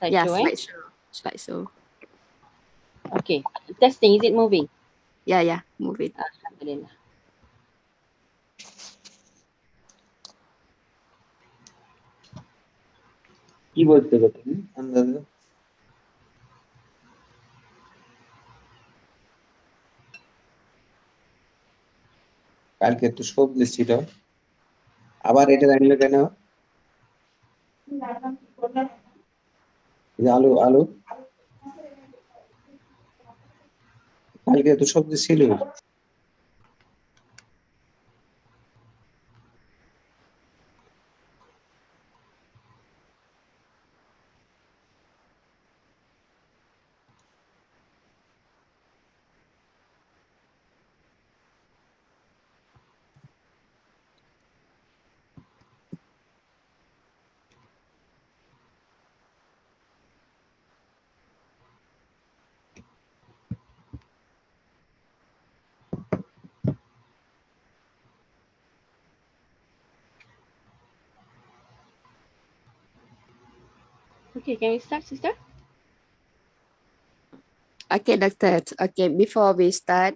Yeah, slideshow. Okay, testing, is it moving? Yeah, move it. Alhamdulillah. Keyboard पे करते हैं अंदर কালকে তো সব ছিল আবার এটা জানলো কেন আলু আলু কালকে তো সব ছিল Okay, can we start, sister? Okay, Doctor. Okay, before we start,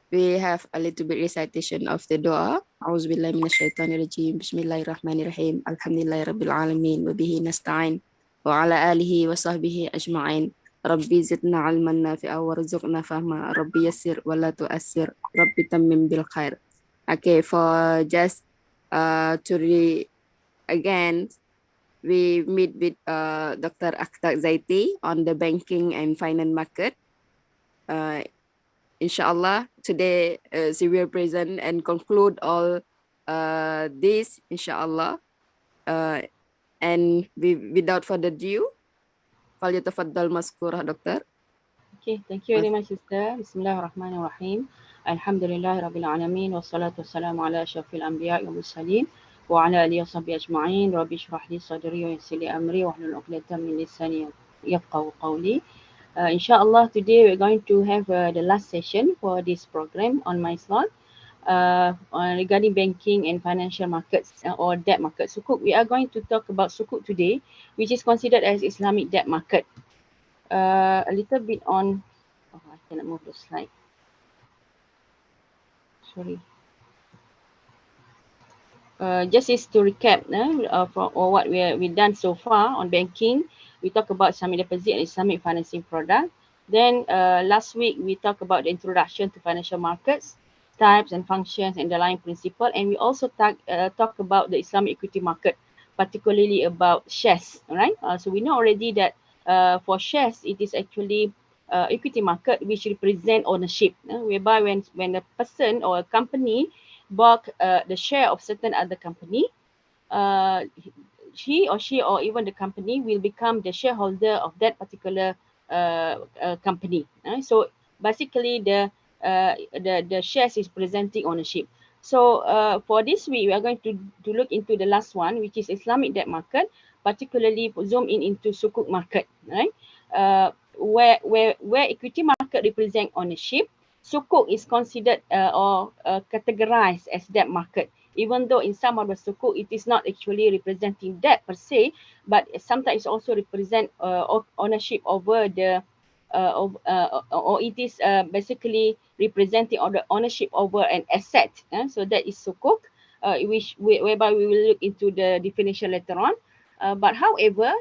we have a little bit recitation of the dua. A'udzubillahi minasyaitonirrajim. Bismillahirrahmanirrahim. Alhamdulillahi rabbil alamin. Wa bihi nasta'in. Wa ala alihi wa sahbihi ajma'in. Rabbi zidna ilman nafi'a warzuqna fahma. Rabbi yassir wa la tu'assir. Rabbi tammim bil khair. Okay, for just again, we meet with Dr. Akhtarzaite on the banking and finance market. Inshallah, today she will present and conclude all this, inshallah. And without further ado, falyatafaddal maskurah, Doctor. Okay, thank you very much, sister. Bismillahirrahmanirrahim. Alhamdulillah Rabbil Alameen. Wassalatu wassalamu ala ashrafil anbiya wa mursalin. Wa ala alihi wa sahbihi ajma'in. Rabbi shrah li sadri wa yassir li amri wa hlul 'uqdatam min lisani yafqahu qawli. Inshallah, today we're going to have the last session for this program on my slot. Regarding banking and financial markets or debt market sukuk, we are going to talk about sukuk today, which is considered as Islamic debt market. A little bit on, oh, I cannot move the slide. Sorry. Just is to recap from what we've done so far on banking. We talk about Islamic deposit and Islamic financing product. Then last week we talked about the introduction to financial markets, types and functions and the line principle. And we also talk about the Islamic equity market, particularly about shares. All right. So we know already that for shares, it is actually equity market which represent ownership, whereby when a person or a company bought the share of certain other company, uh, he or she or even the company will become the shareholder of that particular company. So basically, the shares is presenting ownership. So for this week, we are going to look into the last one, which is Islamic debt market, particularly zoom in into sukuk market, right? Where equity market represent ownership, sukuk is considered or categorized as debt market, even though in some of the sukuk it is not actually representing debt per se, but sometimes also represent ownership over the or it is basically representing or the ownership over an asset. So that is sukuk, whereby we will look into the definition later on. But however,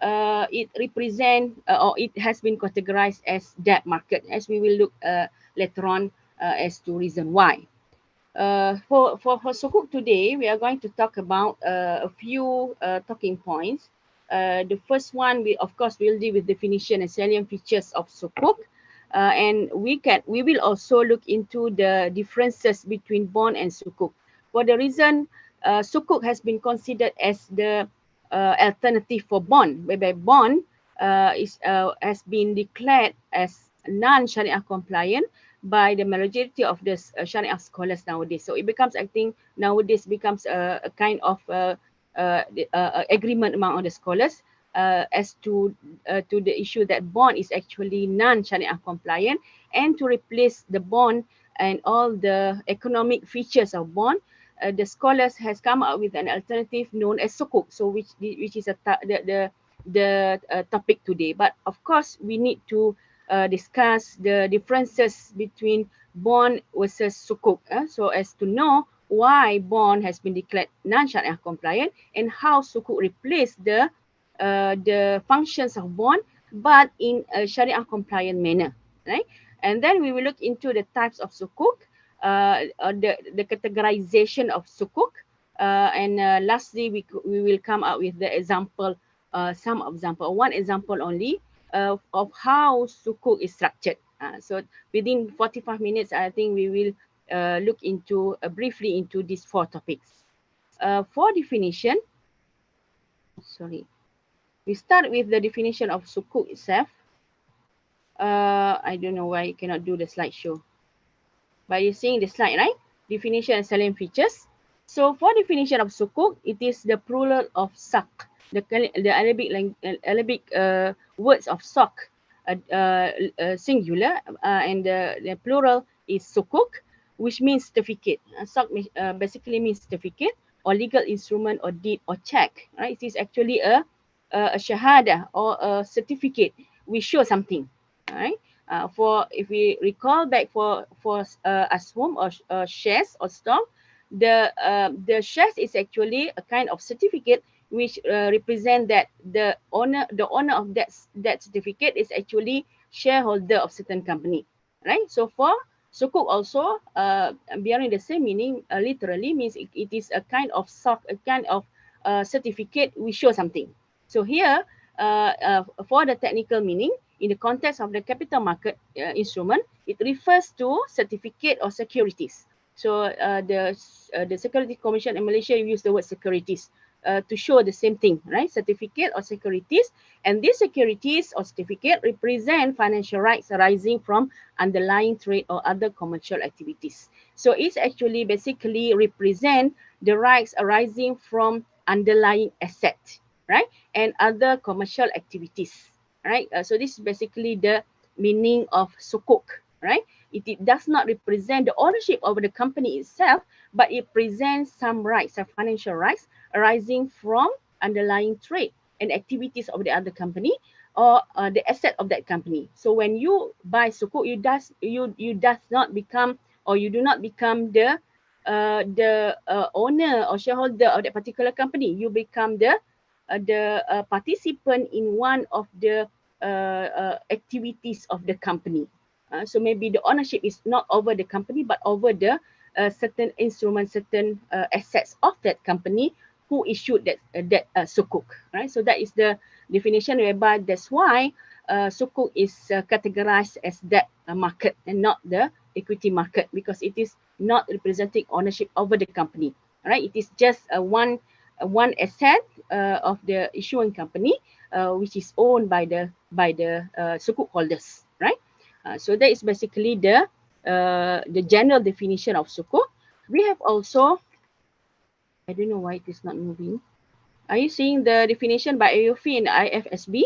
it represent or it has been categorized as debt market, as we will look later on as to reason why. For sukuk today, we are going to talk about a few talking points. The first one, we of course will deal with definition and salient features of sukuk, and we will also look into the differences between bond and sukuk. For the reason, sukuk has been considered as the alternative for bond, whereby bond has been declared as non-Sharia compliant by the majority of the Sharia scholars nowadays. So it becomes, I think, nowadays becomes a kind of agreement among all the scholars as to the issue that bond is actually non-Sharia compliant, and to replace the bond and all the economic features of bond the scholars has come up with an alternative known as sukuk. So which is the topic today. But of course, we need to discuss the differences between bond versus sukuk, so as to know why bond has been declared non-Sharia compliant and how sukuk replace the functions of bond but in a Sharia compliant manner, right? And then we will look into the types of sukuk, the categorization of sukuk, and lastly we will come up with the example, one example only of how sukuk is structured. So within 45 minutes, I think we will look into briefly into these four topics. For definition, we start with the definition of sukuk itself. I don't know why you cannot do the slideshow. But you're seeing the slide, right? Definition and salient features. So for definition of sukuk, it is the plural of sak. The Arabic words of sok, singular, and the plural is sukuk, which means certificate. Sok basically means certificate or legal instrument or deed or check. Right? It is actually a shahada or a certificate. We show something. Right? For if we recall back for aswum or shares or stock, the shares is actually a kind of certificate which represent that the owner of that certificate is actually shareholder of certain company, right? So for sukuk also bearing the same meaning, literally means it is a kind of stock, a kind of certificate which show something. So here for the technical meaning, in the context of the capital market instrument, it refers to certificate or securities. So the Security Commission in Malaysia use the word securities to show the same thing, right? Certificate or securities, and these securities or certificate represent financial rights arising from underlying trade or other commercial activities. So it's actually basically represent the rights arising from underlying asset, right, and other commercial activities. Right, so this is basically the meaning of sukuk, right? It does not represent the ownership of the company itself, but it presents some rights, some financial rights arising from underlying trade and activities of the other company or the asset of that company. So when you buy sukuk, you does not become, or you do not become the owner or shareholder of that particular company. You become the participant in one of the activities of the company. So maybe the ownership is not over the company, but over the certain instruments, certain assets of that company who issued that sukuk. Right. So that is the definition, whereby that's why sukuk is categorized as that market and not the equity market, because it is not representing ownership over the company. Right. It is just one asset of the issuing company, which is owned by the sukuk holders, right? So that is basically the general definition of sukuk. We have also, I don't know why it is not moving. Are you seeing the definition by AOFI and IFSB?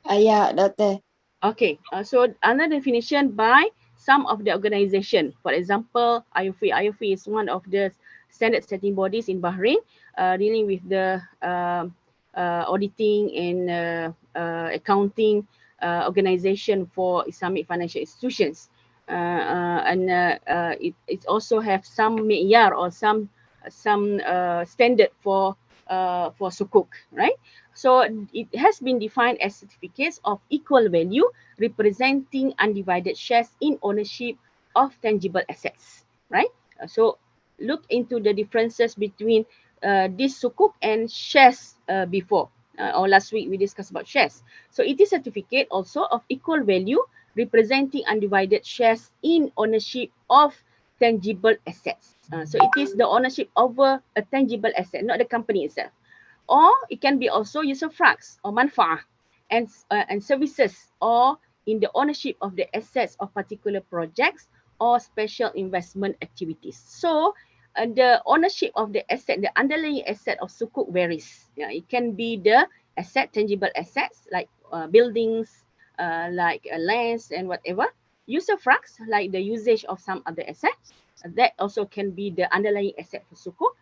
Yeah, Doctor. Okay, so another definition by some of the organization. For example, IOFI. IOFI is one of the standard setting bodies in Bahrain, dealing with the auditing and accounting organization for Islamic financial institutions. It also have some miyar or some standard for sukuk, right? So it has been defined as certificates of equal value representing undivided shares in ownership of tangible assets, right? So look into the differences between this sukuk and shares before, or last week we discussed about shares. So it is certificate also of equal value representing undivided shares in ownership of tangible assets. So it is the ownership over a tangible asset, not the company itself. Or it can be also usufructs or manfaah and services, or in the ownership of the assets of particular projects or special investment activities. So the ownership of the asset, the underlying asset of sukuk varies. Yeah, it can be the asset, tangible assets like buildings, like lands and whatever. Usufructs, like the usage of some other assets, that also can be the underlying asset for sukuk,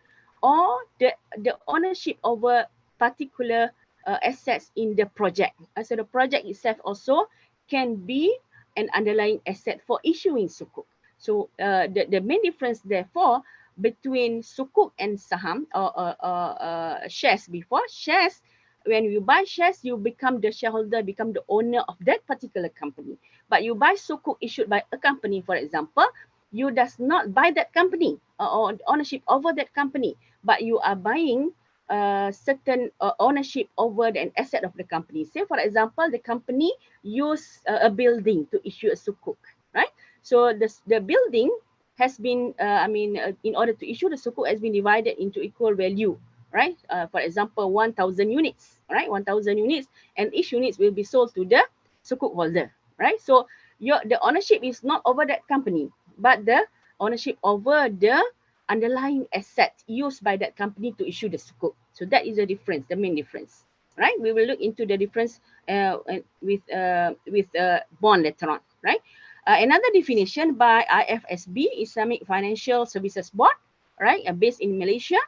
or the ownership over particular assets in the project. So the project itself also can be an underlying asset for issuing sukuk. So the main difference therefore between sukuk and saham or shares, before shares, when you buy shares, you become the shareholder, become the owner of that particular company. But you buy sukuk issued by a company, for example, you does not buy that company or ownership over that company, but you are buying certain ownership over the asset of the company. Say, for example, the company use a building to issue a sukuk, right? So the building has been, in order to issue the sukuk, has been divided into equal value, right? For example, 1,000 units, right? 1,000 units, and each units will be sold to the sukuk holder, right? So the ownership is not over that company, but the ownership over the underlying asset used by that company to issue the sukuk. So that is the difference, the main difference, right? We will look into the difference with bond later on, right? Another definition by IFSB, Islamic Financial Services Board, right, based in Malaysia,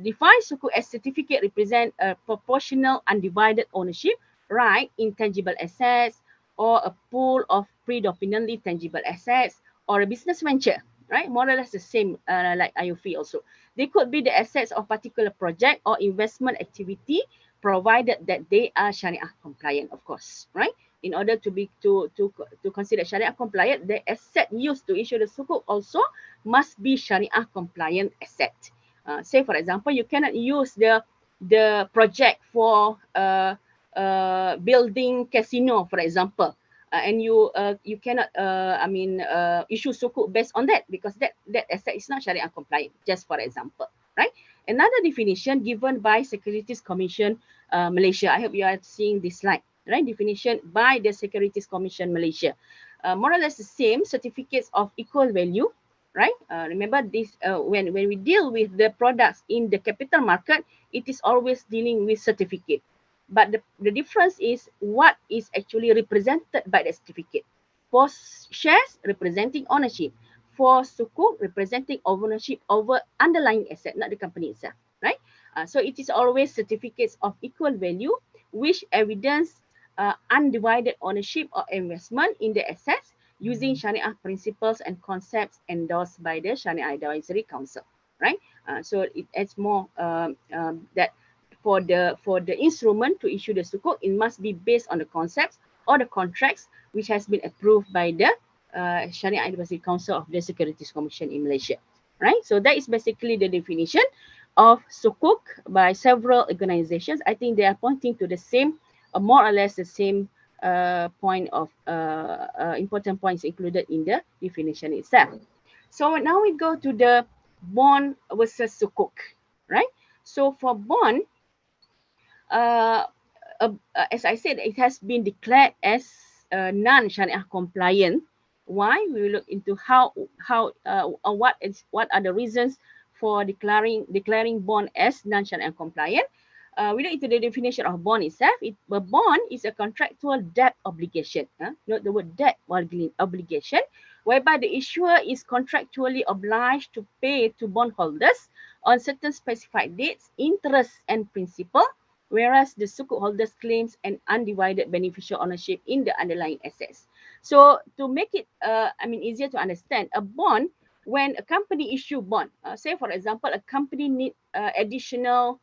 defines sukuk as certificate represent a proportional undivided ownership right in tangible assets, or a pool of predominantly tangible assets, or a business venture, right? More or less the same like IOFI also. They could be the assets of particular project or investment activity, provided that they are Sharia compliant, of course, right? In order to be to consider Sharia compliant, the asset used to issue the sukuk also must be Sharia compliant asset. Say for example, you cannot use the project for building casino, for example, and you cannot issue sukuk based on that, because that asset is not Sharia compliant, just for example, right? Another definition given by Securities Commission Malaysia. I hope you are seeing this slide, right? Definition by the Securities Commission Malaysia. More or less the same, certificates of equal value, right? Remember this, when we deal with the products in the capital market, it is always dealing with certificate. But the difference is what is actually represented by the certificate. For shares, representing ownership. For sukuk, representing ownership over underlying asset, not the company itself, right? So it is always certificates of equal value, which evidence undivided ownership or investment in the assets using Sharia principles and concepts endorsed by the Sharia Advisory Council, right? So it adds more that for the instrument to issue the sukuk, it must be based on the concepts or the contracts which has been approved by the Sharia Advisory Council of the Securities Commission in Malaysia, right? So that is basically the definition of sukuk by several organizations. I think they are pointing to the same, more or less the same point of important points included in the definition itself. So now we go to the bond versus sukuk, right? So for bond, as I said, it has been declared as non-Sharia compliant. Why? We will look into what are the reasons for declaring bond as non-Sharia compliant. We look into the definition of bond itself. A bond is a contractual debt obligation. Note the word debt obligation, whereby the issuer is contractually obliged to pay to bondholders on certain specified dates interest and principal, whereas the sukuk holders claims an undivided beneficial ownership in the underlying assets. So to make it easier to understand, a bond, when a company issue bond, say for example, a company need additional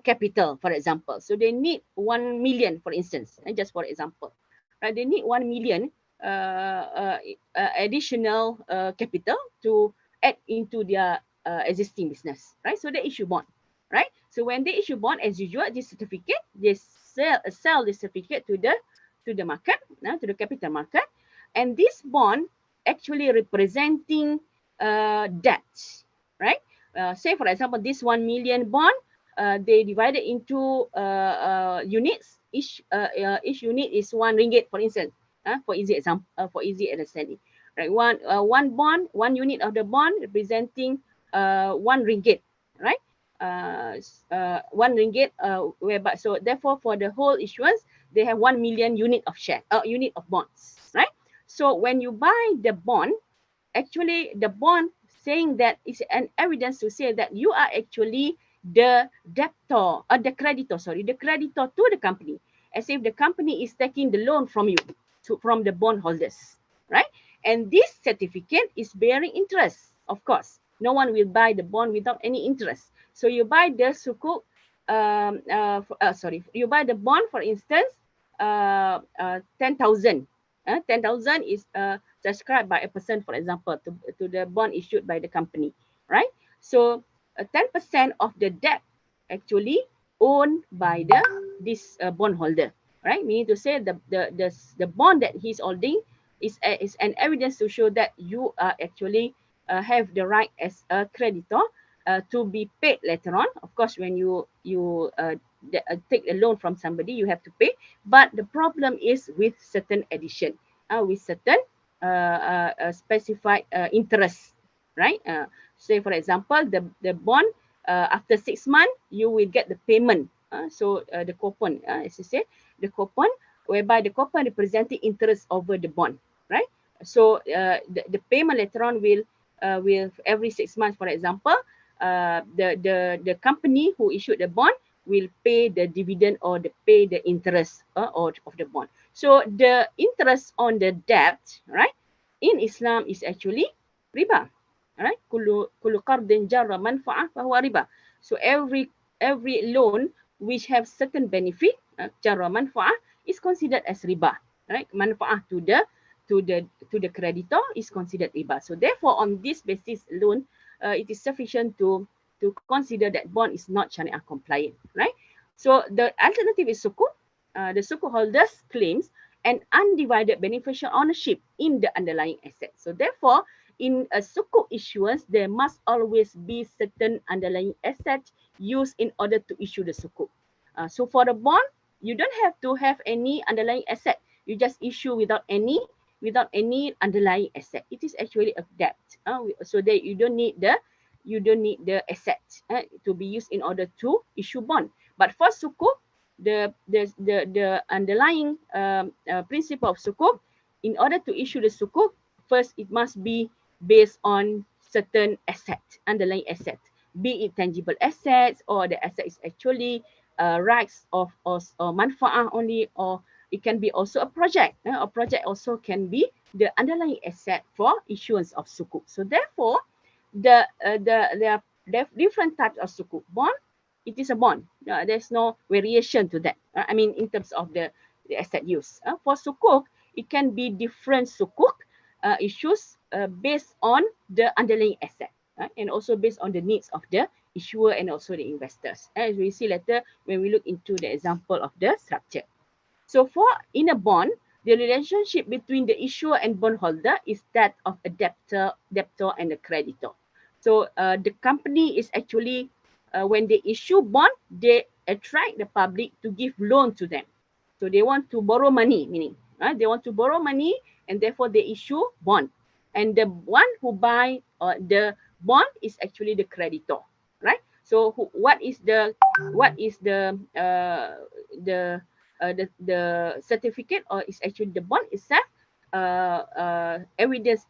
capital, for example. So they need 1 million, for instance, and just for example, right? They need 1 million additional capital to add into their existing business, right? So they issue bond, right? So when they issue bond, as usual, this certificate, they sell the certificate to the market, to the capital market, and this bond actually representing debt, right? Say for example, this 1 million bond, they divide it into units. Each unit is 1 ringgit, for instance, for easy example, for easy understanding, right? One bond, 1 unit of the bond representing 1 ringgit, right? 1 ringgit, whereby, so therefore for the whole issuance, they have 1 million unit of bonds, right? So when you buy the bond, actually the bond saying that is an evidence to say that you are actually the debtor, the creditor to the company, as if the company is taking the loan from you, from the bond holders, right? And this certificate is bearing interest. Of course, no one will buy the bond without any interest. So you buy the sukuk, you buy the bond, for instance, 10,000. 10,000 is subscribed by a person, for example, to the bond issued by the company, right? So 10% of the debt actually owned by this bond holder, right? Meaning to say the bond that he's holding is an evidence to show that you are actually have the right as a creditor to be paid later on. Of course, when you take a loan from somebody, you have to pay. But the problem is with certain addition, with certain specified interest, right? Say for example, the bond, after 6 months, you will get the payment. So the coupon, as you say, the coupon, whereby the coupon representing interest over the bond, right? So the payment later on will every 6 months, for example, the company who issued the bond will pay the dividend or pay the interest of the bond. So the interest on the debt, right, in Islam is actually riba, right? Kullu qardin jarra manfa'ah fahuwa riba. So every loan which have certain benefit, jarra manfa'ah, is considered as riba, right? Manfa'ah to the creditor is considered riba. So therefore, on this basis alone, it is sufficient to consider that bond is not Sharia compliant, right? So the alternative is sukuk. The sukuk holders claims an undivided beneficial ownership in the underlying asset. So therefore, in a sukuk issuance, there must always be certain underlying assets used in order to issue the sukuk. So for the bond, you don't have to have any underlying asset. You just issue without any underlying asset. It is actually a debt. So that you don't need the asset to be used in order to issue bond. But for sukuk, the underlying principle of sukuk, in order to issue the sukuk, first it must be based on certain asset, underlying asset, be it tangible assets, or the asset is actually rights of or manfaat only, or it can be also a project. A project also can be the underlying asset for issuance of sukuk. So therefore, there are different types of sukuk. Bond, it is a bond. There's no variation to that. I mean, in terms of the asset use. For sukuk, it can be different sukuk issues based on the underlying asset, and also based on the needs of the issuer and also the investors. As we see later when we look into the example of the structure. So in a bond, the relationship between the issuer and bondholder is that of a debtor and a creditor. So the company is actually, when they issue bond, they attract the public to give loan to them. So they want to borrow money, meaning they want to borrow money, and therefore they issue bond. And the one who buy the bond is actually the creditor, right? So what is the certificate, or is actually the bond itself, evidence,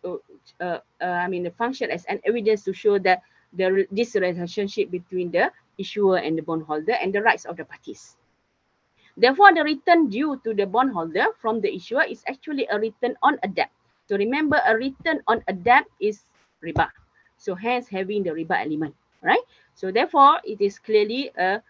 the function as an evidence to show that this relationship between the issuer and the bondholder and the rights of the parties. Therefore, the return due to the bondholder from the issuer is actually a return on a debt. So remember, a return on a debt is riba. So hence having the riba element, right? So therefore, it is clearly a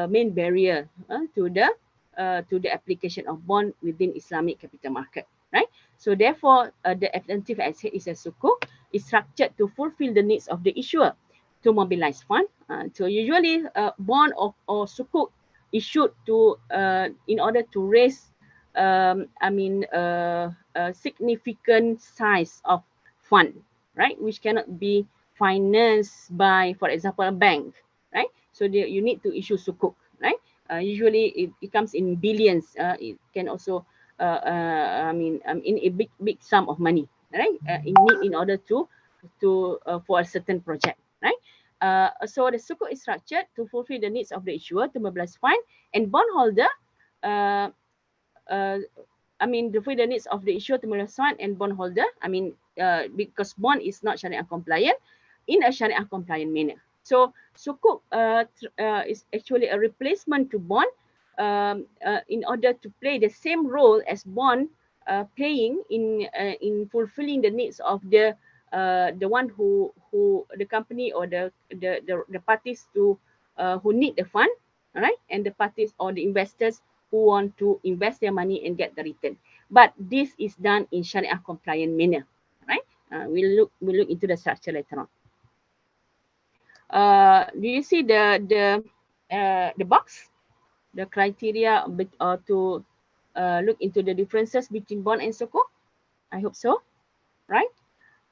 main barrier to the application of bond within Islamic capital market, right? So therefore, the alternative asset is a sukuk, is structured to fulfill the needs of the issuer to mobilize fund. So usually, bond or sukuk issued to in order to raise a significant size of fund, right? Which cannot be financed by, for example, a bank, right? So you need to issue sukuk, right? Usually it comes in billions. It can also in a big sum of money, right? In order to for a certain project, right? So the sukuk is structured to fulfill the needs of the issuer to mobilize fund, and bondholder I mean, fulfill the needs of the issuer to merchant and bondholder. I mean, because bond is not Sharia compliant, in a Sharia compliant manner. So sukuk is actually a replacement to bond in order to play the same role as bond playing in fulfilling the needs of the one who the company or the parties to who need the fund, all right, and the parties or the investors who want to invest their money and get the return. But this is done in Sharia compliant manner, right? We'll look into the structure later on. Do you see the box, the criteria to look into the differences between bond and sukuk? I hope so, right?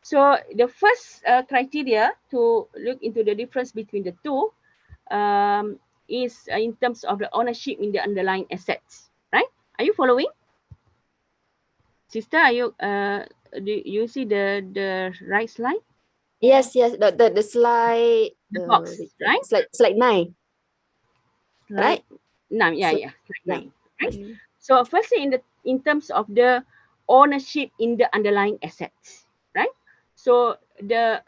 So the first criteria to look into the difference between the two is in terms of the ownership in the underlying assets, right? Are you following? Sister, are you do you see the right slide? Yes, the slide, The box, right? slide 9, right? Nine, yeah, So, yeah, slide yeah. 9, right? So firstly, in terms of the ownership in the underlying assets, right? So the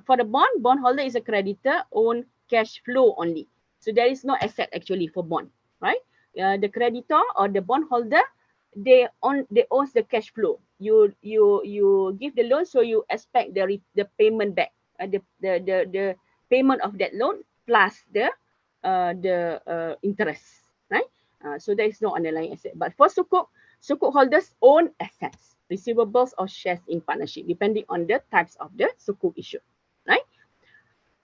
for the bondholder is a creditor, own cash flow only. So there is no asset actually for bond, right? The creditor or the bondholder, they owns the cash flow. You give the loan, so you expect the payment back, the payment of that loan plus the interest, right? So there is no underlying asset. But for sukuk holders own assets, receivables or shares in partnership, depending on the types of the sukuk issue, right?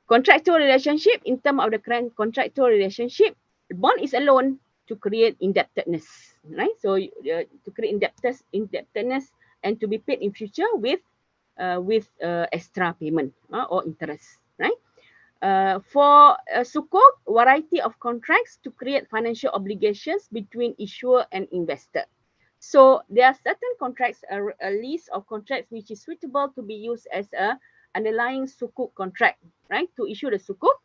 Contractual relationship, in terms of the contractual relationship, bond is a loan to create indebtedness, right? So to create indebtedness and to be paid in future with extra payment or interest, right? For sukuk, variety of contracts to create financial obligations between issuer and investor. So there are certain contracts, a list of contracts which is suitable to be used as a underlying sukuk contract, right? To issue the sukuk,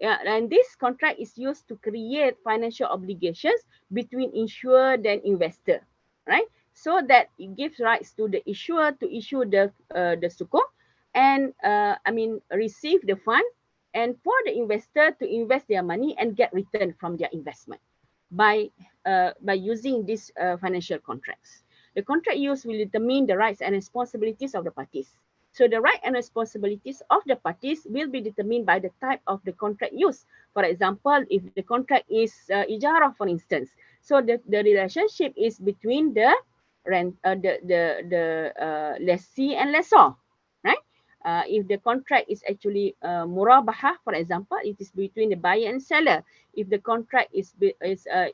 and this contract is used to create financial obligations between issuer and investor, right? So that it gives rights to the issuer to issue the sukuk and receive the fund, and for the investor to invest their money and get return from their investment by using these financial contracts. The contract used will determine the rights and responsibilities of the parties. So the right and responsibilities of the parties will be determined by the type of the contract used. For example, if the contract is ijarah, for instance, so the relationship is between the lessee and lessor, right? If the contract is actually murabahah, for example, it is between the buyer and seller. If the contract is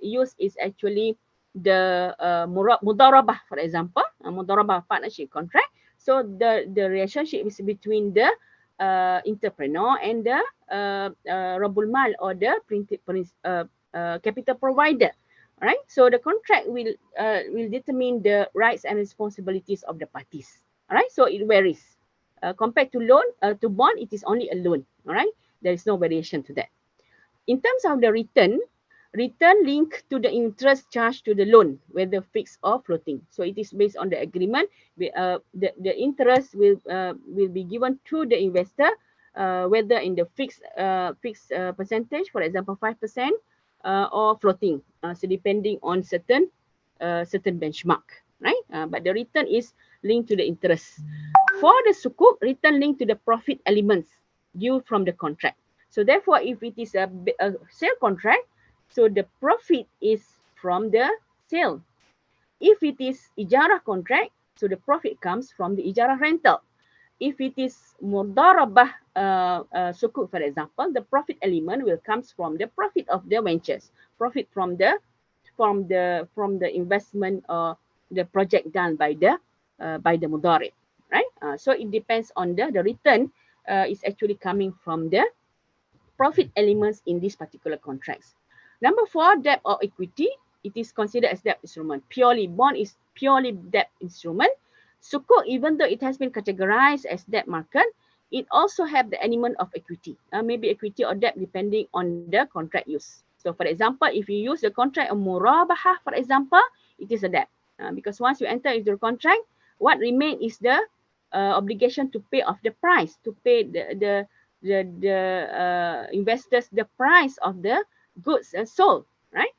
used is actually the mudarabah, for example, mudarabah partnership contract. So the relationship is between the entrepreneur and the Rabul Mal or the capital provider. All right. So the contract will determine the rights and responsibilities of the parties. All right. So it varies. Compared to loan, to bond, it is only a loan. All right. There is no variation to that. In terms of the return linked to the interest charged to the loan, whether fixed or floating. So it is based on the agreement. The interest will be given to the investor, whether in the fixed percentage, for example, 5%, or floating. So depending on certain benchmark, right? But the return is linked to the interest. For the sukuk, return linked to the profit elements due from the contract. So therefore, if it is a sale contract, so the profit is from the sale. If it is ijarah contract, so the profit comes from the ijarah rental. If it is mudarabah sukuk, for example, the profit element will comes from the profit of the ventures, profit from the investment or the project done by the mudarib, right? So it depends on the return is actually coming from the profit elements in these particular contracts. Number 4, debt or equity. It is considered as debt instrument. Bond is purely debt instrument. Sukuk, even though it has been categorized as debt market, it also have the element of equity. Maybe equity or debt depending on the contract use. So for example, if you use the contract of murabahah, for example, it is a debt. Because once you enter into the contract, what remains is the obligation to pay off the price, to pay the investors the price of the goods sold, right?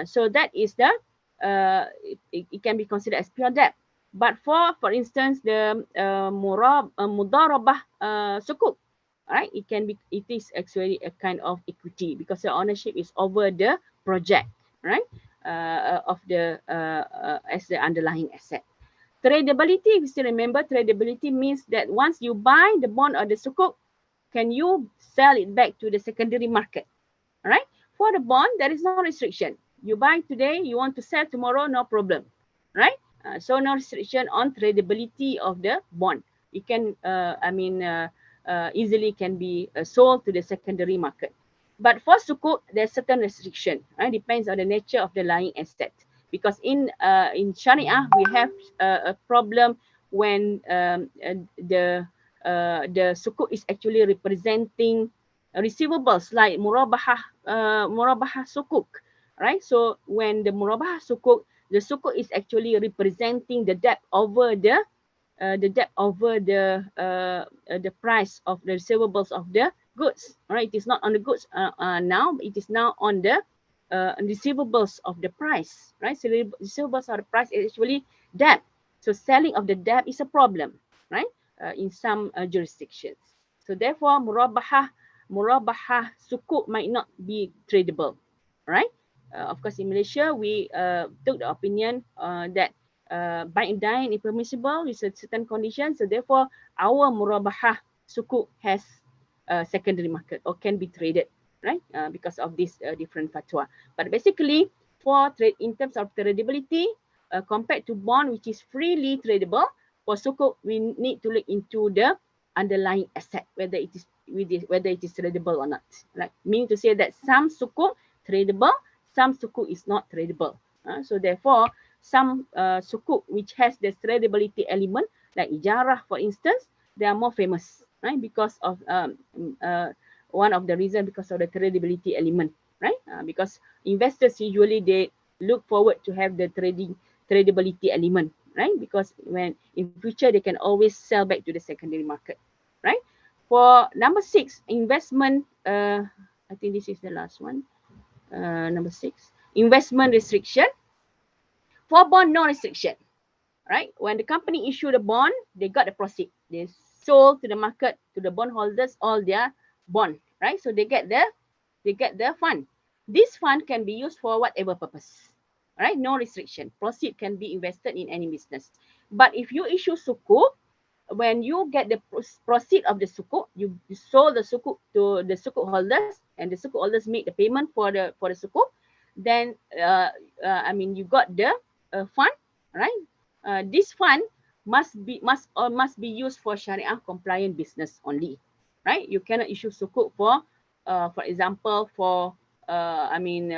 So that is the it can be considered as pure debt. But for instance, the mudarabah sukuk, right? It is actually a kind of equity because the ownership is over the project, right? Of the as the underlying asset. Tradability, if you still remember, tradability means that once you buy the bond or the sukuk, can you sell it back to the secondary market? All right. For the bond, there is no restriction. You buy today, you want to sell tomorrow, no problem, right? So no restriction on tradability of the bond. It can, easily can be sold to the secondary market. But for sukuk, there's certain restriction. Right? Depends on the nature of the lying asset. Because in Sharia, we have a problem when the sukuk is actually representing receivables like murabahah sukuk, right? So when the murabahah sukuk, the sukuk is actually representing the debt over the price of the receivables of the goods, right? It is not on the goods now, it is now on the receivables of the price, right? So receivables of the price is actually debt. So selling of the debt is a problem, right? In some jurisdictions. So therefore, murabahah sukuk might not be tradable, right? Of course, in Malaysia, we took the opinion that buy and dine is permissible with certain conditions. So therefore, our murabahah sukuk has secondary market or can be traded, right? Because of this different fatwa. But basically, for trade in terms of tradability, compared to bond, which is freely tradable, for sukuk, we need to look into the underlying asset, whether it is tradable or not. Right? Meaning to say that some sukuk tradable, some sukuk is not tradable. So therefore, some sukuk which has the tradability element, like ijarah, for instance, they are more famous, right? Because of one of the reasons, because of the tradability element, right? Because investors usually they look forward to have the tradability element, right? Because when in future they can always sell back to the secondary market, right? For number 6, investment. I think this is the last one. Number 6, investment restriction. For bond, no restriction, right? When the company issued a bond, they got the proceed. They sold to the market, to the bondholders, all their bond, right? So they get the fund. This fund can be used for whatever purpose, right? No restriction. Proceed can be invested in any business. But if you issue sukuk, when you get the proceed of the sukuk, you sold the sukuk to the sukuk holders, and the sukuk holders make the payment for the sukuk, then you got the fund, right? This fund must be used for Sharia compliant business only, right? You cannot issue sukuk for example, for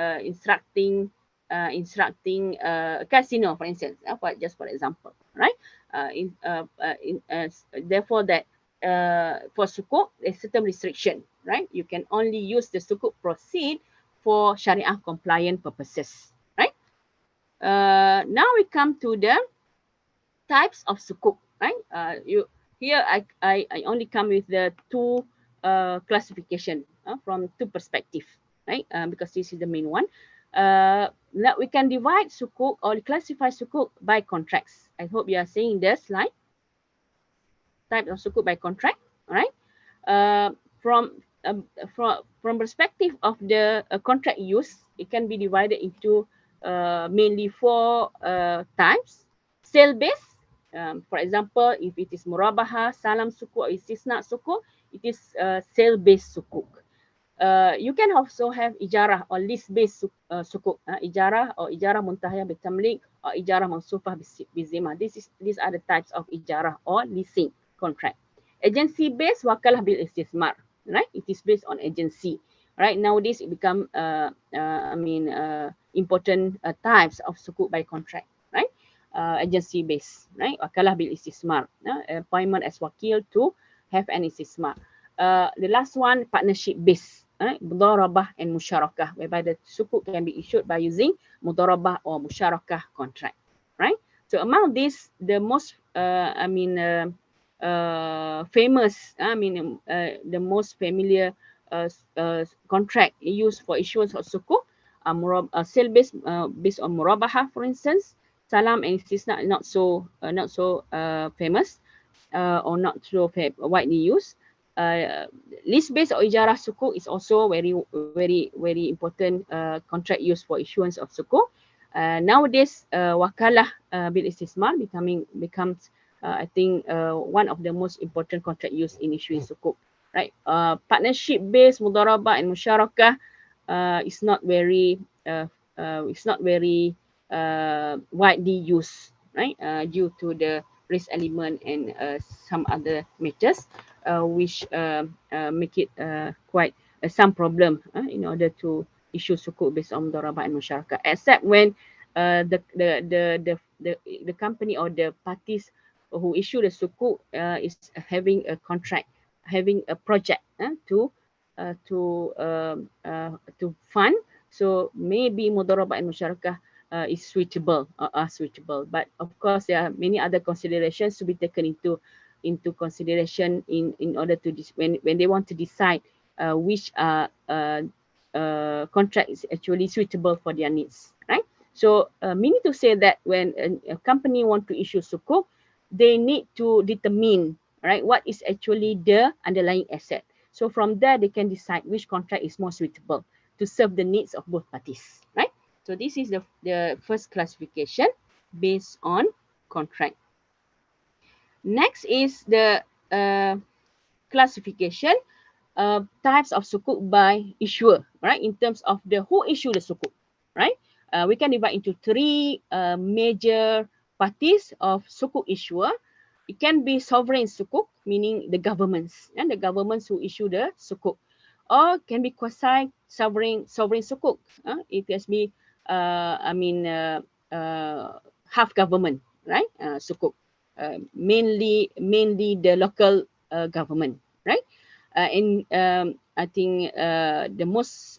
instructing casino, for instance, for example, right? Therefore, that for sukuk, there's certain restriction, right? You can only use the sukuk proceed for Sharia compliant purposes, right? Now we come to the types of sukuk, right? Here I only come with the two classification from two perspectives, right? Because this is the main one. Now we can divide sukuk or classify sukuk by contracts. I hope you are seeing the slide. Type of sukuk by contract, all right? From perspective of the contract use, it can be divided into mainly 4 types. Sale based, for example, if it is murabaha, salam sukuk, or istisna sukuk, it is sale based sukuk. You can also have ijarah or lease based sukuk, ijarah or ijarah muntahiyah bitamlik or ijarah mansufah bizimah. These are the types of ijarah or leasing contract. Agency based wakalah bil istismar, right? It is based on agency, right? Nowadays it become important types of sukuk by contract, right? Agency based, right? Wakalah bil istismar, appointment as wakil to have an istismar. The last one, partnership based, mudharabah and musyarakah, whereby the sukuk can be issued by using mudharabah or musyarakah contract, right? So among these, the most, famous, the most familiar contract used for issuance of sukuk, sale based on murabaha, for instance. Salam and istisna not so famous, or not so widely used. Lease based or ijarah sukuk is also very important contract used for issuance of sukuk. Nowadays, wakalah bil istismar becomes I think one of the most important contract used in issuing sukuk, right? Partnership based mudharabah and musyarakah is not very widely used, right? Due to the risk element and some other matters, which make it quite some problem in order to issue sukuk based on mudharabah and musyarakah, except when the company or the parties who issue the sukuk is having a contract, having a project to fund. So maybe mudharabah and musyarakah is suitable or are suitable. But of course, there are many other considerations to be taken into consideration in order to when they want to decide which contract is actually suitable for their needs, right? So meaning to say that when a company want to issue sukuk, they need to determine, right, what is actually the underlying asset. So from there, they can decide which contract is more suitable to serve the needs of both parties, right? So this is the first classification based on contract. Next is the classification types of sukuk by issuer, right? In terms of the who issue the sukuk, right? We can divide into three major parties of sukuk issuer. It can be sovereign sukuk, meaning the governments, and the governments who issue the sukuk, or can be quasi sovereign sukuk. It has be half government, right? Sukuk, mainly the local government, right? I think the most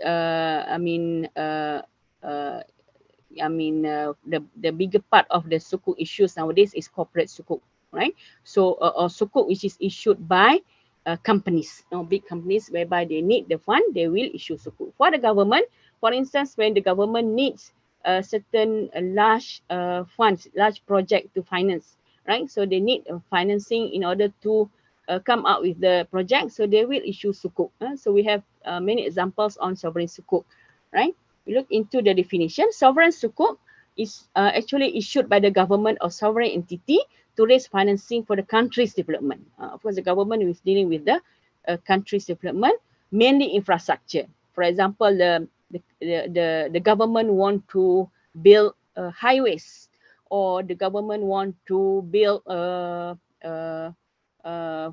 the bigger part of the sukuk issues nowadays is corporate sukuk, right? So or sukuk which is issued by companies, big companies, whereby they need the fund, they will issue sukuk. For the government, for instance, when the government needs certain large funds, large project to finance, right? So they need financing in order to come out with the project, so they will issue sukuk. So we have many examples on sovereign sukuk, right? We look into the definition. Sovereign sukuk is actually issued by the government or sovereign entity to raise financing for the country's development. Of course, the government is dealing with the country's development, mainly infrastructure. For example, the government want to build highways, or the government want to build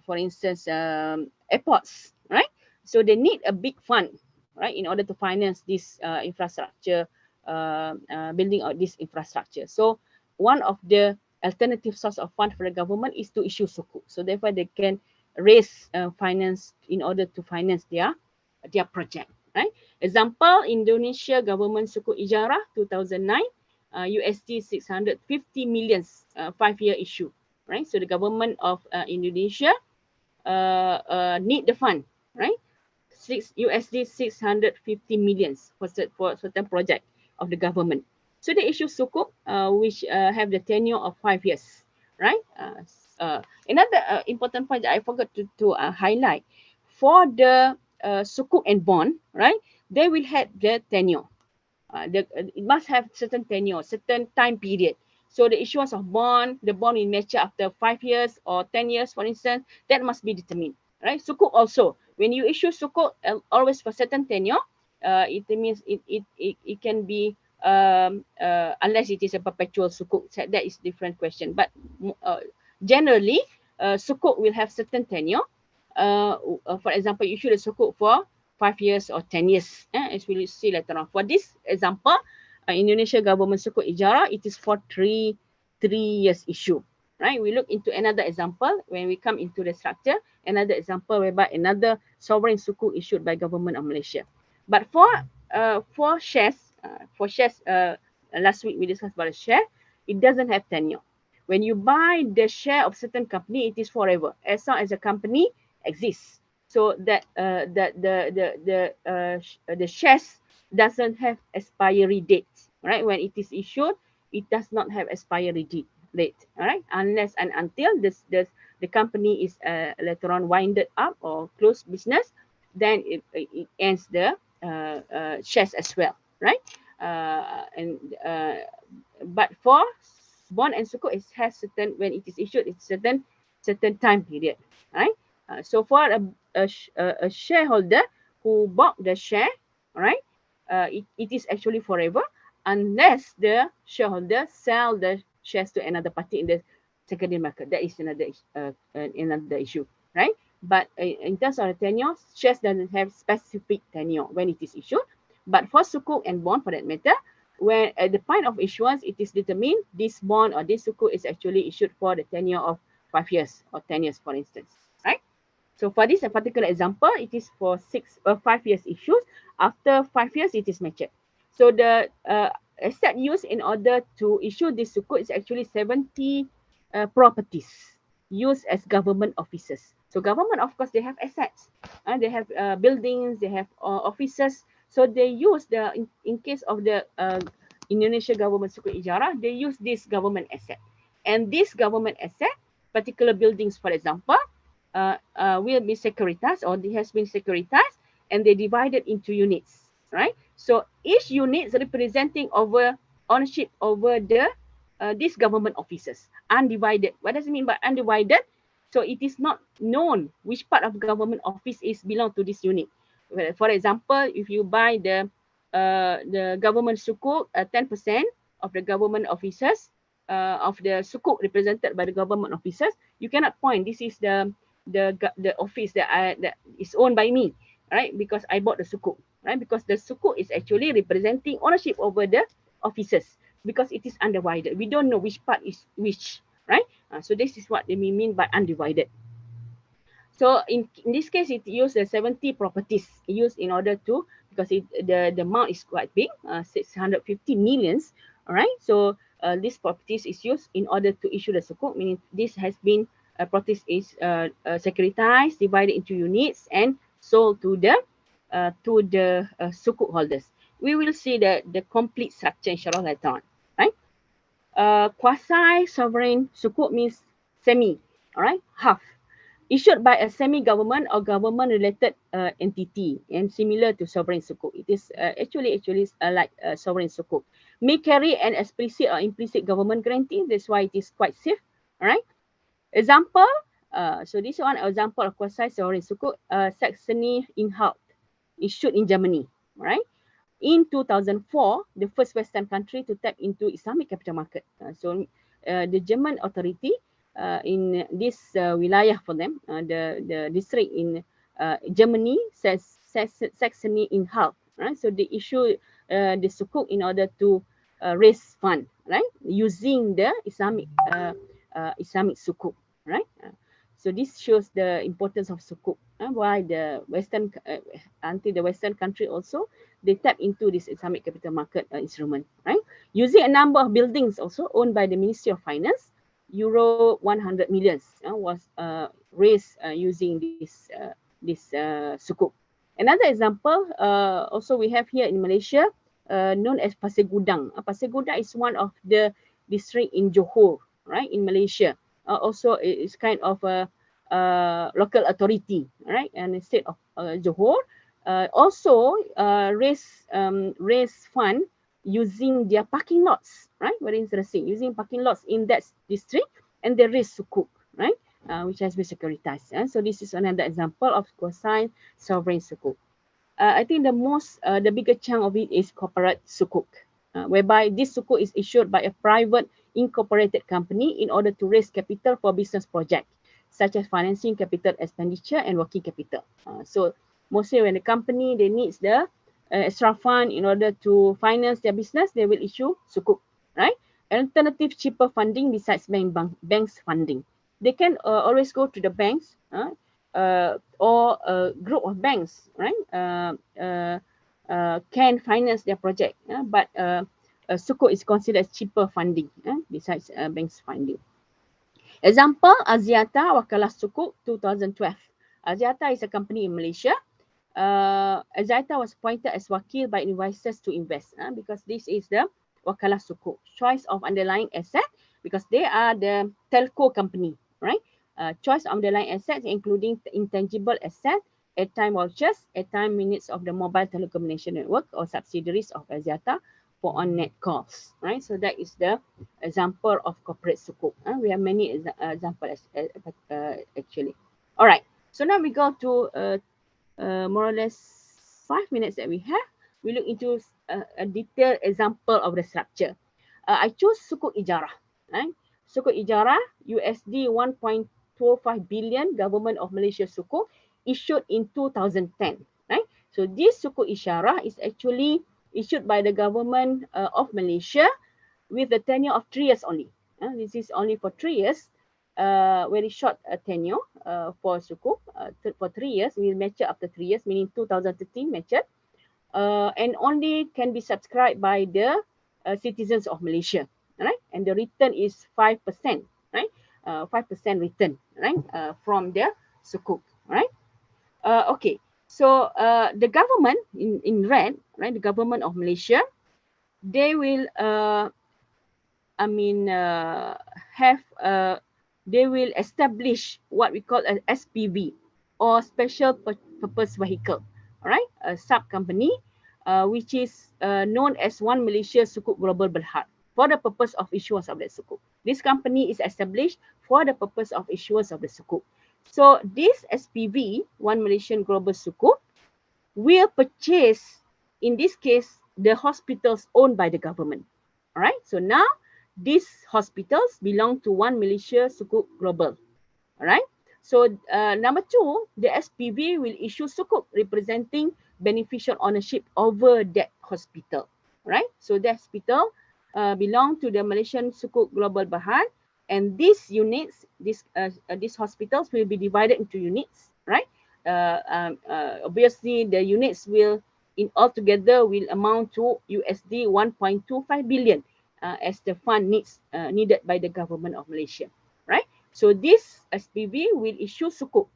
for instance, airports, right? So they need a big fund, right, in order to finance this infrastructure, building out this infrastructure. So one of the alternative source of fund for the government is to issue sukuk. So therefore, they can raise finance in order to finance their project, right? Example, Indonesia government sukuk ijarah 2009, USD 650 million, 5-year issue. Right, so the government of Indonesia need the fund, right? USD 650 millions for certain project of the government. So they issue sukuk which have the tenure of 5 years, right? Another important point that I forgot to highlight, for the sukuk and bond, right? They will have the tenure. It must have certain tenure, certain time period. So the issuance of bond, the bond will mature after 5 years or 10 years, for instance, that must be determined, right? Sukuk also, when you issue sukuk, always for certain tenure, it means it can be, unless it is a perpetual sukuk, that is different question. But generally, sukuk will have certain tenure. For example, you issue the sukuk for 5 years or 10 years, as we will see later on. For this example, Indonesia government sukuk ijarah, it is for three years issue. right? We look into another example when we come into the structure, another example whereby another sovereign sukuk issued by government of Malaysia. But for shares, last week we discussed about a share, it doesn't have tenure. When you buy the share of certain company, it is forever as long as the company exists. So that the shares doesn't have expiry date, right? When it is issued, it does not have expiry date, all right? Unless and until the company is later on winded up or closed business, then it ends the shares as well, right? But for bond and sukuk, it has certain, when it is issued, it's certain time period, right? So for a shareholder who bought the share, right, it is actually forever unless the shareholder sell the shares to another party in the secondary market. That is another issue, right? But in terms of the tenure, shares doesn't have specific tenure when it is issued. But for sukuk and bond, for that matter, when at the point of issuance, it is determined this bond or this sukuk is actually issued for the tenure of 5 years or 10 years, for instance, right? So for this particular example, it is for 5 years issues. After 5 years, it is matured. So the asset used in order to issue this sukuk is actually 70 properties used as government offices. So government, of course, they have assets. They have buildings, they have offices. So they use in case of the Indonesia government sukuk ijarah, they use this government asset. And this government asset, particular buildings, for example, will be securitized, or it has been securitized, and they divided into units, right? So each unit is representing over ownership over these government offices, undivided. What does it mean by undivided? So it is not known which part of government office is belong to this unit. For example, if you buy the government sukuk, 10% of the government officers, of the sukuk represented by the government officers, you cannot point this is the office that is owned by me, right? Because I bought the sukuk, right? Because the sukuk is actually representing ownership over the officers, because it is undivided. We don't know which part is which, right? So this is what they mean by undivided. So in this case, it used the 70 properties used in order to, because the amount is quite big, 650 millions, all right? So this properties is used in order to issue the sukuk, meaning this has been, properties is securitized, divided into units and sold to the sukuk holders. We will see the complete structure inshallah later on, right? Quasi-sovereign sukuk means semi, all right, half. Issued by a semi-government or government-related entity and similar to sovereign sukuk. It is actually like sovereign sukuk. May carry an explicit or implicit government guarantee. That's why it is quite safe. All right. Example. So this one example of quasi-sovereign sukuk. Saxony-Anhalt, issued in Germany. Right. In 2004, the first Western country to tap into Islamic capital market. So the German authority in this wilayah for them, the district in Germany, says Saxony-Anhalt, right? So they issue the sukuk in order to raise fund, right? Using the Islamic sukuk, right? So this shows the importance of sukuk. Why the Western, until the Western country also, they tap into this Islamic capital market instrument, right? Using a number of buildings also owned by the Ministry of Finance, Euro 100 millions was raised using this sukuk. Another example, also we have here in Malaysia, known as Pasir Gudang. Pasir Gudang is one of the district in Johor, right, in Malaysia. Also, it's kind of a local authority, right, and the state of Johor. Also raise fund using their parking lots, right? Very interesting. Using parking lots in that district, and they raise sukuk, right? Which has been securitized. So this is another example of quasi-sovereign sukuk. I think the bigger chunk of it is corporate sukuk, whereby this sukuk is issued by a private incorporated company in order to raise capital for business project, such as financing capital expenditure and working capital. So mostly when the company, they needs the extra fund in order to finance their business, they will issue sukuk, right? alternative cheaper funding besides banks funding. They can always go to the banks or a group of banks, right? Can finance their project, but Sukuk is considered as cheaper funding besides banks funding. Example, Aziata Wakalah Sukuk 2012. Aziata is a company in Malaysia. Aziata was appointed as wakil by investors to invest because this is the Wakalah Sukuk, choice of underlying asset, because they are the telco company, right? Choice of underlying assets including intangible asset, airtime vouchers, airtime minutes of the mobile telecommunication network or subsidiaries of Aziata for on-net calls, right? So that is the example of corporate sukuk. We have many examples actually. All right, so now we go to more or less 5 minutes that we have. We look into a detailed example of the structure. I chose sukuk ijarah, right? Sukuk ijarah, USD 1.25 billion, Government of Malaysia sukuk, issued in 2010, right? So this sukuk ijarah is actually issued by the government of Malaysia with a tenure of 3 years only. This is only for 3 years, very short tenure for sukuk. For 3 years, will mature after 3 years, meaning 2013 matured, and only can be subscribed by the citizens of Malaysia, right? And the return is 5%, right? 5% return, right? From the sukuk, right? Okay, so the government in red, right? The government of Malaysia, they will, they will establish what we call an SPV or special purpose vehicle, all right? A sub company, which is known as One Malaysia Sukuk Global Berhad for the purpose of issuance of that sukuk. This company is established for the purpose of issuance of the sukuk. So this SPV, One Malaysian Global Sukuk, will purchase, in this case, the hospitals owned by the government. All right. So now these hospitals belong to One Malaysia Sukuk Global. All right. So number 2, the SPV will issue sukuk representing beneficial ownership over that hospital. All right. So the hospital belong to the Malaysian Sukuk Global Berhad, and these units, these hospitals will be divided into units, right? Obviously, the units will, in altogether, will amount to USD 1.25 billion as the fund needed by the government of Malaysia, right? So this SPV will issue sukuk.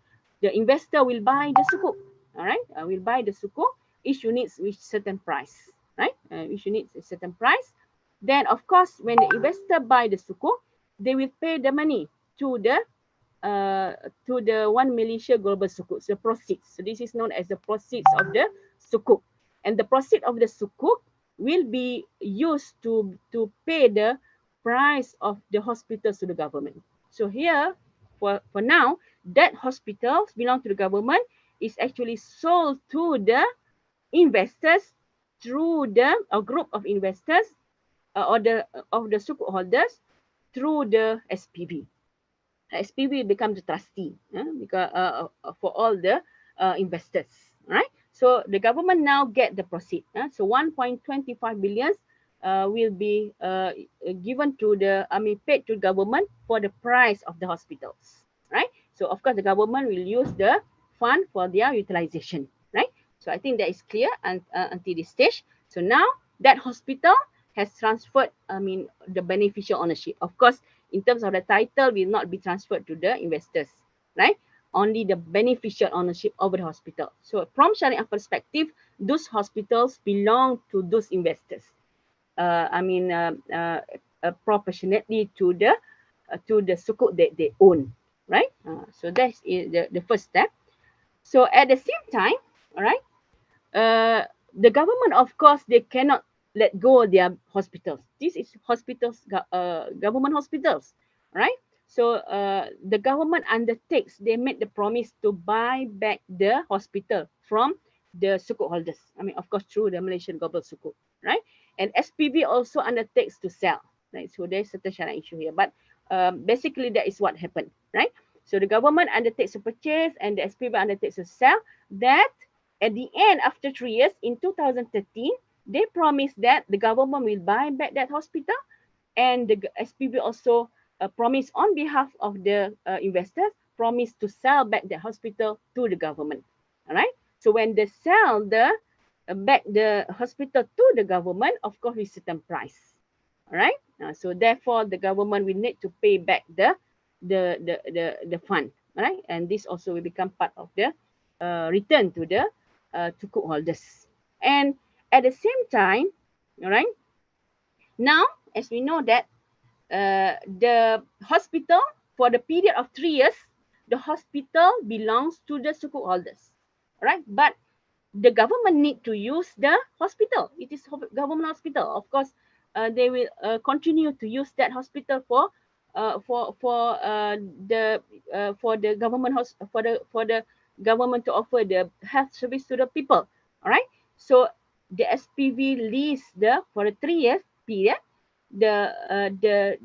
The investor will buy the sukuk, all right? Will buy the sukuk, each unit with certain price, right? Each unit is a certain price. Then, of course, when the investor buy the sukuk, they will pay the money to the One Malaysia Global Sukuk, so the proceeds. So this is known as the proceeds of the sukuk. And the proceeds of the sukuk will be used to pay the price of the hospitals to the government. So here, for now, that hospitals belong to the government is actually sold to the investors through a group of investors or of the sukuk holders through the SPV. SPV become the trustee because for all the investors, right? So the government now get the proceed. So 1.25 billion will be given to paid to government for the price of the hospitals, right? So of course the government will use the fund for their utilization, right? So I think that is clear until this stage. So now that hospital has transferred, the beneficial ownership. Of course, in terms of the title, will not be transferred to the investors, right? Only the beneficial ownership over the hospital. So from Sharia perspective, those hospitals belong to those investors. Proportionately to the sukuk that they own, right? So that's the first step. So at the same time, all right, the government, of course, they cannot let go of their hospitals. This is hospitals, government hospitals, right? So the government undertakes, they made the promise to buy back the hospital from the sukuk holders. Of course, through the Malaysian Global Sukuk, right? And SPV also undertakes to sell, right? So there's certain Sharia issue here. But basically, that is what happened, right? So the government undertakes to purchase and the SPV undertakes to sell. That at the end, after 3 years, in 2013, they promised that the government will buy back that hospital and the SPV also promise on behalf of the investors, promise to sell back the hospital to the government. All right. So when they sell the back the hospital to the government, of course, with certain price. All right. So therefore, the government will need to pay back the fund. All right. And this also will become part of the return to the sukuk holders. And at the same time, all right. Now, as we know that the hospital for the period of 3 years, the hospital belongs to the sukuk holders, right? But the government need to use the hospital. It is government hospital. Of course, they will continue to use that hospital for the government for the government to offer the health service to the people. All right. So the SPV lease for a 3 years period, the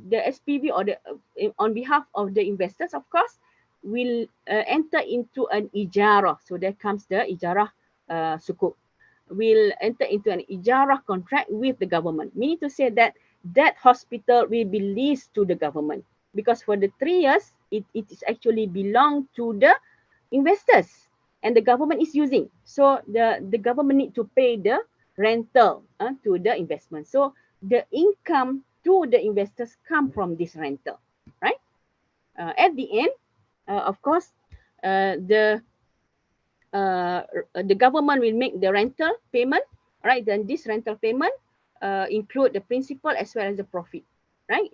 SPV or the on behalf of the investors, of course, will enter into an ijarah. So there comes the ijarah sukuk. Will enter into an ijarah contract with the government, meaning to say that that hospital will be leased to the government, because for the 3 years it is actually belong to the investors and the government is using. So the government need to pay the rental to the investment. So the income to the investors come from this rental, right? At the end, of course, the government will make the rental payment, right? Then this rental payment include the principal as well as the profit, right?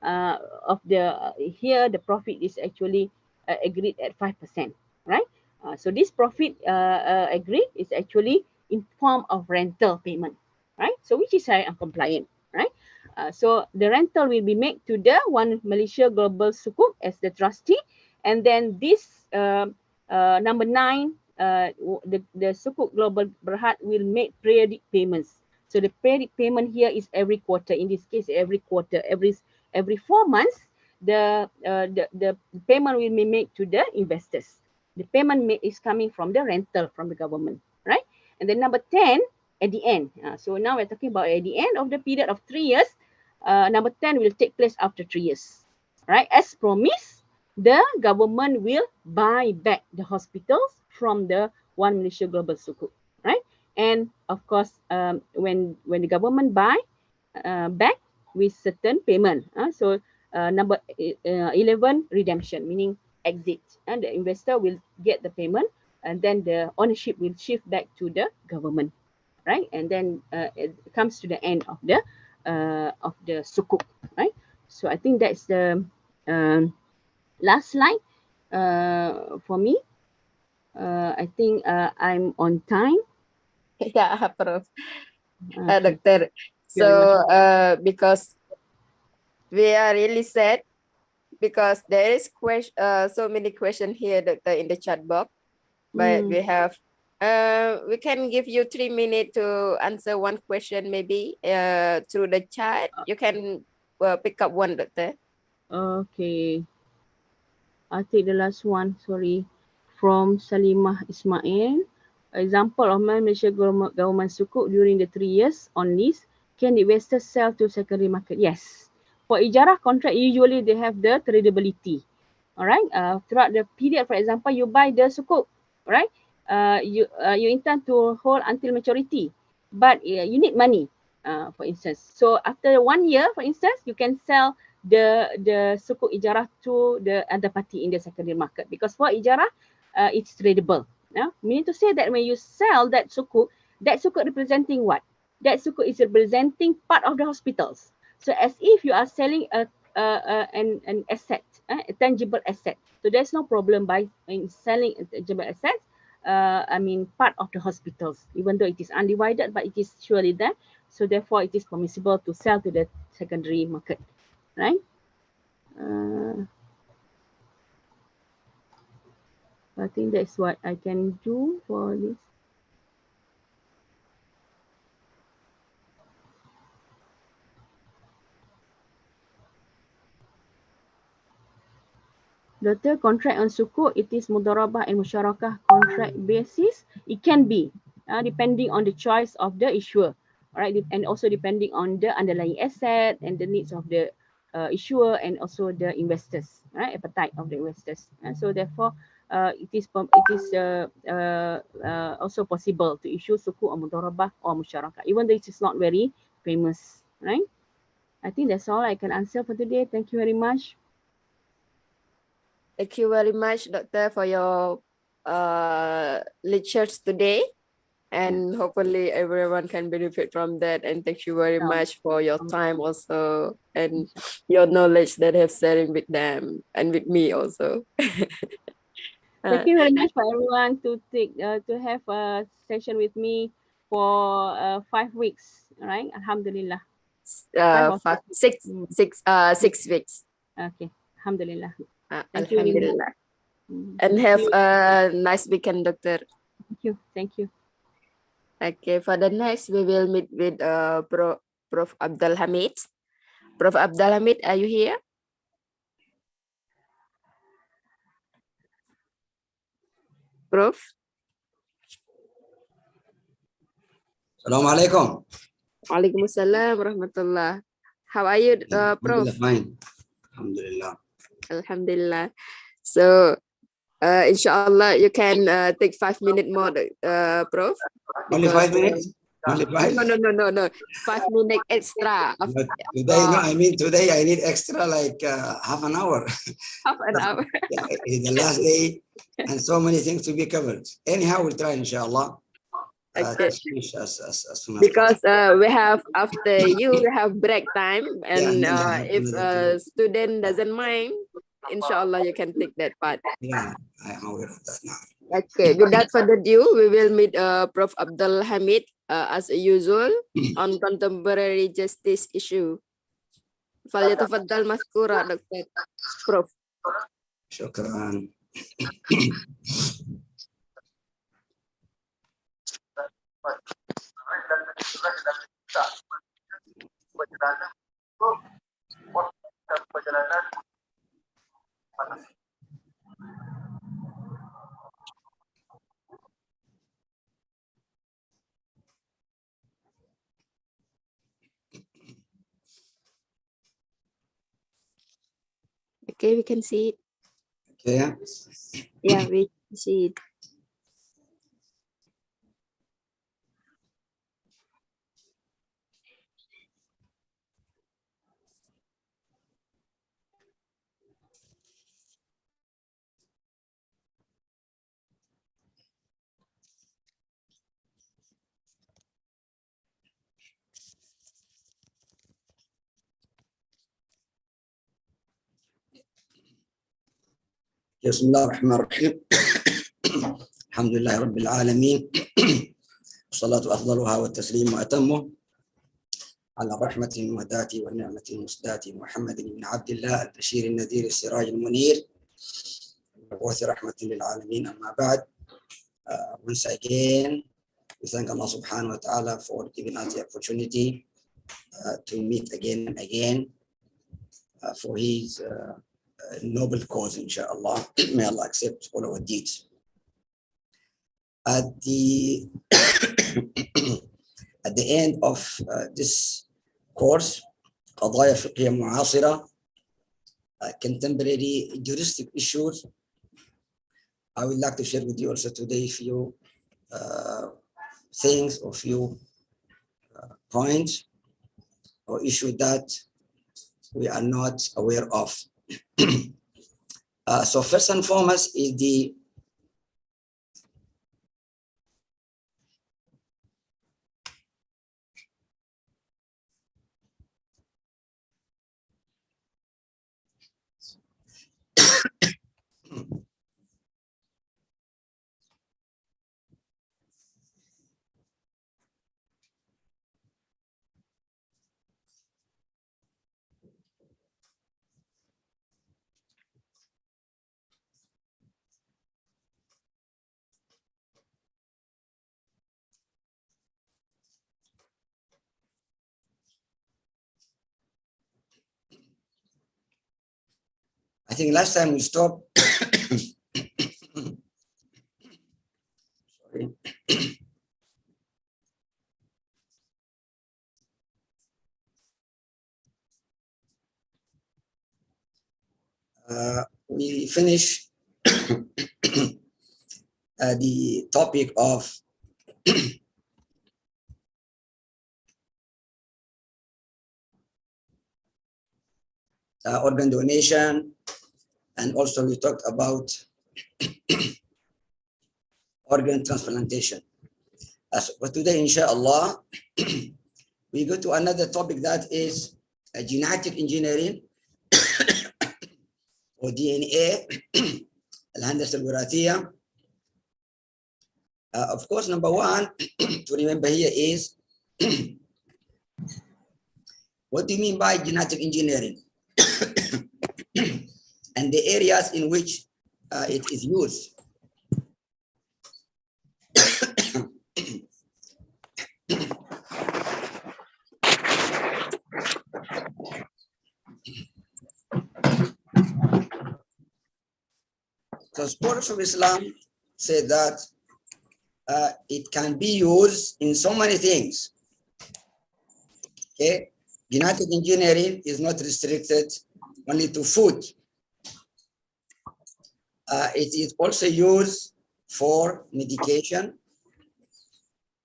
Of the here the profit is actually agreed at 5%, right? So this profit agreed is actually in form of rental payment, right? So which is Shaya'a compliant, right? So the rental will be made to the One Malaysia Global Sukuk as the trustee, and then this number 9, the Sukuk Global Berhad will make periodic payments. So the periodic payment here is every quarter. In this case, every quarter, every 4 months, the payment will be made to the investors. The payment is coming from the rental from the government, right? And then number 10, at the end. So now we're talking about at the end of the period of 3 years, number 10 will take place after 3 years, right? As promised, the government will buy back the hospitals from the One Malaysia Global Sukuk, right? And of course, when the government buy back with certain payment, number 11, redemption, meaning exit, and the investor will get the payment, and then the ownership will shift back to the government, right? And then it comes to the end of the sukuk, right? So I think that's the last slide for me. I think I'm on time. Yeah, Prof. Okay. Doctor. So, because we are really sad, because there is so many questions here, Doctor, in the chat box, but we have we can give you 3 minutes to answer one question, maybe through the chat. You can pick up one, Doctor. Okay. I'll take the last one, sorry. From Salimah Ismail. Example of Malaysia government sukuk during the 3 years on lease. Can investors sell to secondary market? Yes. For ijarah contract, usually they have the tradability. Alright. Throughout the period, for example, you buy the sukuk, right? You intend to hold until maturity, but you need money, for instance. So after 1 year, for instance, you can sell the sukuk ijarah to the other party in the secondary market, because for ijarah it's tradable. Meaning to say that when you sell that sukuk representing what? That sukuk is representing part of the hospitals. So as if you are selling an asset, a tangible asset. So there's no problem by selling a tangible assets. Part of the hospitals, even though it is undivided, but it is surely there. So therefore, it is permissible to sell to the secondary market, right? I think that's what I can do for this. Doctor, contract on sukuk, it is mudarabah and musyarakah contract basis. It can be, depending on the choice of the issuer. right? And also depending on the underlying asset and the needs of the issuer and also the investors, right? Appetite of the investors. So therefore, it is also possible to issue sukuk or mudharabah or musyarakah, even though it is not very famous, right? I think that's all I can answer for today. Thank you very much. Thank you very much, Doctor, for your lectures today. And hopefully everyone can benefit from that. And thank you very much for your time also and your knowledge that have sharing with them and with me also. Thank you very much for everyone to take to have a session with me for 5 weeks. All right, Alhamdulillah. 6 weeks. Okay, Alhamdulillah. Thank Alhamdulillah. you. And have a nice weekend, Doctor. Thank you. Thank you. Okay, for the next, we will meet with Prof. Abdulhamid. Prof. Abdulhamid, are you here? Prof? Assalamualaikum. Waalaikumsalam warahmatullah. How are you, Prof? Fine. Alhamdulillah. Alhamdulillah. So, inshallah, you can take 5 minutes more, Prof. Only 5 minutes? Only 5? No. 5 minutes extra. Today, no, I mean today I need extra like half an hour. Half an hour. Yeah, it's the last day and so many things to be covered. Anyhow, we'll try inshallah. Okay. To finish as soon as because we have after you we have break time, and if a student doesn't mind, inshallah you can take that part. Yeah, I am aware of that now. Okay, without further ado, we will meet Prof. Abdulhamid as usual on contemporary justice issue. Falyatafaddal mazkura, Dr. Prof. Shukran. Okay, we can see it. Okay. Yeah, we can see it. بسم الله الرحمن الرحيم. الحمد لله رب العالمين، والصلاة أفضلها والتسليم وأتمه على الرحمة المهداة والنعمة المسداة محمد بن عبد الله البشير النذير السراج المنير المبعوث رحمة للعالمين. أما بعد, once again we thank Allah subhanahu wa ta'ala for giving us the opportunity to meet again and again for his noble cause, inshallah. May Allah accept all our deeds. At the at the end of this course, Qadaya Fiqhiyyah Mu'asira, contemporary juristic issues, I would like to share with you also today a few things or few points or issues that we are not aware of. So first and foremost is the I think last time we stopped. Sorry. we finish the topic of organ donation, and also we talked about organ transplantation. But today, inshallah, we go to another topic that is genetic engineering or DNA, al-handasa al-wirathiyya. Of course, number one to remember here is what do you mean by genetic engineering and the areas in which it is used. So scholars of Islam say that it can be used in so many things. Okay, genetic engineering is not restricted only to food. It is also used for medication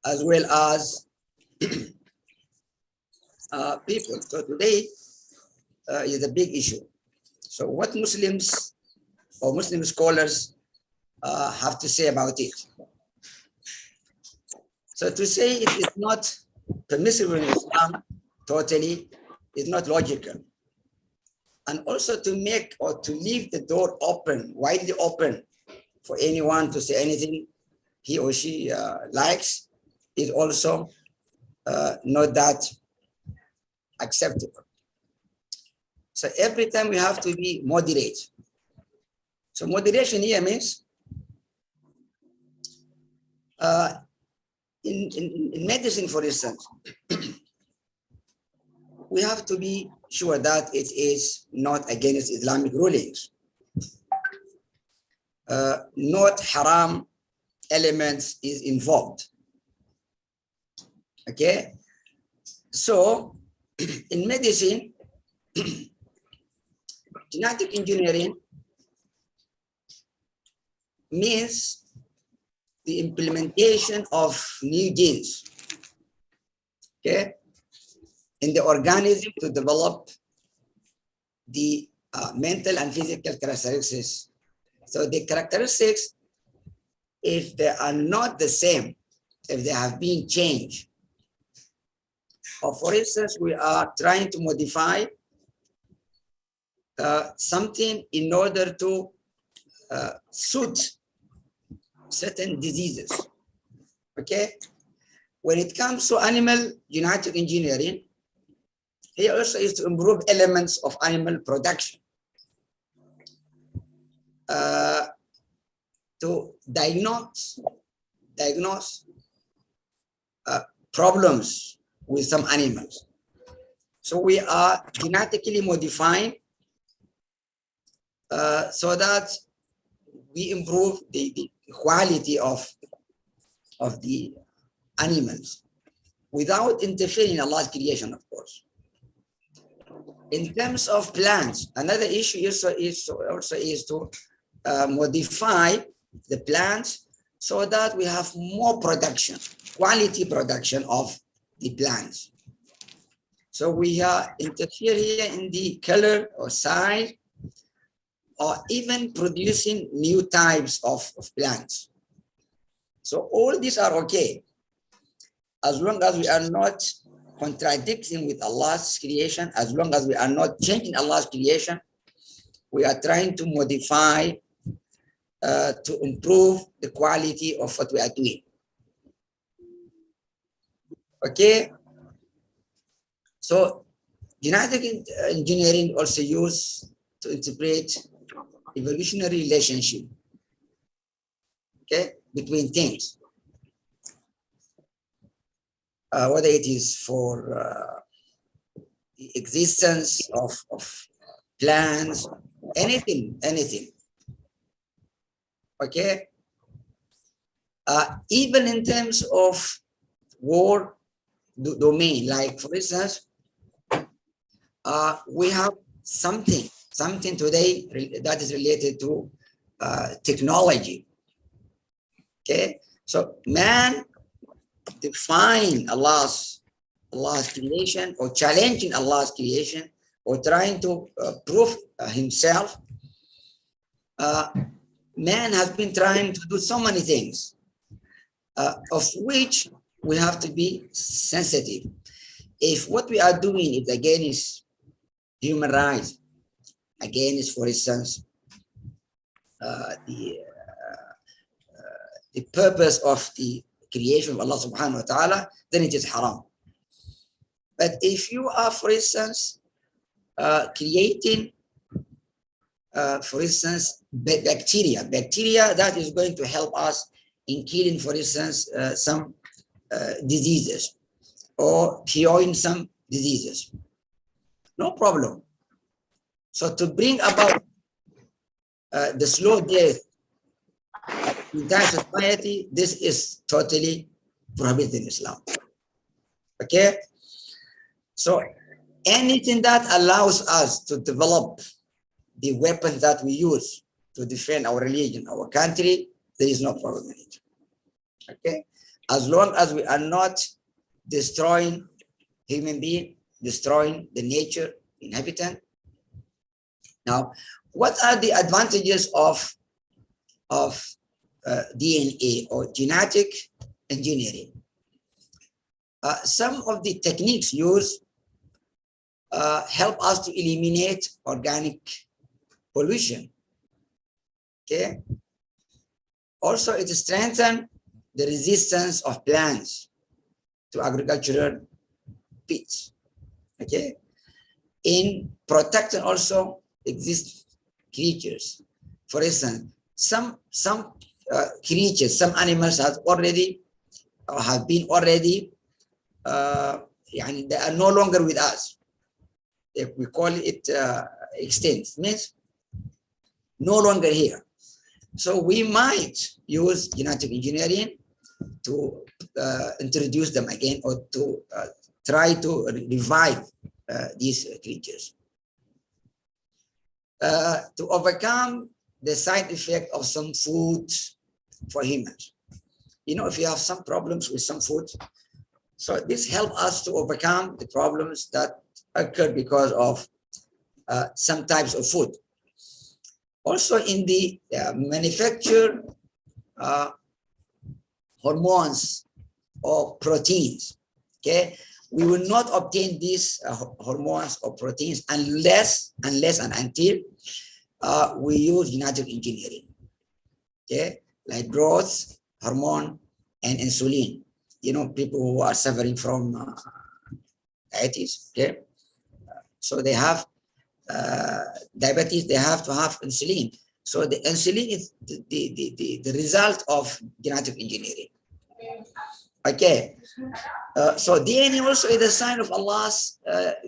as well as people. So today is a big issue. So what Muslims or Muslim scholars have to say about it? So to say it is not permissible in Islam totally is not logical. And also to make or to leave the door open, widely open for anyone to say anything he or she likes is also not that acceptable. So every time we have to be moderate. So moderation here means in medicine, for instance, we have to be sure that it is not against Islamic rulings, not haram elements is involved. Okay, so in medicine, genetic engineering means the implementation of new genes, okay, in the organism to develop the mental and physical characteristics. So the characteristics, if they are not the same, if they have been changed, or for instance, we are trying to modify something in order to suit certain diseases, okay? When it comes to animal genetic engineering, here also is to improve elements of animal production, to diagnose problems with some animals. So we are genetically modifying so that we improve the quality of the animals without interfering in Allah's creation, of course. In terms of plants, another issue also is to modify the plants so that we have more production, quality production of the plants. So we interfere here in the color or size, or even producing new types of plants. So all these are okay, as long as we are not contradicting with Allah's creation, as long as we are not changing Allah's creation, we are trying to modify to improve the quality of what we are doing. Okay, so genetic engineering also used to interpret evolutionary relationship, okay, between things, whether it is for the existence of plants, anything, okay, even in terms of war domain, like for instance, we have something something today that is related to technology. Okay, so man define Allah's creation, or challenging Allah's creation, or trying to prove himself. Man has been trying to do so many things, of which we have to be sensitive. If what we are doing is against human rights, against, for instance, the purpose of the creation of Allah subhanahu wa ta'ala, then it is haram. But if you are, for instance, creating, for instance, bacteria that is going to help us in killing, for instance, some diseases, or curing some diseases, no problem. So to bring about the slow death in entire society, this is totally prohibited in Islam. Okay, so anything that allows us to develop the weapons that we use to defend our religion, our country, there is no problem in it. Okay, as long as we are not destroying human being, destroying the nature, inhabitant. Now, what are the advantages of DNA or genetic engineering? Some of the techniques used help us to eliminate organic pollution. Okay. Also, it strengthens the resistance of plants to agricultural pests. Okay. In protecting also exist creatures. For instance, some creatures, some animals have already been already they are no longer with us. If we call it extinct, means no longer here. So we might use genetic engineering to introduce them again, or to try to revive these creatures. To overcome the side effect of some foods for humans. You know, if you have some problems with some food, so this helps us to overcome the problems that occur because of some types of food. Also in the manufacture hormones or proteins, okay? We will not obtain these hormones or proteins unless and until we use genetic engineering, okay? Like growth hormone and insulin. You know, people who are suffering from diabetes, okay? So they have diabetes, they have to have insulin. So the insulin is the result of genetic engineering. Okay. So DNA also is a sign of Allah's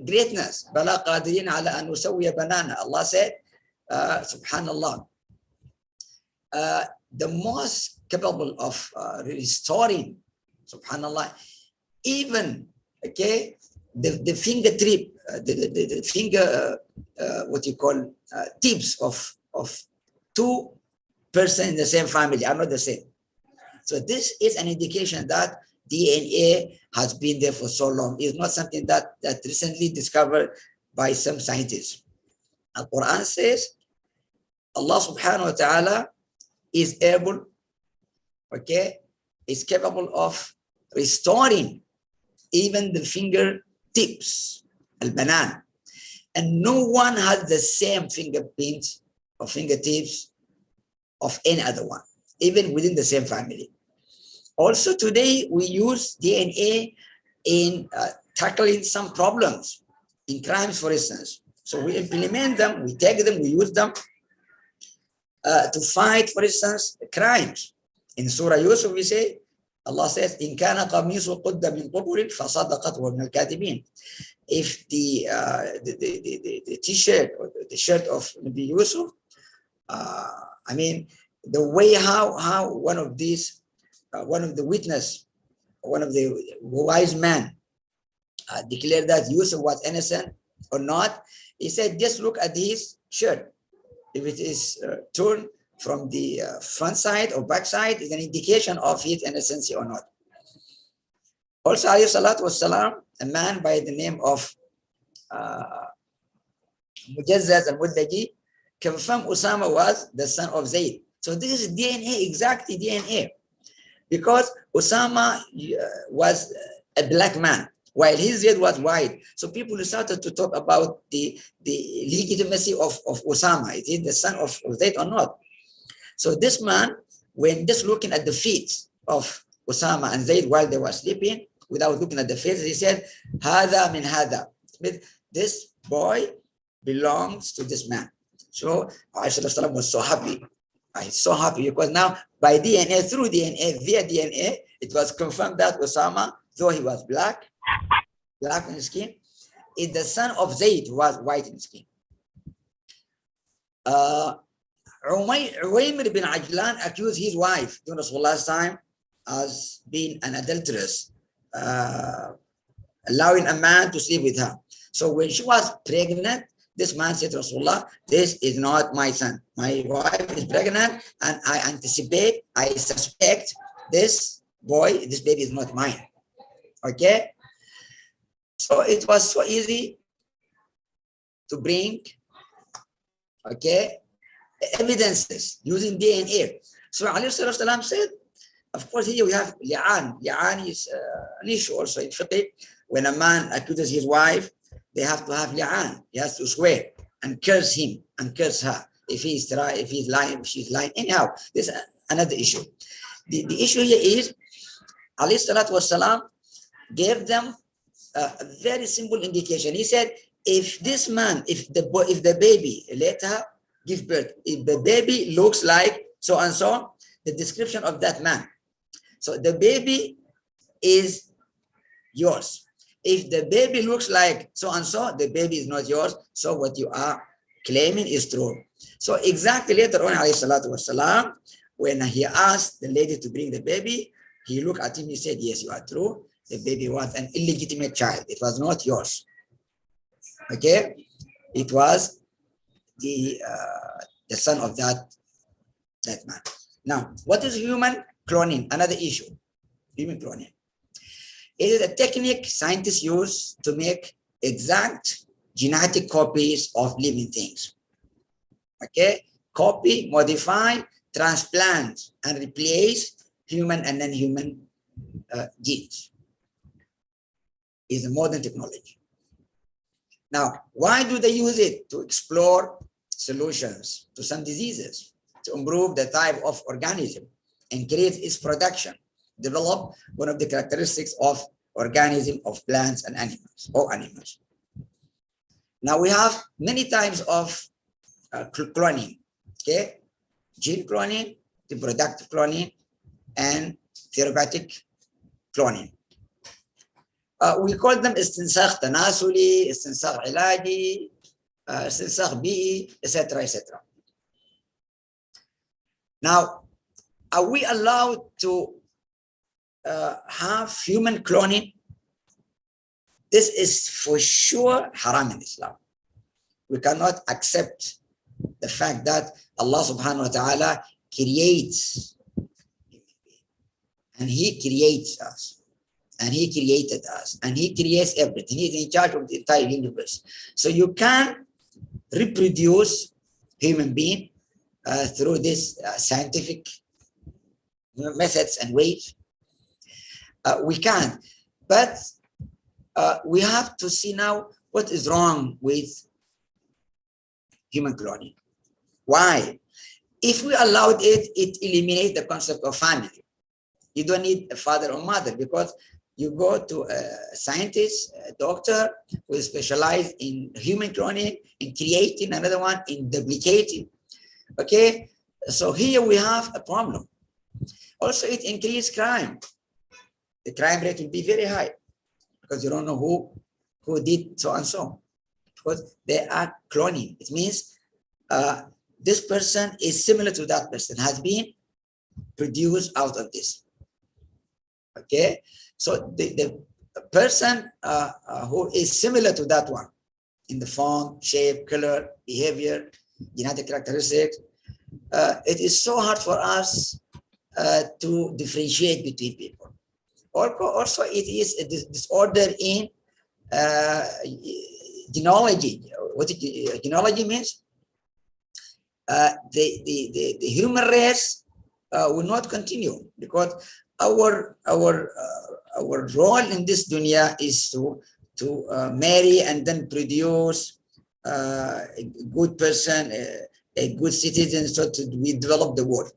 greatness. Bala qadirin ala an nusawwiya banana. Allah said, subhanallah, the most capable of restoring, subhanallah, even, okay, the finger tip, the finger, what you call, tips of two persons in the same family are not the same. So this is an indication that DNA has been there for so long. It's not something that recently discovered by some scientists. Al-Quran says Allah subhanahu wa ta'ala is able, okay, is capable of restoring even the finger tips, al-banan. And no one has the same fingerprints or fingertips of any other one, even within the same family. Also today, we use DNA in tackling some problems, in crimes, for instance. So we implement them, we take them, we use them to fight, for instance, crimes. In Surah Yusuf, we say, Allah says, "In kana qamisu qudda min qubulin fasadaqat wa min al-katibin." If the t-shirt or the shirt of Nabi Yusuf, I mean, the way how one of these, one of the witness, one of the wise men declared that Yusuf was innocent or not, he said, just look at his shirt. If it is torn from the front side or back side, is an indication of his innocence or not. Also, alayhi salatu wassalam, a man by the name of Mujazzaz al-Muddaji confirmed Usama was the son of Zayd. So this is DNA, exactly DNA. Because Usama was a black man, while his Zayd was white. So people started to talk about the legitimacy of Usama. Is he the son of Zayd or not? So this man, when just looking at the feet of Usama and Zayd while they were sleeping, without looking at the face, he said, "Hada min hada." This boy belongs to this man. So Aisha was so happy. He's so happy because now by DNA, through DNA, via DNA, it was confirmed that Usama, though he was black in skin, is the son of Zayd, who was white in skin. Uwaymir bin Ajlan accused his wife during Rasulullah's time as being an adulteress, allowing a man to sleep with her. So when she was pregnant, this man said to Rasulullah, "This is not my son. My wife is pregnant, and I suspect this boy, this baby is not mine." Okay? So it was so easy to bring, okay, evidences using DNA. So alayhi salatu said, of course, here we have li'an. Li'an is an issue also in fiqh. When a man accuses his wife, they have to have li'an. He has to swear and curse him and curse her. If he's lying, if she's lying. Anyhow, this is another issue. The issue here is, alayhi salatu wassalam gave them a very simple indication. He said, if this man, if the baby later give birth, if the baby looks like so and so, the description of that man. So the baby is yours. If the baby looks like so and so, the baby is not yours. So what you are claiming is true. So exactly later on, alayhi salatu wassalam, when he asked the lady to bring the baby, he looked at him, he said, "Yes, you are true. The baby was an illegitimate child. It was not yours." Okay? It was the son of that man. Now, what is human cloning? Another issue. Human cloning. It is a technique scientists use to make exact genetic copies of living things. Okay? Copy, modify, transplant, and replace human and non-human genes. Is a modern technology. Now, why do they use it? To explore solutions to some diseases, to improve the type of organism, increase its production, develop one of the characteristics of organism of plants and animals or animals. Now we have many types of cloning, okay? Gene cloning, reproductive cloning, and therapeutic cloning. We call them istinsakh tanasuli, istinsakh ilaji, istinsakh bi'i, etc., etc. Now, are we allowed to have human cloning? This is for sure haram in Islam. We cannot accept the fact that Allah subhanahu wa ta'ala creates and He creates us and He created us and He creates everything. He's in charge of the entire universe. So you can reproduce human being through this scientific methods and ways. We can, but we have to see now what is wrong with human cloning. Why? If we allowed it, it eliminates the concept of family. You don't need a father or mother because you go to a scientist, a doctor who is specialized in human cloning, in creating another one, in duplicating. Okay, so here we have a problem. Also, it increases crime. The crime rate will be very high because you don't know who did so and so, because they are cloning. It means this person is similar to that person, has been produced out of this. Okay, so the person who is similar to that one in the form, shape, color, behavior, genetic characteristics. It is so hard for us to differentiate between people. Also, it is a disorder in genealogy. What genealogy means? The human race will not continue, because our role in this dunya is to marry and then produce a good person, a good citizen, so we develop the world.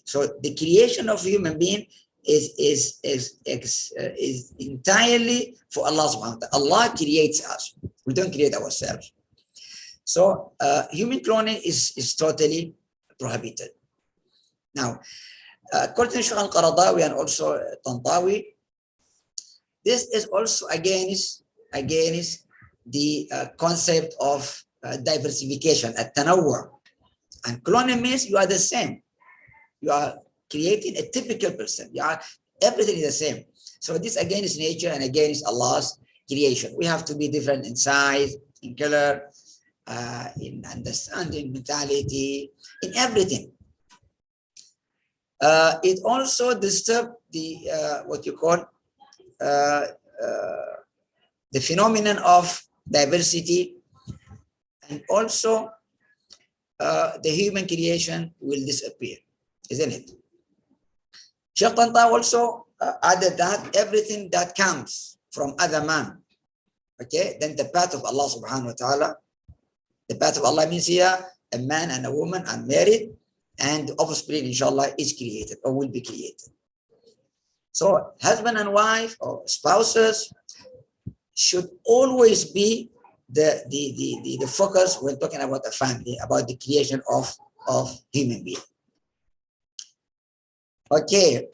So the creation of human being is entirely for Allah subhanahu wa ta'ala. Allah creates us. We don't create ourselves. So human cloning is totally prohibited. Now, according to Shaykh al-Qaradawi and also Tantawi, this is also against the concept of diversification, at-tanawwu'. And cloning means you are the same. You are creating a typical person. Everything is the same. So this against nature and against Allah's creation. We have to be different in size, in color, in understanding, mentality, in everything. It also disturbs the what you call the phenomenon of diversity, and also the human creation will disappear, isn't it? Shaykh Tanta also added that everything that comes from other man, okay, then the path of Allah subhanahu wa ta'ala, the path of Allah means here a man and a woman are married, and the offspring inshallah is created or will be created. So husband and wife or spouses should always be the focus when talking about a family, about the creation of human being. Okay,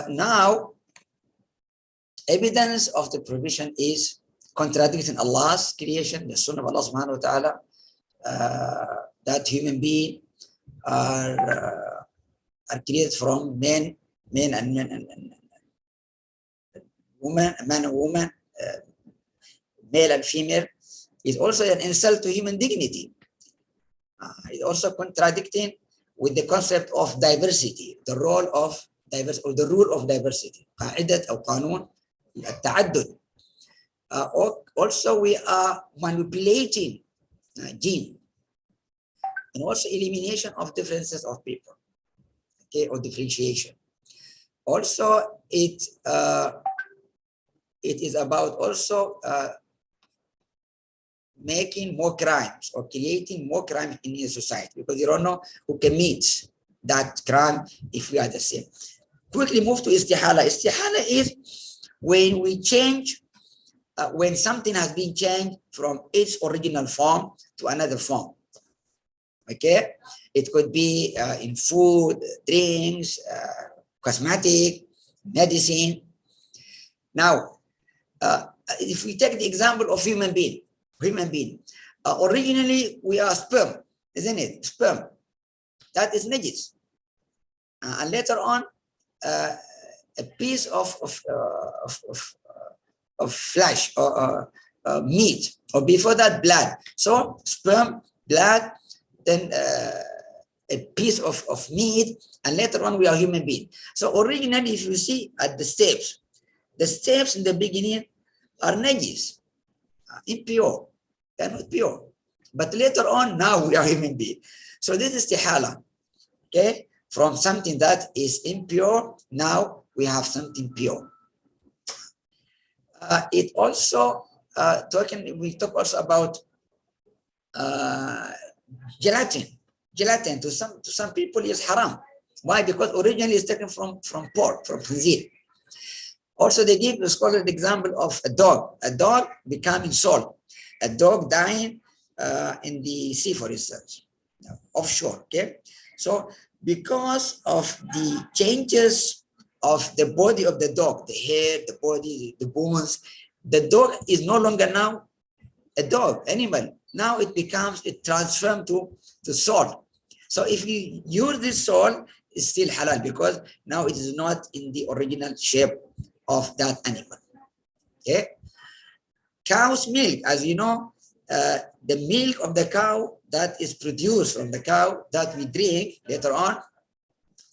now evidence of the prohibition is contradicting Allah's creation, the Sunnah of Allah subhanahu wa ta'ala, that human beings are created from men and women, a man and woman, male and female, is also an insult to human dignity. It's also contradicting with the concept of diversity, the role of diversity, or the rule of diversity. قاعدة أو قانون التعدد. Also, we are manipulating gene, and also elimination of differences of people, okay, or differentiation. Also, it is about also making more crimes or creating more crime in the society, because you don't know who commits that crime if we are the same. Quickly move to istihala. Istihala is when we change, when something has been changed from its original form to another form. Okay, it could be in food, drinks, cosmetic, medicine. Now, if we take the example of human being, originally we are sperm, isn't it? Sperm, that is najis, and later on a piece of flesh or meat, or before that blood. So sperm, blood, then a piece of meat, and later on we are human being. So originally, if you see at the steps in the beginning are najis, impure, they're not pure. But later on, now we are human being. So this is tihala, okay? From something that is impure, now we have something pure. It also, we talk also about gelatin. Gelatin to some people is haram. Why? Because originally it's taken from pork, from khinzir. Also, they give the scholar the example of a dog becoming salt, a dog dying in the sea, for instance, offshore. Okay, so because of the changes of the body of the dog, the hair, the body, the bones, the dog is no longer now a dog animal. Now it transformed to salt. So if you use this salt, it's still halal, because now it is not in the original shape of that animal. Okay, cow's milk, as you know, the milk of the cow that is produced from the cow that we drink later on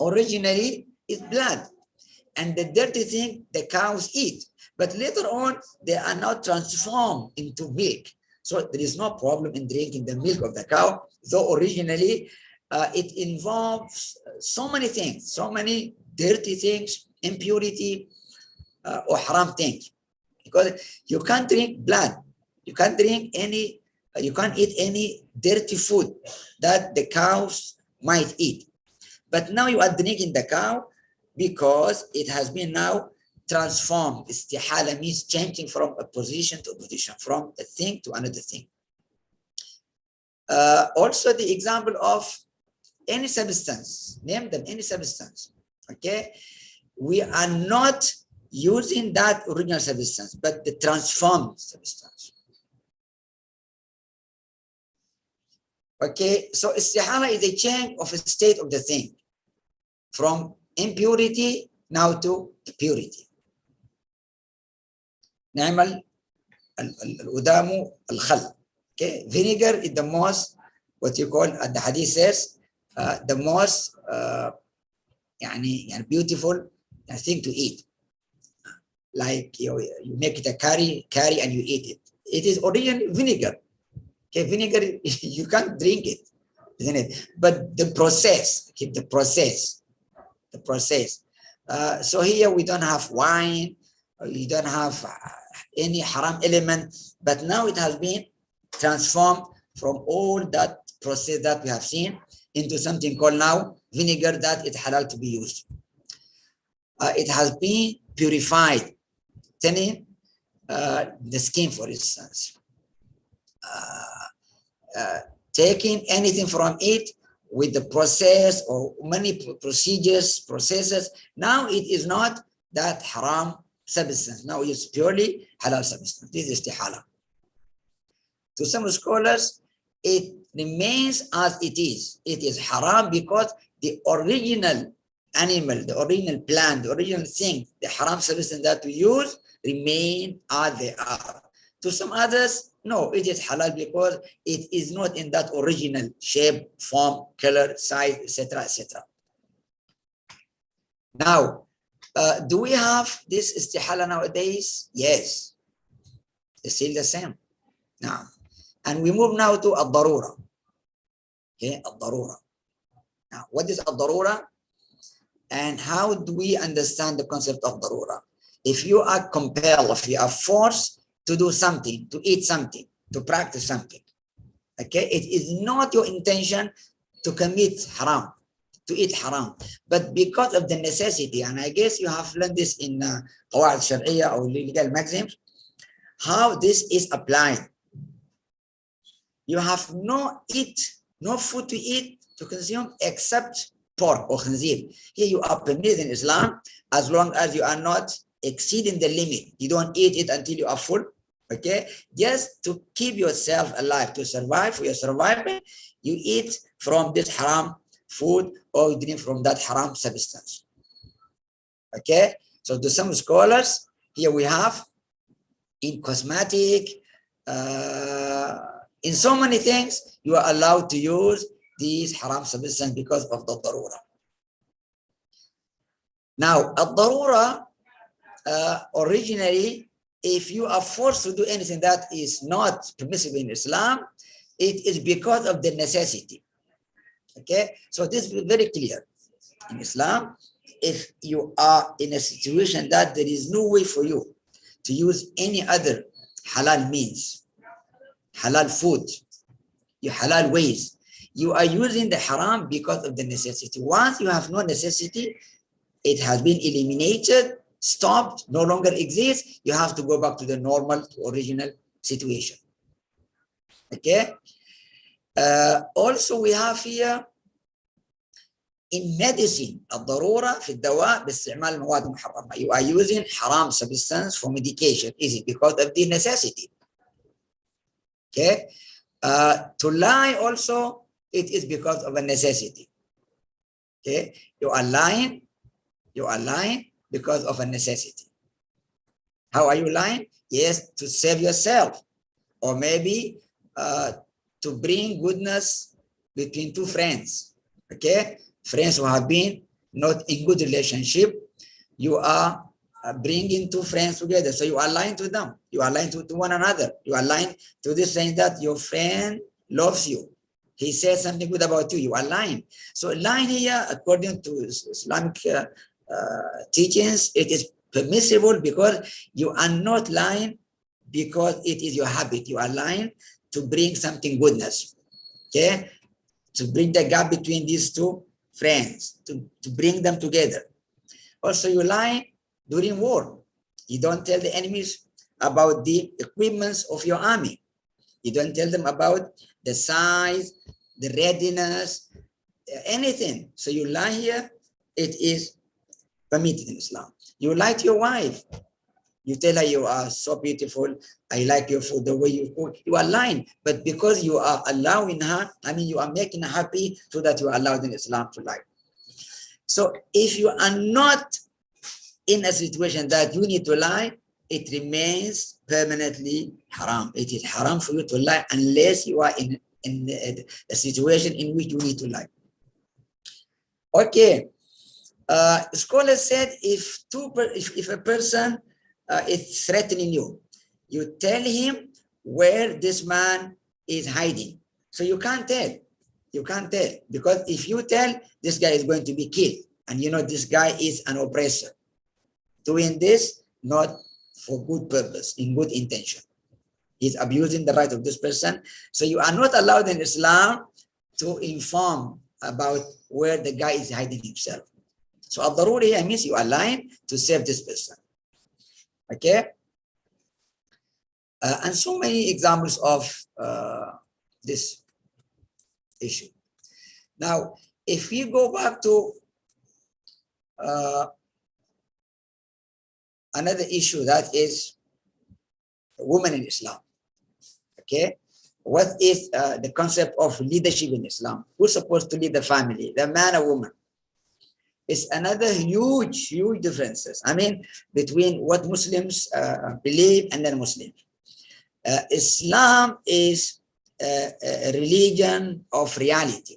originally is blood, and the dirty thing the cows eat, but later on they are now transformed into milk. So there is no problem in drinking the milk of the cow, though originally it involves so many things, so many dirty things, impurity, or haram things. Because you can't drink blood, you can't drink any, you can't eat any dirty food that the cows might eat. But now you are drinking the cow because it has been now transformed. Istihala means changing from a position to a position, from a thing to another thing. Also the example of any substance, name them, any substance, okay? We are not using that original substance, but the transformed substance. Okay, so istihala is a change of a state of the thing, from impurity now to purity. نعمل الأدام الخل. Okay, vinegar is the most, what you call, the hadith says, the most يعني beautiful thing to eat. Like you make it a curry and you eat it. It is originally vinegar. Okay, vinegar, you can't drink it, isn't it? But the process, okay, the process. So here we don't have wine, we don't have any haram element, but now it has been transformed from all that process that we have seen into something called now vinegar that is halal to be used. It has been purified, thinning the skin, for instance. Taking anything from it with the process or many processes, now it is not that haram substance. Now it's purely halal substance. This is istihala. To some scholars, it remains as it is. It is haram because the original animal, the original plant, the original thing, the haram substance that we use remain as they are. To some others, no, it is halal because it is not in that original shape, form, color, size, etc., etc. Now, do we have this istihala nowadays? Yes, it's still the same. Now, and we move now to al-darura. Okay, al-darura. Now, what is al-darura? And how do we understand the concept of darura? If you are compelled, if you are forced to do something, to eat something, to practice something, okay, it is not your intention to commit haram, to eat haram, but because of the necessity, and I guess you have learned this in Qawa'id Sharia or legal maxims, how this is applied. You have no food to eat, to consume, except pork or khanzir. Here you are permitted in Islam as long as you are not exceeding the limit. You don't eat it until you are full, okay? Just to keep yourself alive, to survive, for your survival, you eat from this haram food or you drink from that haram substance, okay? So to some scholars, here we have in cosmetic, in so many things, you are allowed to use these haram substances because of the darura. Now, al-darura, originally, if you are forced to do anything that is not permissible in Islam, it is because of the necessity. Okay, so this is very clear. In Islam, if you are in a situation that there is no way for you to use any other halal means, halal food, your halal ways, you are using the haram because of the necessity. Once you have no necessity, it has been eliminated, stopped, no longer exists, you have to go back to the normal, original situation. Okay? Also, we have here in medicine, الضرورة في الدواء باستعمال المواد المحرمة. You are using haram substance for medication. Is it because of the necessity? Okay? To lie also, it is because of a necessity. Okay? You are lying because of a necessity. How are you lying? Yes, to save yourself, or maybe to to bring goodness between two friends. Okay, friends who have been not in good relationship, you are bringing two friends together. So you align to them, you align to one another, you align to this, saying that your friend loves you, he says something good about you, you align. So lying here, according to Islamic teachings, it is permissible because you are not lying because it is your habit. You are lying to bring something goodness, okay, to bring the gap between these two friends, to bring them together. Also, you lie during war. You don't tell the enemies about the equipments of your army. You don't tell them about the size, the readiness, anything. So you lie here, it is permitted in Islam. You lie to your wife. You tell her you are so beautiful, I like your food, the way you cook. You are lying, but because you are allowing her, I mean, you are making her happy so that you are allowed in Islam to lie. So if you are not in a situation that you need to lie, it remains permanently haram. It is haram for you to lie unless you are in a situation in which you need to lie. Okay. Scholars said if a person is threatening you, you tell him where this man is hiding. So you can't tell. You can't tell, because if you tell, this guy is going to be killed, and you know this guy is an oppressor, doing this not for good purpose, in good intention. He's abusing the right of this person. So you are not allowed in Islam to inform about where the guy is hiding himself. So al-daruri means you are lying to save this person. Okay? And so many examples of this issue. Now, if we go back to another issue, that is women in Islam. Okay, what is the concept of leadership in Islam? Who's supposed to lead the family, the man or woman? It's another huge differences, I mean, between what Muslims believe and non-Muslims. Islam is a religion of reality,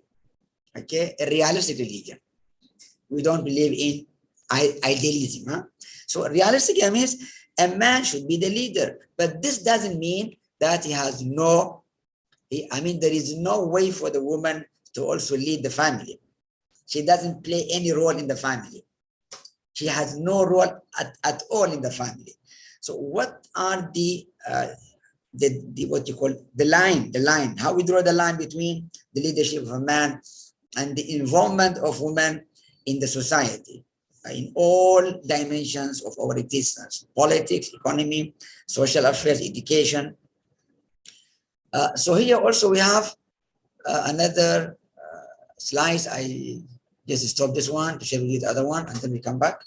okay, a realistic religion. We don't believe in idealism. Huh? So realistic means a man should be the leader, but this doesn't mean that he has no, I mean, there is no way for the woman to also lead the family. She doesn't play any role in the family. She has no role at all in the family. So what are the what you call the line, how we draw the line between the leadership of a man and the involvement of women in the society, in all dimensions of our existence: politics, economy, social affairs, education. So here also we have another slides. I just stop this one to share with you the other one, and then we come back.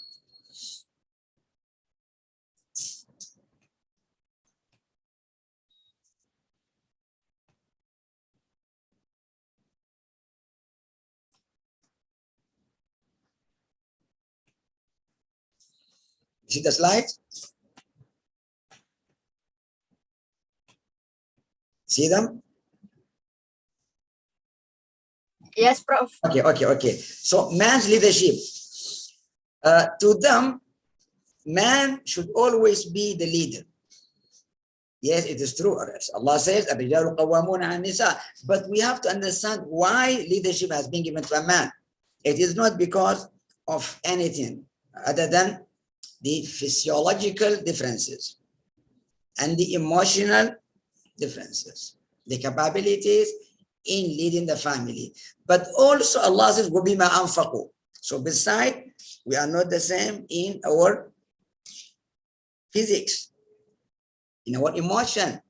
See the slide? See them? Yes, Prof. Okay. So man's leadership. To them, man should always be the leader. Yes, it is true. Allah says, but we have to understand why leadership has been given to a man. It is not because of anything other than the physiological differences and the emotional differences, the capabilities in leading the family. But also Allah says, وَبِمَا أَنفَقُوا. So beside, we are not the same in our physics, in our emotion.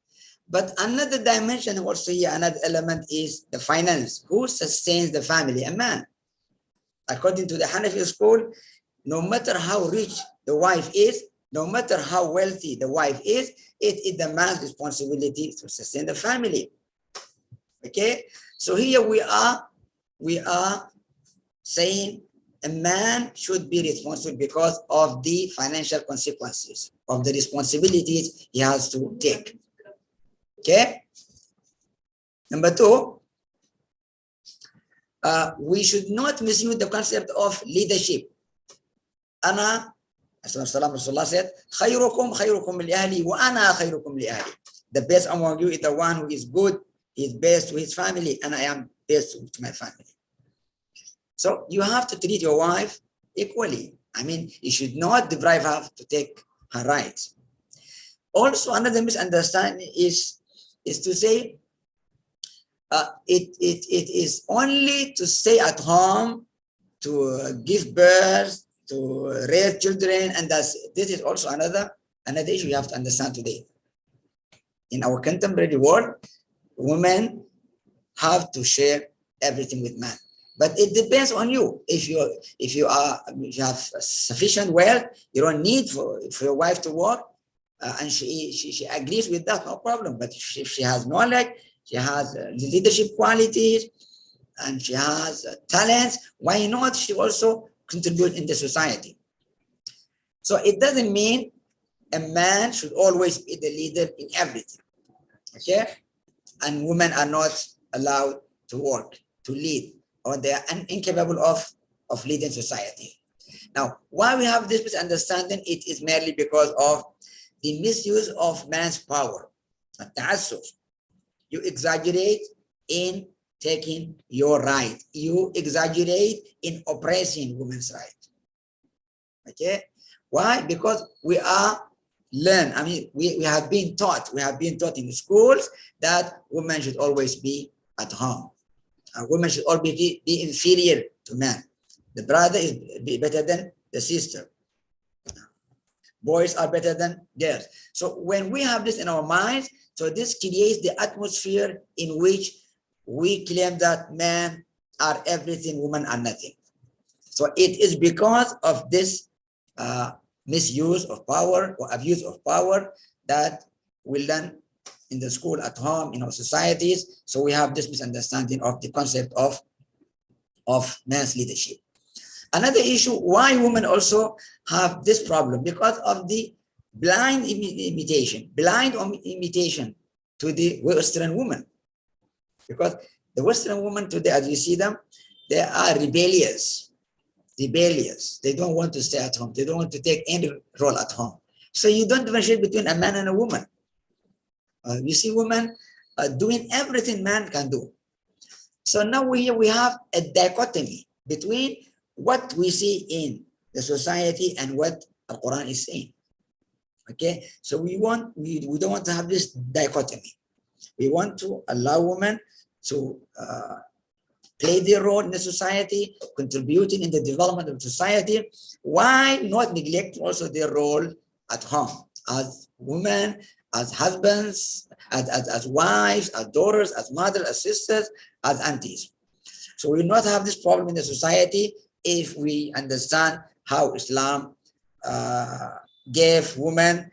But another dimension also here, another element is the finance. Who sustains the family? A man. According to the Hanafi school, no matter how rich the wife is, no matter how wealthy the wife is, it is the man's responsibility to sustain the family. Okay, so here we are saying a man should be responsible because of the financial consequences of the responsibilities he has to take. Okay, Number two, we should not misuse the concept of leadership. Ana, as Rasulullah said, خيركم خيركم لأهلي وأنا خيركم لأهلي. The best among you is the one who is good, he is best to his family, and I am best to my family. So you have to treat your wife equally. I mean, you should not deprive her to take her rights. Also, another misunderstanding is to say it is only to stay at home, to give birth, to raise children, and this is also another issue you have to understand today. In our contemporary world, women have to share everything with men. But it depends on you. If you have sufficient wealth, you don't need for your wife to work, and she agrees with that, no problem. But if she has knowledge, she has leadership qualities, and she has talents, why not she also contribute in the society? So it doesn't mean a man should always be the leader in everything, okay? And women are not allowed to work, to lead, or they are incapable of leading society. Now, why we have this misunderstanding, it is merely because of the misuse of man's power. التعسف. You exaggerate in taking your right. You exaggerate in oppressing women's right. Okay? Why? Because we have been taught in the schools that women should always be at home. Women should always be inferior to men. The brother is better than the sister. Boys are better than girls. So when we have this in our minds, so this creates the atmosphere in which we claim that men are everything, women are nothing. So it is because of this misuse of power or abuse of power that we learn in the school, at home, in our societies. So we have this misunderstanding of the concept of men's leadership. Another issue why women also have this problem, because of the blind imitation to the Western woman. Because the Western women today, as we see them, they are rebellious. They don't want to stay at home. They don't want to take any role at home. So you don't differentiate between a man and a woman. You see women doing everything man can do. So now we have a dichotomy between what we see in the society and what the Quran is saying. Okay, so we don't want to have this dichotomy. We want to allow women to play their role in the society, contributing in the development of society. Why not neglect also their role at home as women, as husbands, as wives, as daughters, as mothers, as sisters, as aunties? So we will not have this problem in the society if we understand how Islam gave women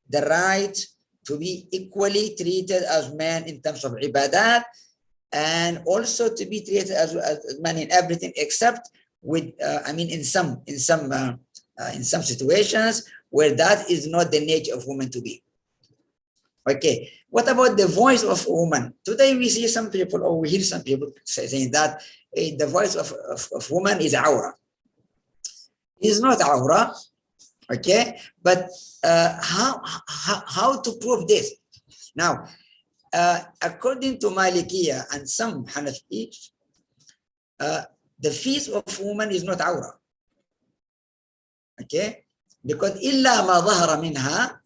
the right to be equally treated as men in terms of ibadat, and also to be treated as men in everything, except with in some situations where that is not the nature of women to be. Okay, what about the voice of a woman? Today we see some people, or we hear some people saying that the voice of woman is awra. It's not awra. Okay, but how to prove this? Now, according to Maliyyah and some Hanafis, the face of woman is not awra. Okay, because illa ma dhahara minha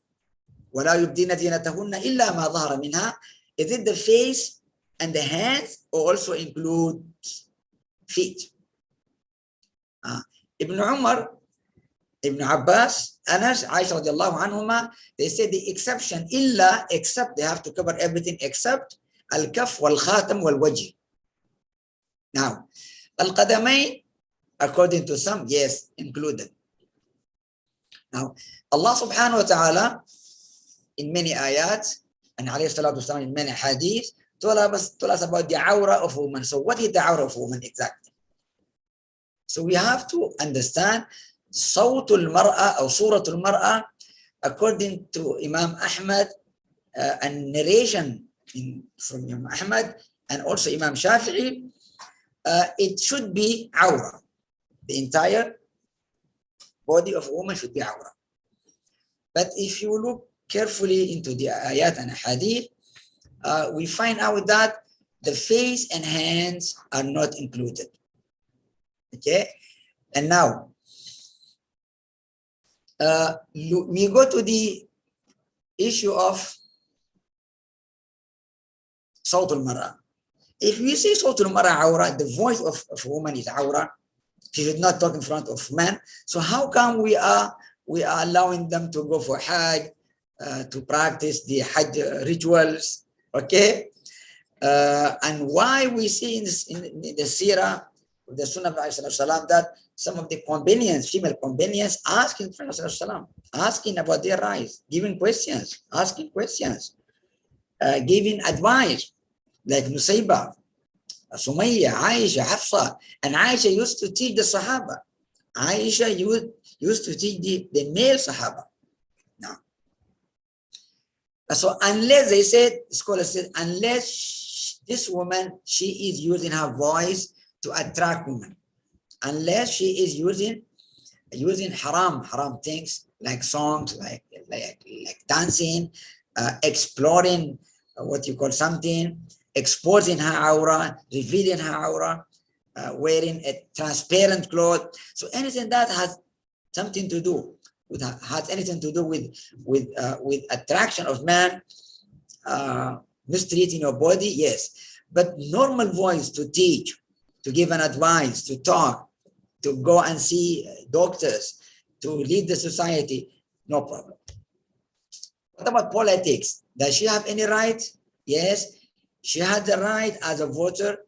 wala yubdina zinatahunna illa ma dhahara minha. Is it the face and the hands, or also include feet? Ibn Umar, Ibn Abbas, Anas, Aisha radiallahu anhuma, they say the exception, illa, except, they have to cover everything except al-kaf wal-khatam wal-wajh. Now, al-qadamayn, according to some, yes, included. Now, Allah subhanahu wa ta'ala, in many ayat, and alayhi salatu wasalam in many hadith, told us about the awra of woman. So what is the awra of woman exactly? So we have to understand Sawtul Mar'a or Suratul Mar'a, according to Imam Ahmad, a narration from Imam Ahmad and also Imam Shafi'i, it should be awra. The entire body of a woman should be awra. But if you look carefully into the ayat and hadith, we find out that the face and hands are not included. Okay, and now we go to the issue of Sawt al-Mara. If we say Sawt al-Mara awra, the voice of a woman is awra, she should not talk in front of man. So how come we are allowing them to go for Hajj, to practice the Hajj rituals? Okay, and why we see in the Sirah, the Sunnah of Rasulullah that some of the companions, female companions, asking Rasulullah, asking about their rights, giving questions, asking questions, giving advice, like Nusayba, Sumayya, Aisha, Hafsa, and Aisha used to teach the Sahaba. Aisha used to teach the male Sahaba. Now, so unless they said, scholars said, unless this woman, she is using her voice to attract women, unless she is using haram things like songs, like dancing, exploring what you call something, exposing her aura, revealing her aura, wearing a transparent cloth. So anything that has something to do with with attraction of man, mistreating your body, yes. But normal voice to teach, to give an advice, to talk, to go and see doctors, to lead the society, no problem. What about politics? Does she have any right? Yes, she had the right as a voter,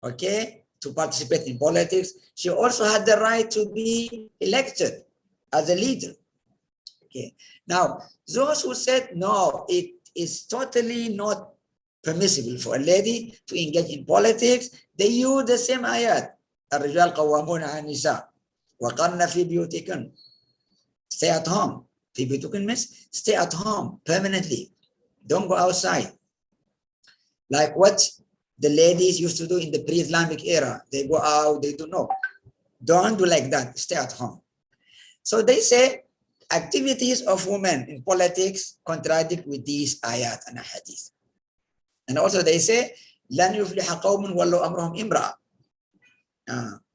okay, to participate in politics. She also had the right to be elected as a leader. Okay. Now, those who said no, it is totally not permissible for a lady to engage in politics, they use the same ayat. الرجال قوامون على النساء وقرن في بيوتكن. Stay at home. في بيوتكن means stay at home permanently. Don't go outside. Like what the ladies used to do in the pre-Islamic era. They go out, they do no. Don't do like that. Stay at home. So they say activities of women in politics contradict with these ayat and hadith. And also they say, لَنْ يُفْلِحَ قَوْمٌ وَلَّوْ أَمْرُهُمْ إِمْرَأً.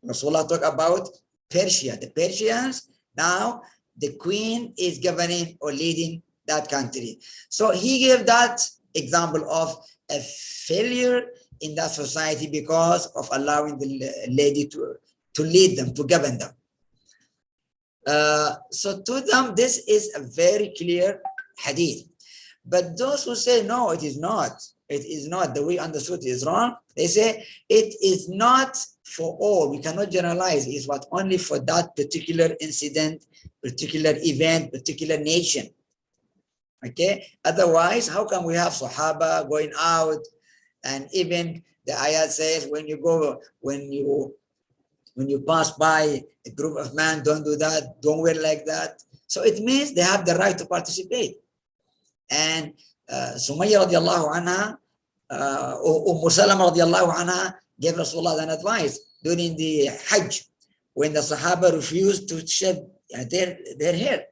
Rasulullah talk about Persia. The Persians, now the queen is governing or leading that country. So he gave that example of a failure in that society because of allowing the lady to lead them, to govern them. So to them, this is a very clear hadith. But those who say, no, it is not, the way understood is wrong, they say it is not for all. We cannot generalize. It's what only for that particular incident, particular event, particular nation. Okay. Otherwise, how come we have Sahaba going out, and even the ayat says when you pass by a group of men, don't do that, don't wear like that. So it means they have the right to participate. And Sumayya radiallahu anha, Salama radiallahu anha gave Rasulullah an advice during the Hajj when the Sahaba refused to shave their hair.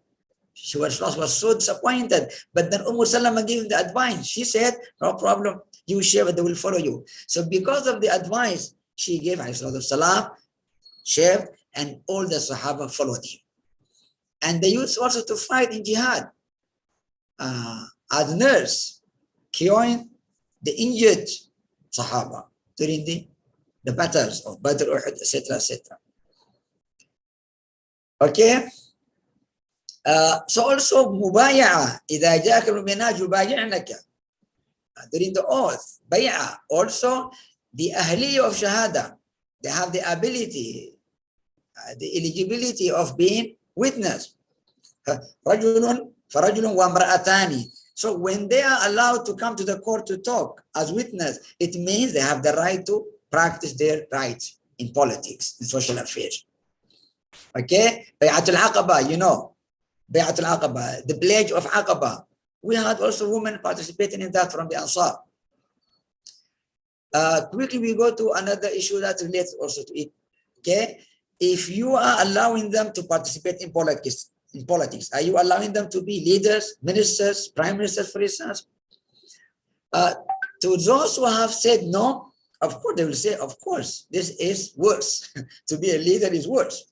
She was so disappointed. But then Salama gave the advice. She said, no problem, you shave, they will follow you. So because of the advice she gave, salam, shaved, and all the Sahaba followed him. And they used also to fight in jihad as nurse, curing the injured Sahaba during the battles of Badr, Uhud, etc., etc. Okay. So also mubaya'a, إذا جاءك المؤمنات يبايعنك, during the oath, bay'a, also the ahliyah of shahada, they have the ability, the eligibility of being witness. رجل فرجل وامرأتان. So when they are allowed to come to the court to talk as witness, it means they have the right to practice their rights in politics, in social affairs. Okay, Bay'at al-Aqaba, you know, Bay'at al-Aqaba, the pledge of Aqaba. We had also women participating in that from the Ansar. Quickly, we go to another issue that relates also to it. Okay, if you are allowing them to participate in politics, are you allowing them to be leaders, ministers, prime ministers, for instance? To those who have said no, of course they will say, of course, this is worse. To be a leader is worse.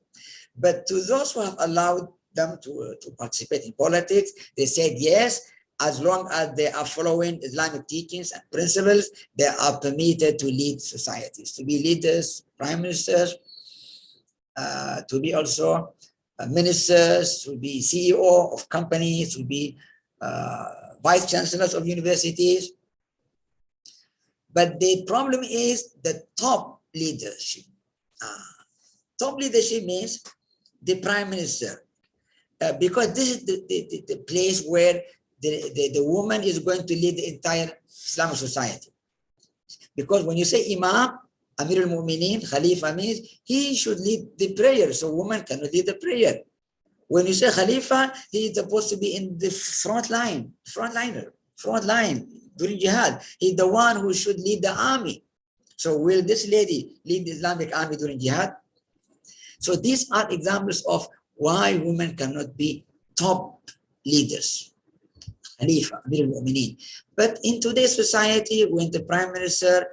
But to those who have allowed them to participate in politics, they said yes, as long as they are following Islamic teachings and principles, they are permitted to lead societies, to be leaders, prime ministers, to be also ministers, to be CEO of companies, to be vice chancellors of universities. But the problem is the top leadership. Top leadership means the prime minister, because this is the place where the woman is going to lead the entire Islamic society. Because when you say Imam, Amir al-Mu'mineen, Khalifa means he should lead the prayer, so woman cannot lead the prayer. When you say Khalifa, he is supposed to be in the front line during jihad. He's the one who should lead the army. So will this lady lead the Islamic army during jihad? So these are examples of why women cannot be top leaders. Khalifa, Amir al-Mu'mineen. But in today's society, when the prime minister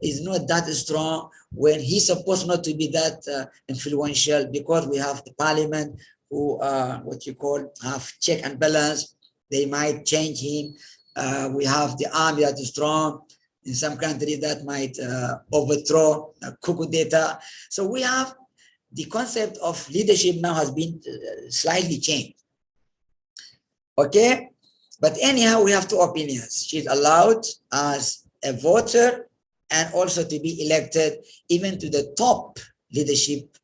is not that strong, when he's supposed not to be that influential, because we have the parliament who have check and balance, they might change him. We have the army that is strong. In some countries that might overthrow Kudeta. So we have the concept of leadership now has been slightly changed. Okay, but anyhow, we have two opinions. She's allowed as a voter and also to be elected even to the top leadership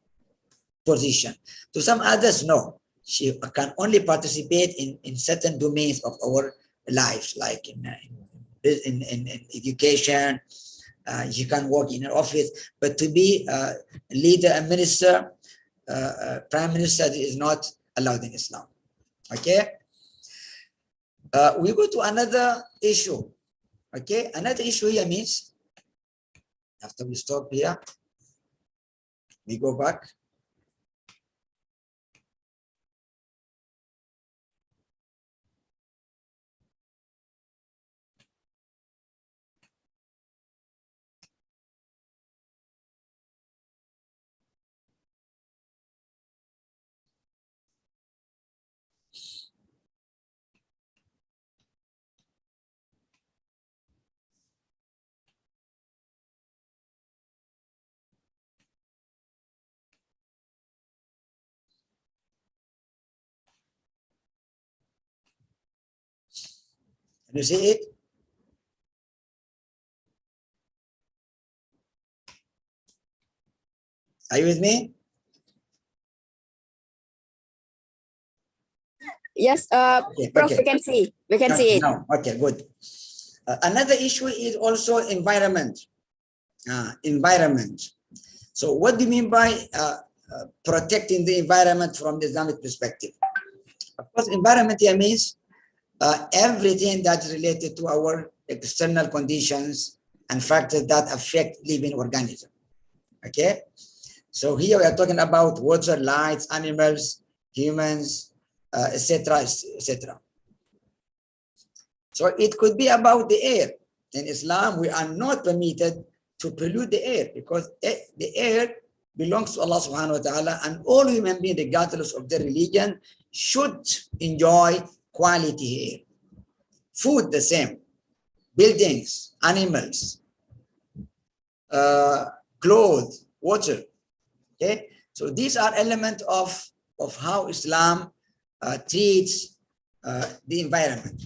position. To some others, no. She can only participate in certain domains of our lives, like in education. She can work in an office, but to be a leader, a minister, prime minister is not allowed in Islam. Okay. We go to another issue. Okay, another issue here means, after we stop here, we go back. Can you see it? Are you with me? Yes, Prof, okay. we can see. We can see it. No. Okay, good. Another issue is also environment. Environment. So what do you mean by protecting the environment from the Islamic perspective? Of course, environment here means everything that's related to our external conditions and factors that affect living organisms. Okay? So here we are talking about water, lights, animals, humans, etc., etc. So it could be about the air. In Islam, we are not permitted to pollute the air because the air belongs to Allah subhanahu wa ta'ala, and all human beings, regardless of their religion, should enjoy quality air. Food, the same. Buildings, animals, clothes, water. Okay, so these are elements of how Islam treats the environment.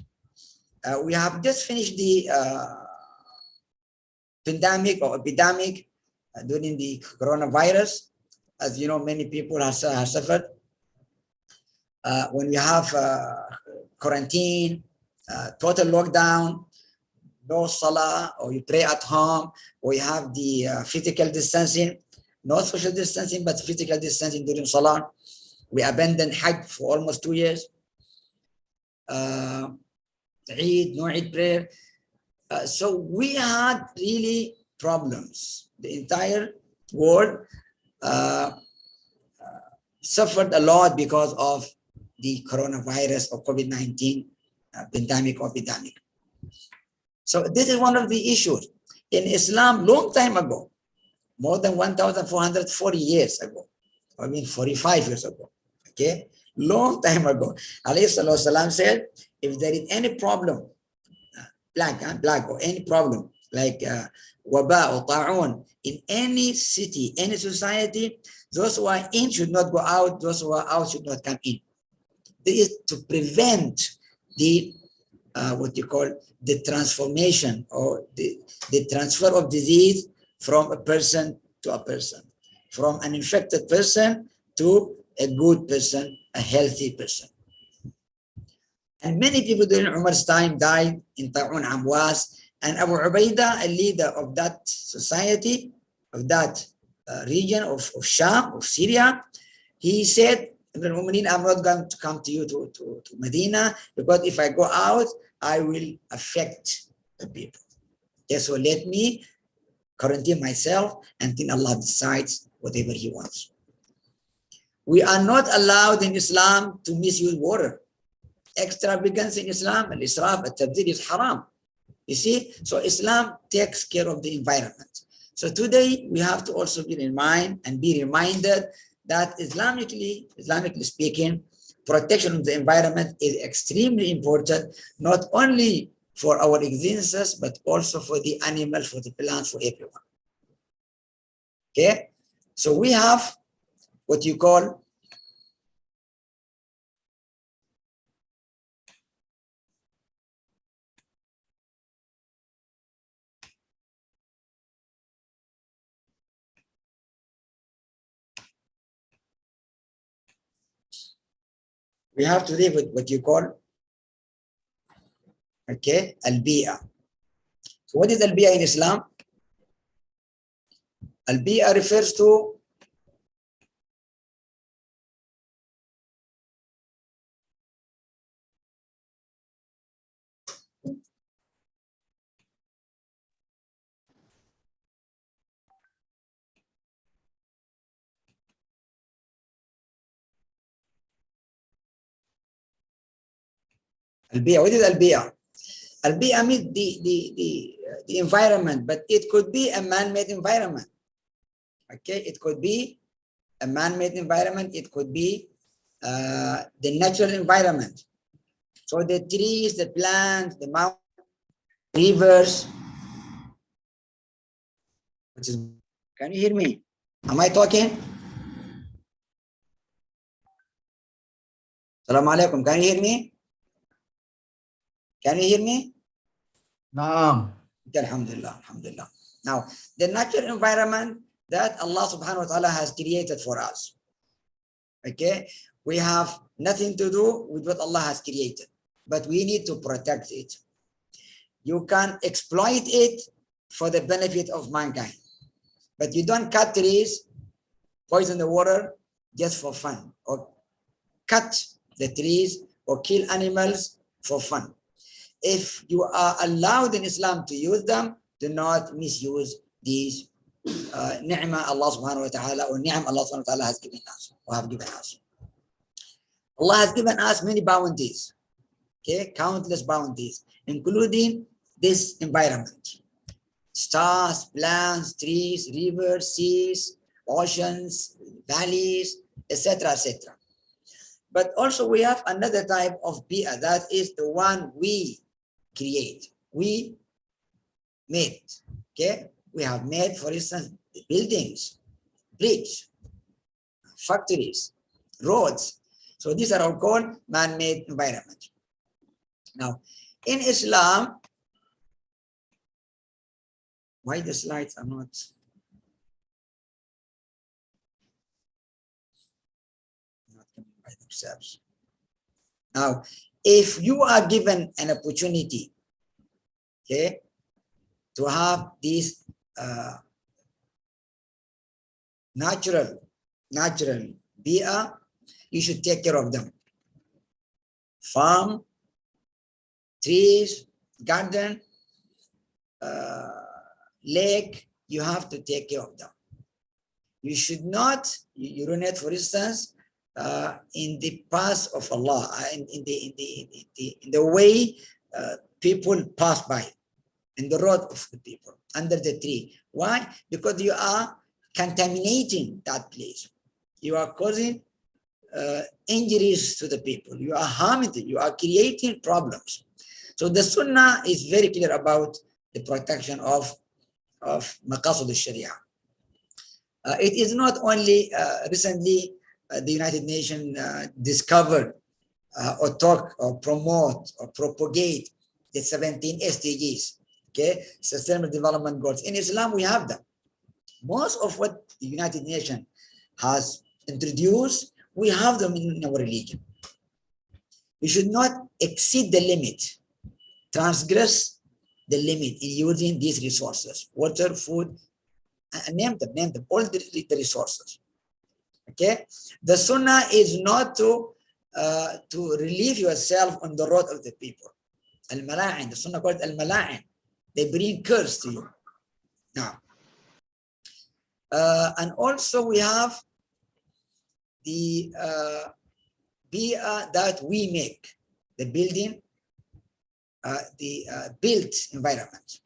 We have just finished the pandemic or epidemic during the coronavirus. As you know, many people have suffered. When we have quarantine, total lockdown, no salah, or you pray at home, or you have the physical distancing, not social distancing, but physical distancing during salah. We abandoned Hajj for almost 2 years. Eid, no Eid prayer. So we had really problems. The entire world suffered a lot because of the coronavirus or COVID-19 pandemic or epidemic. So this is one of the issues. In Islam, long time ago, more than 1,440 years ago, I mean 45 years ago, okay? Long time ago, alayhi salatu wasalam said, if there is any problem, plague or any problem, like waba or ta'un, in any city, any society, those who are in should not go out, those who are out should not come in. This is to prevent the what you call the transformation or the transfer of disease from a person to a person, from an infected person to a good person, a healthy person. And many people during Umar's time died in Ta'un Amwas, and Abu Ubaidah, a leader of that society, of that region of Sham, of Syria, he said, I'm not going to come to you to Medina, because if I go out, I will affect the people. Okay, so let me quarantine myself until Allah decides whatever He wants. We are not allowed in Islam to misuse water. Extravagance in Islam, al-israf, al-tabdil is haram. You see, so Islam takes care of the environment. So today we have to also be in mind and be reminded that Islamically speaking, protection of the environment is extremely important, not only for our existences, but also for the animals, for the plants, for everyone. Okay, so we have what you call we have to live with what you call, okay, al-bi'a. So what is al-bi'a in Islam? Al-bi'a refers to al-bi'a. What is al-bi'a? Al-bi'a means the environment, but it could be a man-made environment. Okay, it could be a man-made environment, it could be the natural environment. So the trees, the plants, the mountains, rivers. Can you hear me? Am I talking? Assalamu alaikum. Can you hear me? Can you hear me? Naam. Alhamdulillah, alhamdulillah. Now, the natural environment that Allah subhanahu wa ta'ala has created for us. Okay, we have nothing to do with what Allah has created, but we need to protect it. You can exploit it for the benefit of mankind, but you don't cut trees, poison the water just for fun, or cut the trees or kill animals for fun. If you are allowed in Islam to use them, do not misuse these ni'mah Allah subhanahu wa ta'ala, or ni'am Allah subhanahu wa ta'ala has given us, or have given us. Allah has given us many bounties, okay, countless bounties, including this environment. Stars, plants, trees, rivers, seas, oceans, valleys, etc., etc. But also we have another type of bi'ah, that is the one we create, we made. Okay, we have made, for instance, buildings, bridges, factories, roads. So these are all called man-made environment. Now, in Islam, why the slides are not? Coming by themselves. Now, if you are given an opportunity, okay, to have these natural bi'ah, you should take care of them. Farm, trees, garden, lake, you have to take care of them. You should not urinate, for instance, in the path of Allah, in the way people pass by, in the road of the people, under the tree. Why? Because you are contaminating that place. You are causing injuries to the people. You are harming them. You are creating problems. So the Sunnah is very clear about the protection of Maqasid al-Sharia. It is not only recently the United Nations discovered or talk or promote or propagate the 17 SDGs, okay, Sustainable Development Goals. In Islam, we have them. Most of what the United Nations has introduced, we have them in our religion. We should not exceed the limit, transgress the limit in using these resources, water, food, and name them, all the resources. Okay, the Sunnah is not to relieve yourself on the road of the people. Al-Mala'in, the Sunnah called Al-Mala'in. They bring curse to you. Now, and also we have the bi'ah that we make, the building, the built environment.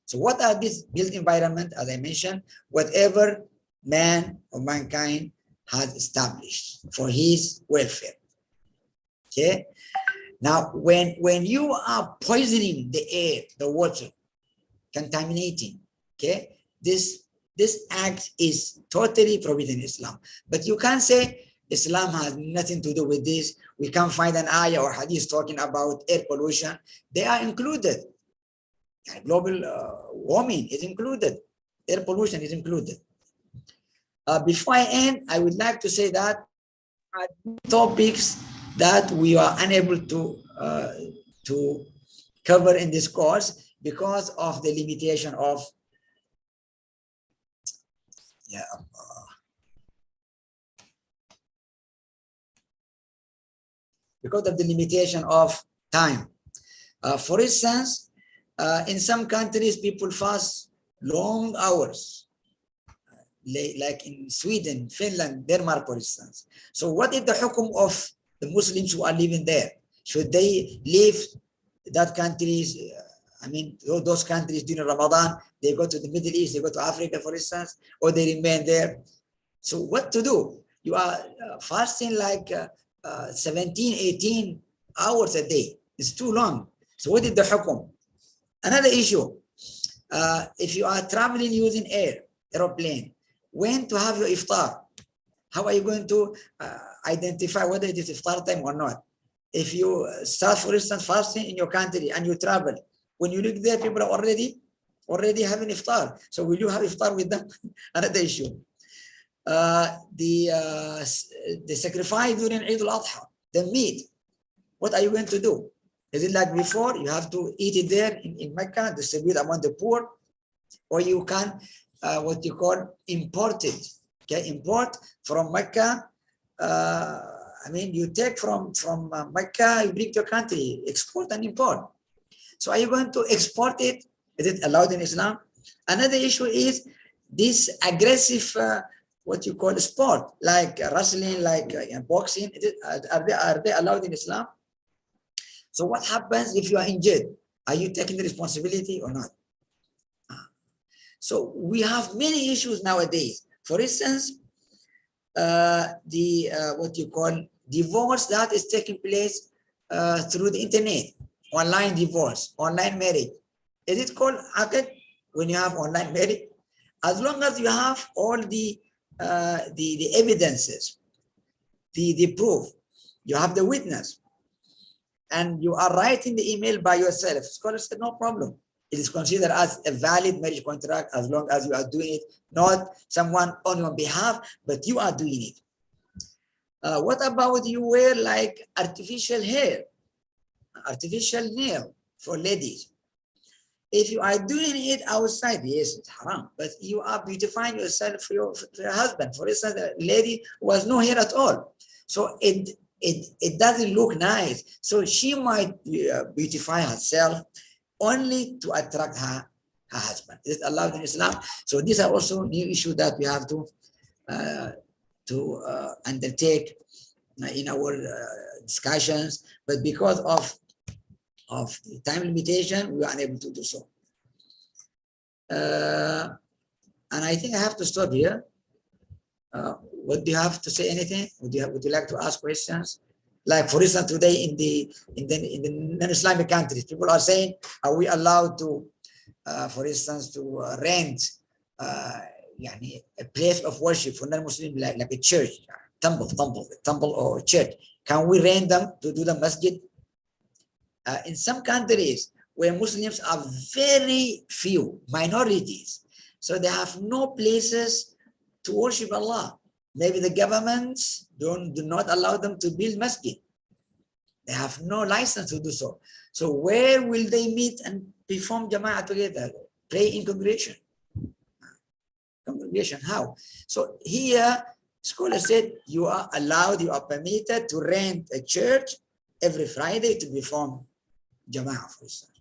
So what are these built environment? As I mentioned, whatever man or mankind has established for his welfare. Okay. Now, when you are poisoning the air, the water, contaminating, okay, this act is totally forbidden in Islam. But you can't say Islam has nothing to do with this. We can't find an ayah or hadith talking about air pollution. They are included. Global warming is included. Air pollution is included. Before I end, I would like to say that topics that we are unable to cover in this course because of the limitation of time. For instance, in some countries, people fast long hours, like in Sweden, Finland, Denmark, for instance. So what is the hukum of the Muslims who are living there? Should they leave that countries, those countries during Ramadan, they go to the Middle East, they go to Africa, for instance, or they remain there? So what to do? You are fasting like 17, 18 hours a day. It's too long. So what is the hukum? Another issue, if you are traveling using aeroplane, when to have your iftar? How are you going to identify whether it is iftar time or not? If you start, for instance, fasting in your country and you travel, when you look there, people are already having iftar. So will you have iftar with them? Another issue. The sacrifice during Eid al-Adha, the meat, what are you going to do? Is it like before, you have to eat it there in Mecca, distribute among the poor, or you can, what you call, import it? Okay, import from Mecca. You take from Mecca, you bring to your country, export and import. So are you going to export it? Is it allowed in Islam? Another issue is this aggressive, what you call sport, like wrestling, like boxing. Are they allowed in Islam? So what happens if you are injured? Are you taking the responsibility or not? So we have many issues nowadays. For instance, what you call divorce that is taking place through the internet, online divorce, online marriage. Is it called aqd when you have online marriage? As long as you have all the evidences, the proof, you have the witness, and you are writing the email by yourself, scholars said no problem. It is considered as a valid marriage contract as long as you are doing it, not someone on your behalf, but you are doing it. What about you wear like artificial hair, artificial nail for ladies? If you are doing it outside, yes, it's haram, but you are beautifying yourself for your husband. For instance, a lady who has no hair at all. So it doesn't look nice. So she might beautify herself only to attract her her husband. Is it allowed in Islam? So these are also new issues that we have to undertake in our discussions, but because of the time limitation, we are unable to do so. And I think I have to stop here. What do you have to say? Anything? Would you like to ask questions? Like, for instance, today in the non-Islamic countries, people are saying, are we allowed to, for instance, to rent a place of worship for non-Muslim, like a church, temple or church? Can we rent them to do the masjid? In some countries where Muslims are very few, minorities, so they have no places to worship Allah. Maybe the governments do not allow them to build masjid. They have no license to do so. So where will they meet and perform Jama'ah together? Pray in congregation. Congregation, how? So here, scholars said you are allowed, you are permitted to rent a church every Friday to perform Jama'ah, for instance.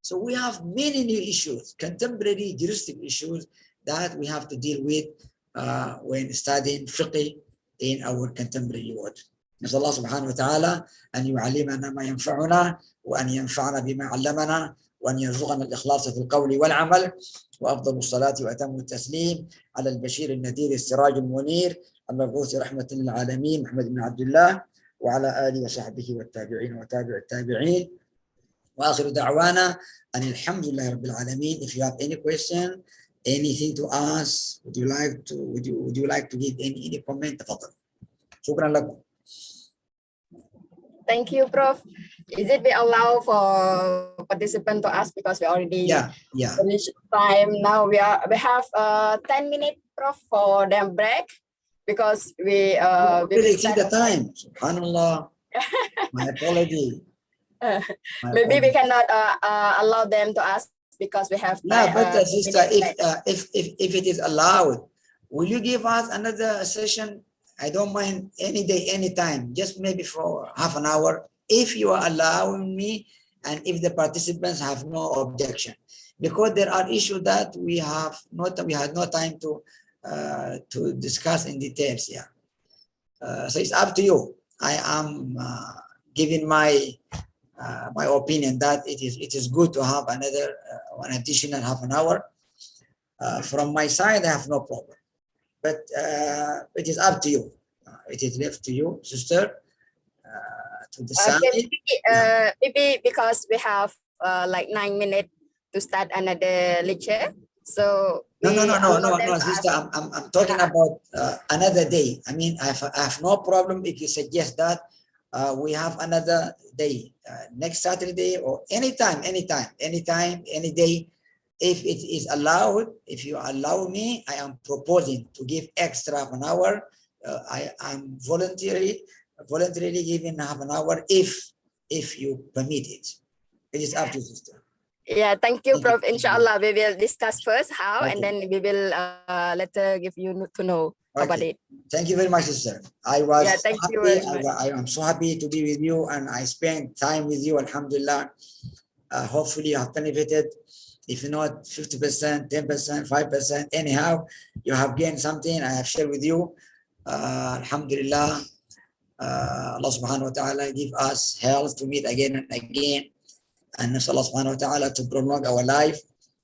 So we have many new issues, contemporary juristic issues that we have to deal with when studying fiqh in our contemporary world. نسأل الله سبحانه وتعالى أن يعلمنا ما ينفعنا وأن ينفعنا بما علمنا وأن يرزقنا الإخلاص في القول والعمل وأفضل الصلاة وأتم التسليم على البشير النذير السراج المنير المبعوث رحمة للعالمين محمد بن عبد الله وعلى آله وصحبه والتابعين وتابع التابعين وآخر دعوانا أن الحمد لله رب العالمين. If you have any question, anything to ask, would you like to give any comment? تفضل. شكرا لكم. Thank you, Prof. Is it be allowed for participant to ask, because we already finished time? Now we have 10 minutes, Prof, for them break, because we really see the time. Subhanallah. My apology. Maybe we cannot allow them to ask because we have time. But sister, if it is allowed, will you give us another session? I don't mind any day, any time, just maybe for half an hour, if you are allowing me and if the participants have no objection, because there are issues that we had no time to discuss in details. So it's up to you. I am giving my opinion that it is good to have an additional half an hour. From my side, I have no problem. But it is up to you. It is left to you, sister, to decide. Maybe because we have like 9 minutes to start another lecture. So no, sister. I'm talking about another day. I mean, I have no problem if you suggest that we have another day, next Saturday or anytime, any day. If it is allowed, if you allow me, I am proposing to give extra half an hour. I am voluntarily giving half an hour if you permit it. It is up to you, sister. Yeah, thank you, Prof. Inshallah, we will discuss first how, Okay. and then we will later give you to know about it. Thank you very much, sister. I was thank happy. You very much. I am so happy to be with you, and I spent time with you. Alhamdulillah. Hopefully, you have benefited. If not 50%, 10%, 5%, anyhow, you have gained something. I have shared with you. Alhamdulillah. Allah subhanahu wa ta'ala give us health to meet again and again. And Allah subhanahu wa ta'ala to prolong our life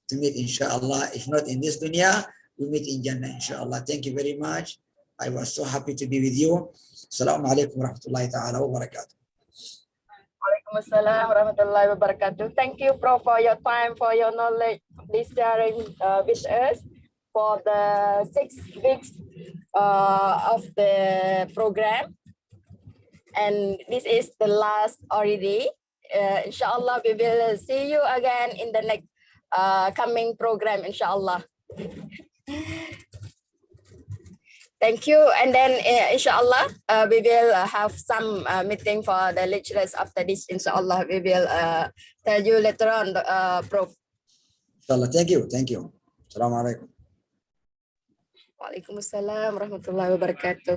to meet, inshallah. If not in this dunya, we meet in Jannah, inshallah. Thank you very much. I was so happy to be with you. Assalamu alaikum wa rahmatullahi ta'ala wa barakatuh. Waalaikumsalam warahmatullahi wabarakatuh. Thank you, Prof, for your time, for your knowledge, please sharing with us for the 6 weeks of the program. And this is the last already. Inshallah, we will see you again in the next coming program, inshallah. Thank you. And then, inshallah, we will have some meeting for the lecturers after this. Inshallah, we will tell you later on, Prof. Inshallah, thank you. Assalamu alaikum. Waalaikumsalam warahmatullahi wabarakatuh.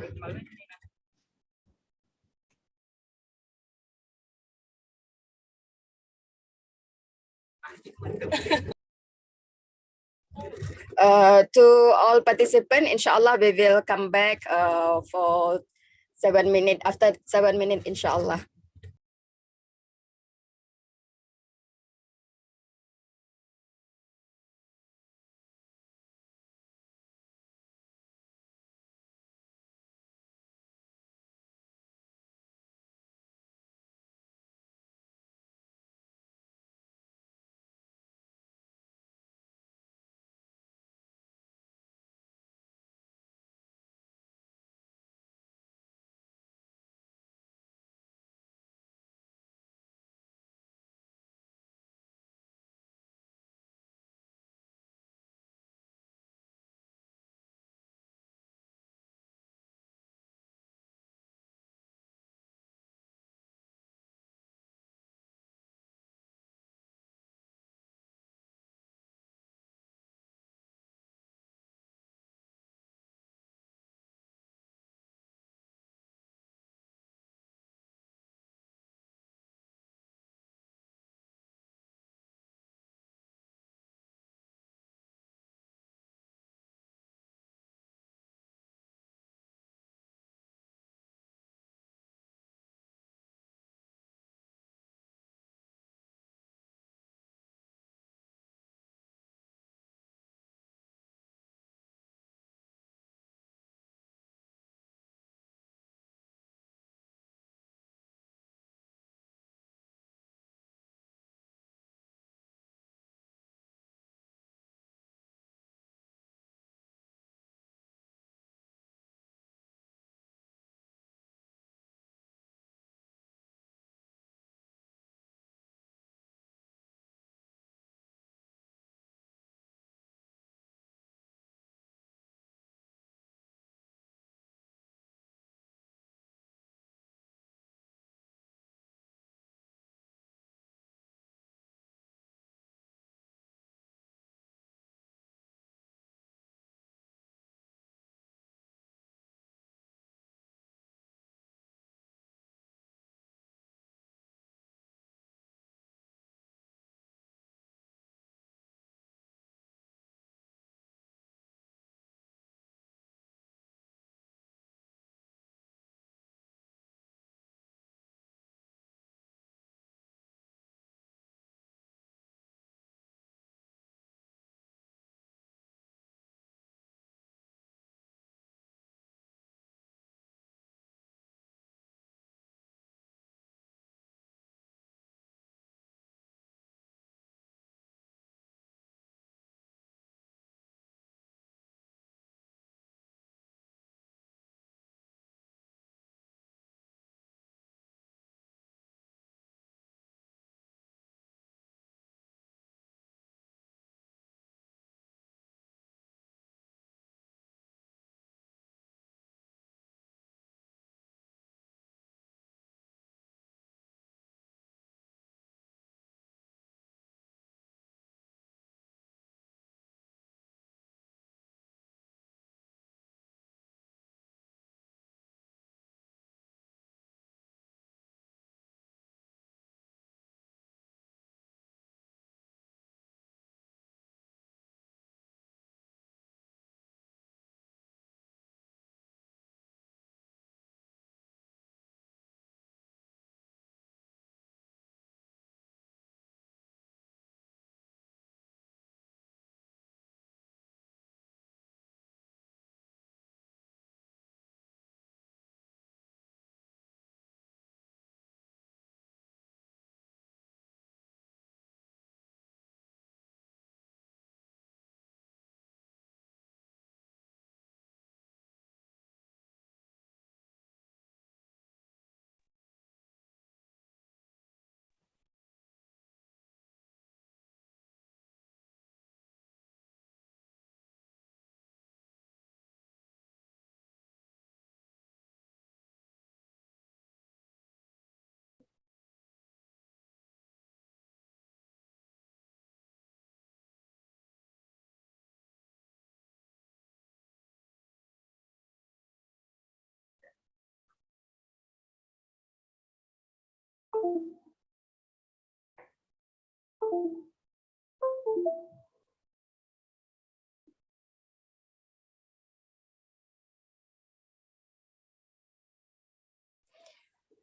To all participants, inshallah, we will come back for 7 minutes. After 7 minutes, inshallah.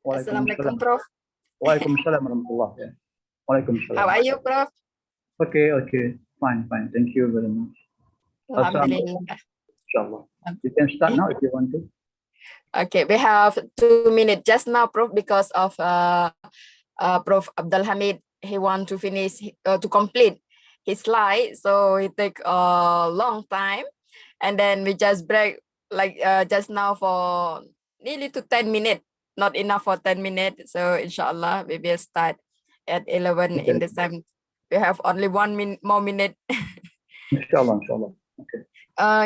Assalamualaikum, Prof. Waalaikumsalam warahmatullah. Yeah. Waalaikumsalam. How are you, Prof? Okay. Fine. Thank you very much. Alhamdulillah. Inshallah. You can start now if you want to. Okay, we have 2 minutes just now, Prof, because of Prof Abdulhamid. He want to finish to complete his slide, so it take a long time, and then we just break like just now for nearly to 10 minutes. Not enough for 10 minutes, so inshallah we will start at 11 in the same. We have only 1 more minute. Inshallah. Okay.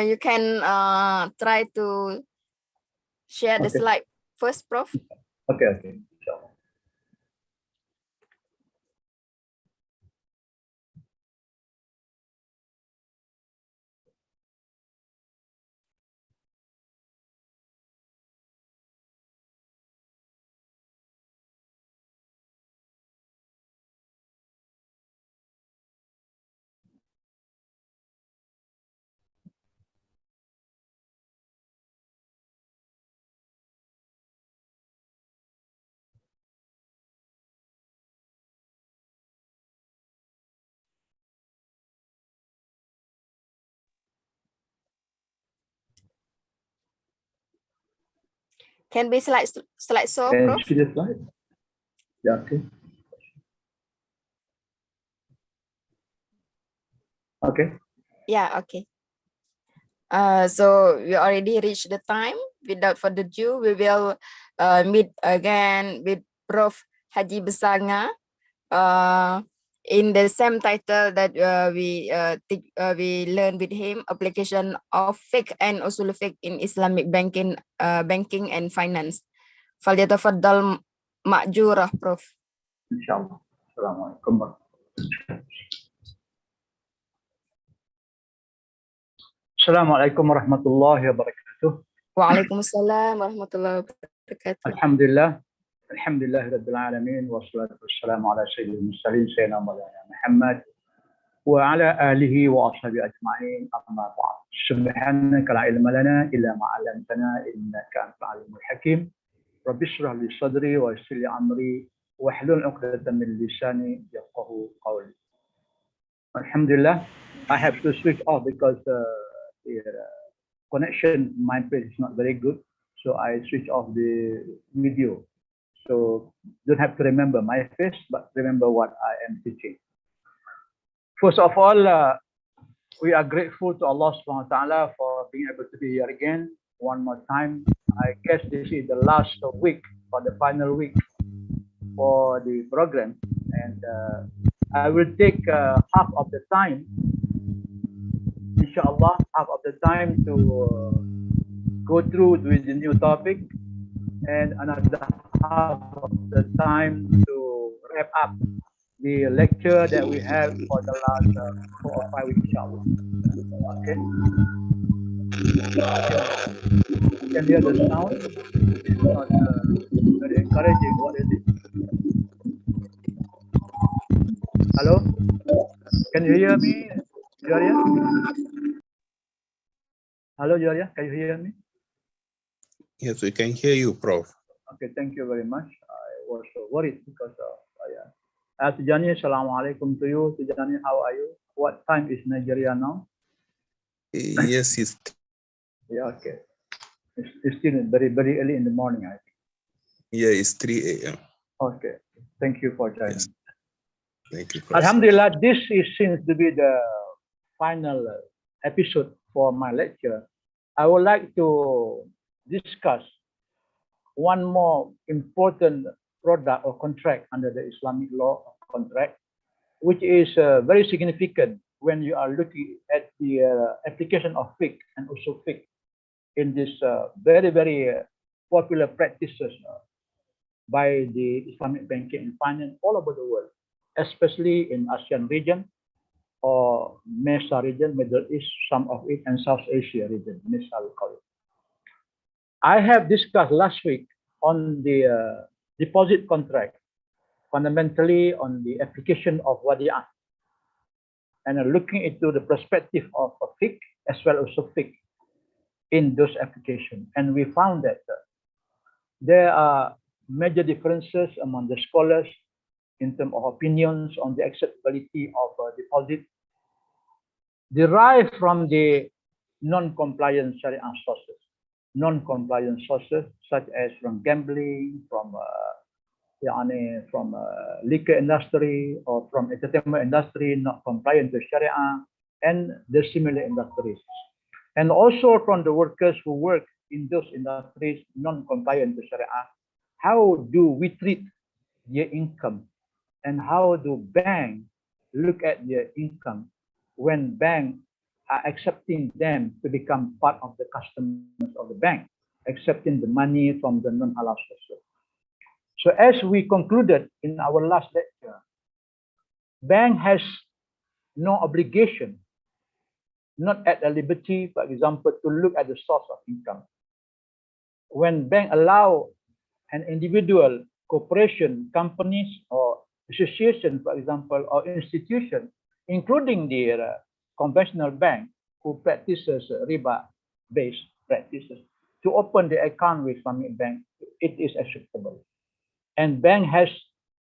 You can try to share the slide first, Prof. Okay. Inshallah. Can be slide so, Can Prof? you see the slide? Yeah. Okay. Yeah, okay. So we already reached the time. Without further ado, we will meet again with Prof Haji Besar Ngah, in the same title that we learned with him, application of Fiqh and Usul al-Fiqh in Islamic banking and finance. Falyatafaddal ma'jurah, Prof. Inshallah. Assalamualaikum. Assalamualaikum warahmatullahi wabarakatuh. Waalaikumsalam warahmatullahi wabarakatuh. Alhamdulillah rabbil alamin wassalatu wassalamu ala sayyidil mursalin sayyidina Muhammad wa ala alihi wa ashabihi ajma'in, amma ba'd. Subhanaka la ilma lana illa ma 'allamtana innaka antal alimul hakim. Rabbi shrah li sadri wa yassir li amri wahlul 'uqdatam min lisani yafqahu qawli. Alhamdulillah, I have to switch off because the connection in my place is not very good, so I switch off the video. So don't have to remember my face, but remember what I am teaching. First of all, we are grateful to Allah subhanahu wa ta'ala for being able to be here again one more time. I guess this is the last week or the final week for the program, and I will take half of the time, inshallah, half of the time to go through with the new topic, and another half of the time to wrap up the lecture that we have for the last 4 or 5 weeks, inshallah. Okay. You can hear the sound. It's not very encouraging. What is it? Hello? Can you hear me, Joria? Hello, Joria. Can you hear me? Yes, we can hear you, Prof. Okay, thank you very much. I was worried because Tijani, assalamu alaikum to you. Tijani, how are you? What time is Nigeria now? Yes, it's Yeah, okay. It's still very, very early in the morning, I think. Yeah, it's 3 a.m. Okay. Thank you for joining. Yes. Thank you, Prof. Alhamdulillah, this seems to be the final episode for my lecture. I would like to discuss one more important product or contract under the Islamic law of contract, which is very significant when you are looking at the application of fiqh and usul fiqh in this very, very popular practices by the Islamic banking and finance all over the world, especially in ASEAN region or MESA region, Middle East, some of it, and South Asia region, MESA we call it. I have discussed last week on the deposit contract, fundamentally on the application of wadi'ah, and looking into the perspective of fiqh as well as fiqh in those applications. And we found that there are major differences among the scholars in terms of opinions on the acceptability of deposit derive from the non-compliant Sharia sources. Non-compliant sources such as from gambling, from liquor industry, or from entertainment industry not compliant to Sharia, and the similar industries. And also from the workers who work in those industries non-compliant to Sharia. How do we treat their income, and how do banks look at their income when banks are accepting them to become part of the customers of the bank, accepting the money from the non-halal sources? So as we concluded in our last lecture, bank has no obligation, not at a liberty, for example, to look at the source of income. When bank allow an individual, corporation, companies, or association, for example, or institution, including the conventional bank who practices riba-based practices, to open the account with Islamic bank, it is acceptable. And bank has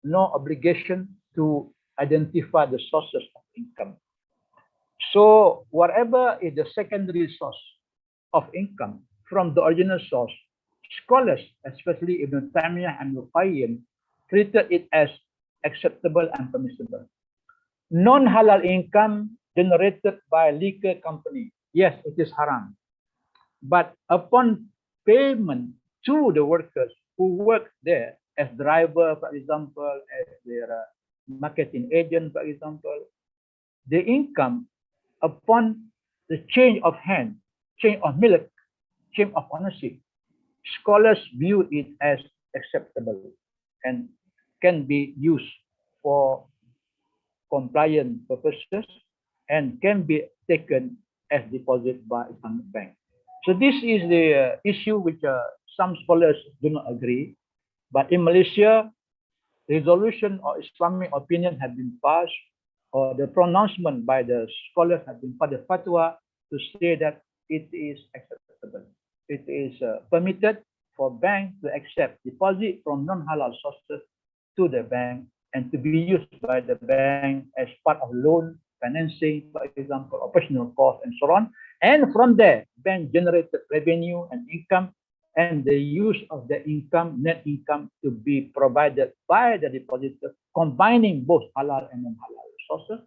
no obligation to identify the sources of income. So whatever is the secondary source of income from the original source, scholars, especially Ibn Taymiyyah and Al-Qayyim, treated it as acceptable and permissible. Non-halal income generated by liquor company, yes, it is haram. But upon payment to the workers who work there as driver, for example, as their marketing agent, for example, the income upon the change of hand, change of milk, change of ownership, scholars view it as acceptable and can be used for compliant purposes and can be taken as deposit by Islamic bank. So this is the issue which some scholars do not agree. But in Malaysia, resolution or Islamic opinion have been passed, or the pronouncement by the scholars have been passed, the fatwa, to say that it is acceptable. It is permitted for banks to accept deposit from non-halal sources to the bank and to be used by the bank as part of loan, financing, for example, operational costs and so on. And from there, bank generated revenue and income, and the use of the income, net income, to be provided by the depositor, combining both halal and non-halal sources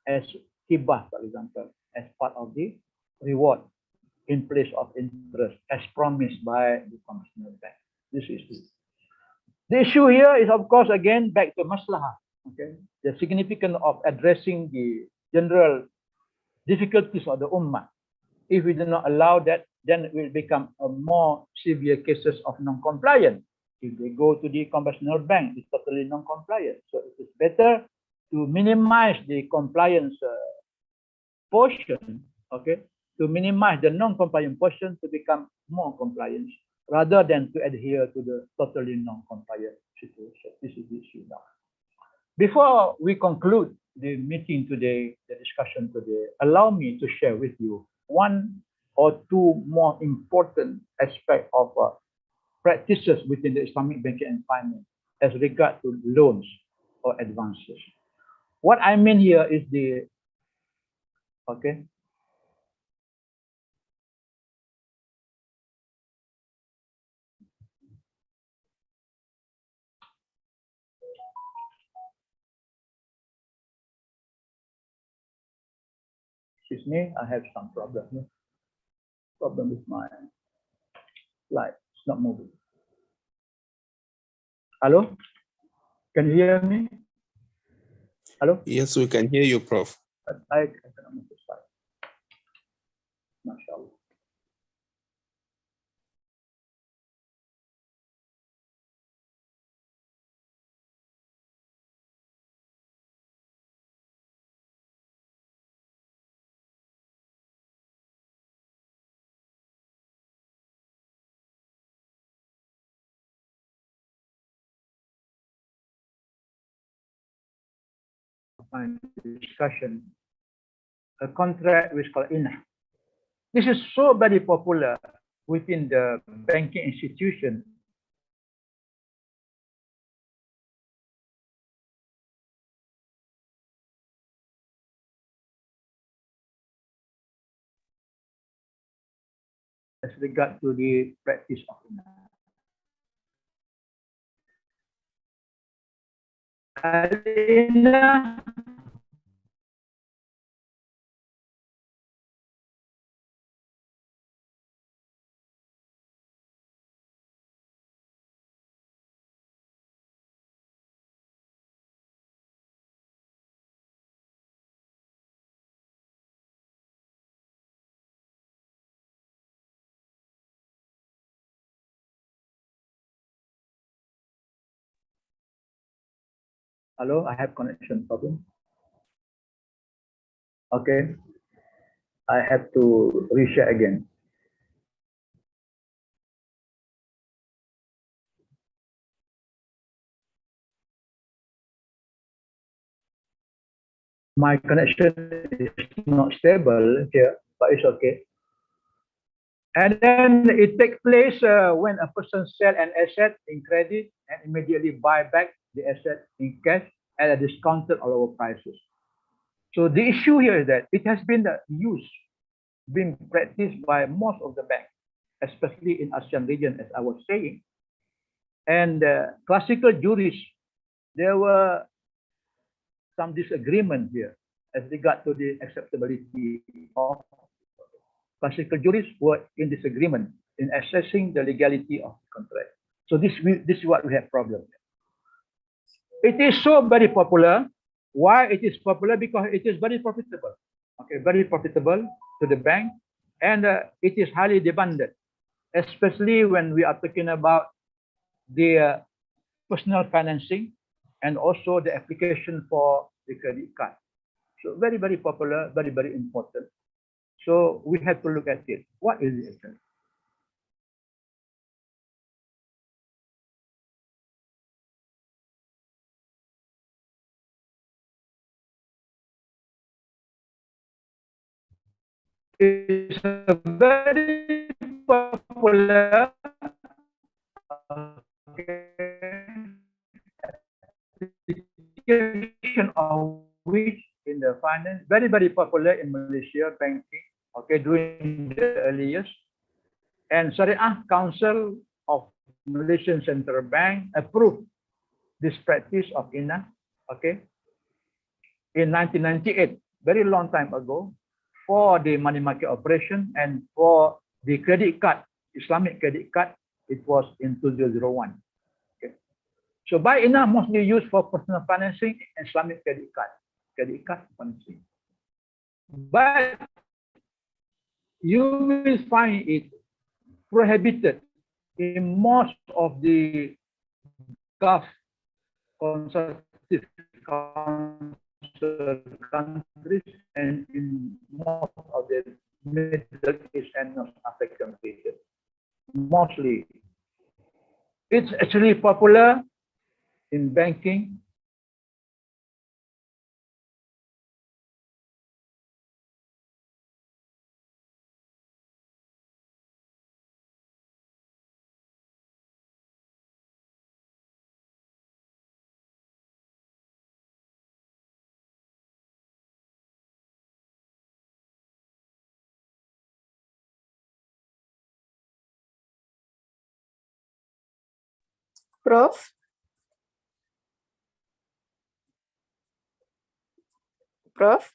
as hibah, for example, as part of the reward in place of interest as promised by the conventional bank. This is it. The issue here is, of course, again, back to maslahah. Okay, the significance of addressing the general difficulties of the ummah. If we do not allow that, then it will become a more severe cases of non-compliance. If they go to the conventional bank, it's totally non-compliant. So it is better to minimize the compliance portion, okay, to minimize the non-compliant portion to become more compliant, rather than to adhere to the totally non-compliant situation. This is the issue now. Before we conclude the meeting today, the discussion today, allow me to share with you one or two more important aspects of practices within the Islamic banking and finance as regard to loans or advances. What I mean here is the, okay, excuse me, I have some problem here. Problem with my slide, it's not moving. Hello, can you hear me? Hello? Yes, we can hear you, Prof. I cannot move the slide. MashaAllah. Discussion, a contract which is called Ngah. This is so very popular within the banking institution as regard to the practice of Inah. Al-Inah Hello, I have connection problem. Okay, I have to reshare again. My connection is not stable here, but it's okay. And then it takes place when a person sell an asset in credit and immediately buy back the asset in cash at a discounted or lower prices. So the issue here is that it has been used, being practiced by most of the banks, especially in ASEAN region, as I was saying. And classical jurists, there were some disagreement here as regard to the acceptability of classical jurists were in disagreement in assessing the legality of the contract. So this is what we have problem. It is so very popular. Why it is popular? Because it is very profitable. Okay, very profitable to the bank, and it is highly demanded, especially when we are talking about the personal financing and also the application for the credit card. So very, very popular, very, very important. So we have to look at it. What is it? It's a very popular application of which in the finance, very, very popular in Malaysia banking, okay, during the early years. And Sharia Council of Malaysian Central Bank approved this practice of Inah, okay, in 1998, very long time ago, for the money market operation, and for the credit card, Islamic credit card, it was in 2001. Okay. So buy Inah mostly used for personal financing and Islamic credit card financing. But you will find it prohibited in most of the Gulf conservative countries and in most of the Middle East and North African region. Mostly, it's actually popular in banking. Prof, Prof.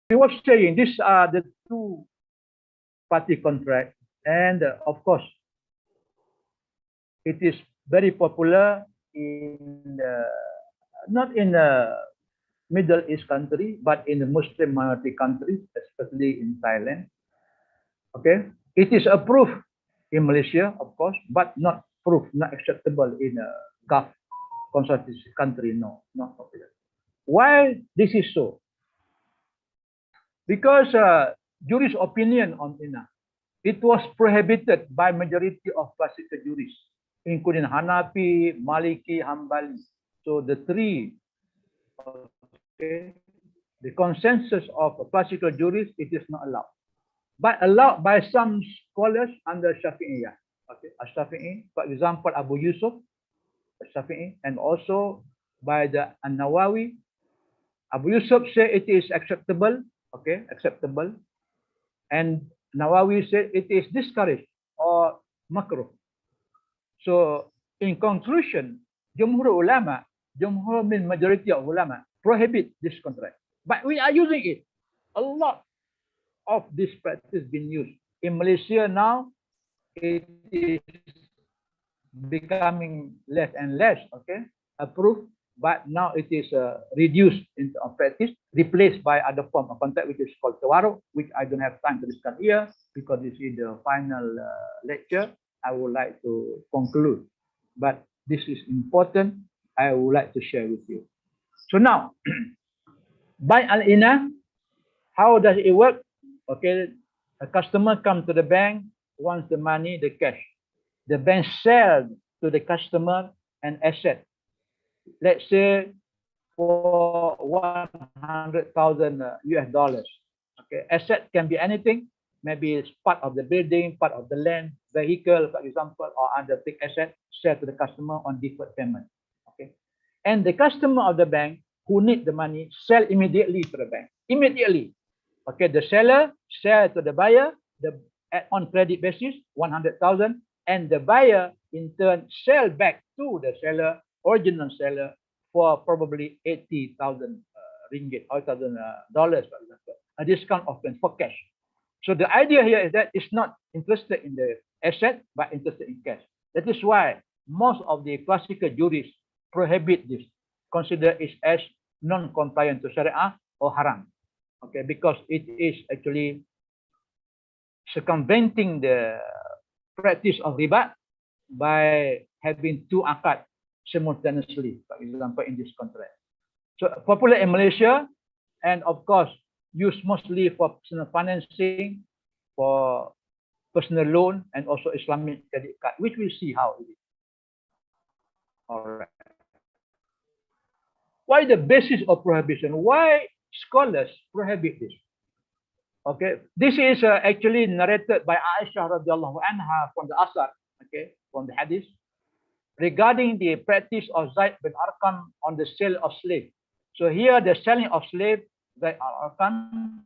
we were saying these are the two-party contract, and of course, it is very popular in not in the Middle East country, but in the Muslim minority countries, especially in Thailand. Okay, it is approved in Malaysia, of course, but not approved, not acceptable in a Gulf consultancy country. No, not popular. Why this is so? Because jurist opinion on INA, it was prohibited by majority of classical jurists, including Hanafi, Maliki, Hanbali. So the three, okay, the consensus of classical jurists, it is not allowed, but allowed by some scholars under Shafi'iyyah. Okay, Shafi'i, for example, Abu Yusuf, Shafi'i, and also by the An-Nawawi. Abu Yusuf said it is acceptable, okay, acceptable, and Nawawi said it is discouraged or makruh. So in conclusion, Jumhur ulama, Jumhur means majority of ulama, prohibit this contract. But we are using it. A lot of this practice being used. In Malaysia now, it is becoming less and less, okay, approved, but now it is reduced into practice, replaced by other form of contract, which is called tawaruk, which I don't have time to discuss here because this is the final lecture. I would like to conclude, but this is important. I would like to share with you. So now, by al-ina, how does it work? Okay, a customer comes to the bank, wants the money, the cash. The bank sells to the customer an asset. Let's say for 100,000 US dollars. Okay, asset can be anything. Maybe it's part of the building, part of the land, vehicle, for example, or other big asset, sell to the customer on deferred payment. Okay, and the customer of the bank who need the money sell immediately to the bank. Immediately. Okay, the seller sell to the buyer on credit basis 100,000, and the buyer in turn sell back to the seller, original seller, for probably 80,000 ringgit or $1,000, for example. A discount often for cash. So the idea here is that it's not interested in the asset, but interested in cash. That is why most of the classical jurists prohibit this, consider it as non-compliant to Sharia or haram. Okay, because it is actually circumventing the practice of riba by having two akad simultaneously, for example, in this contract. So popular in Malaysia, and of course, used mostly for personal financing, for personal loan, and also Islamic credit card, which we'll see how it is. All right. Why the basis of prohibition? Why scholars prohibit this? Okay, this is actually narrated by Aisha radiallahu anha from the Asr, okay, from the hadith, regarding the practice of Zaid bin Arqam on the sale of slave. So here the selling of slave, Zaid Arqam,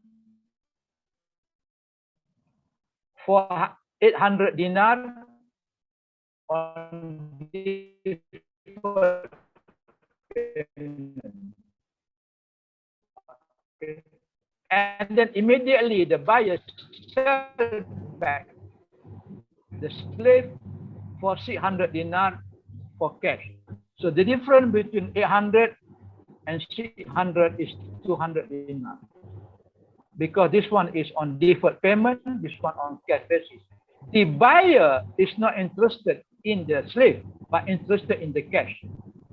for 800 dinar on deferred payment. Okay. And then immediately the buyer sells back the slave for 600 dinar for cash. So the difference between 800 and 600 is 200 dinar. Because this one is on deferred payment, this one on cash basis. The buyer is not interested in the slave, but interested in the cash.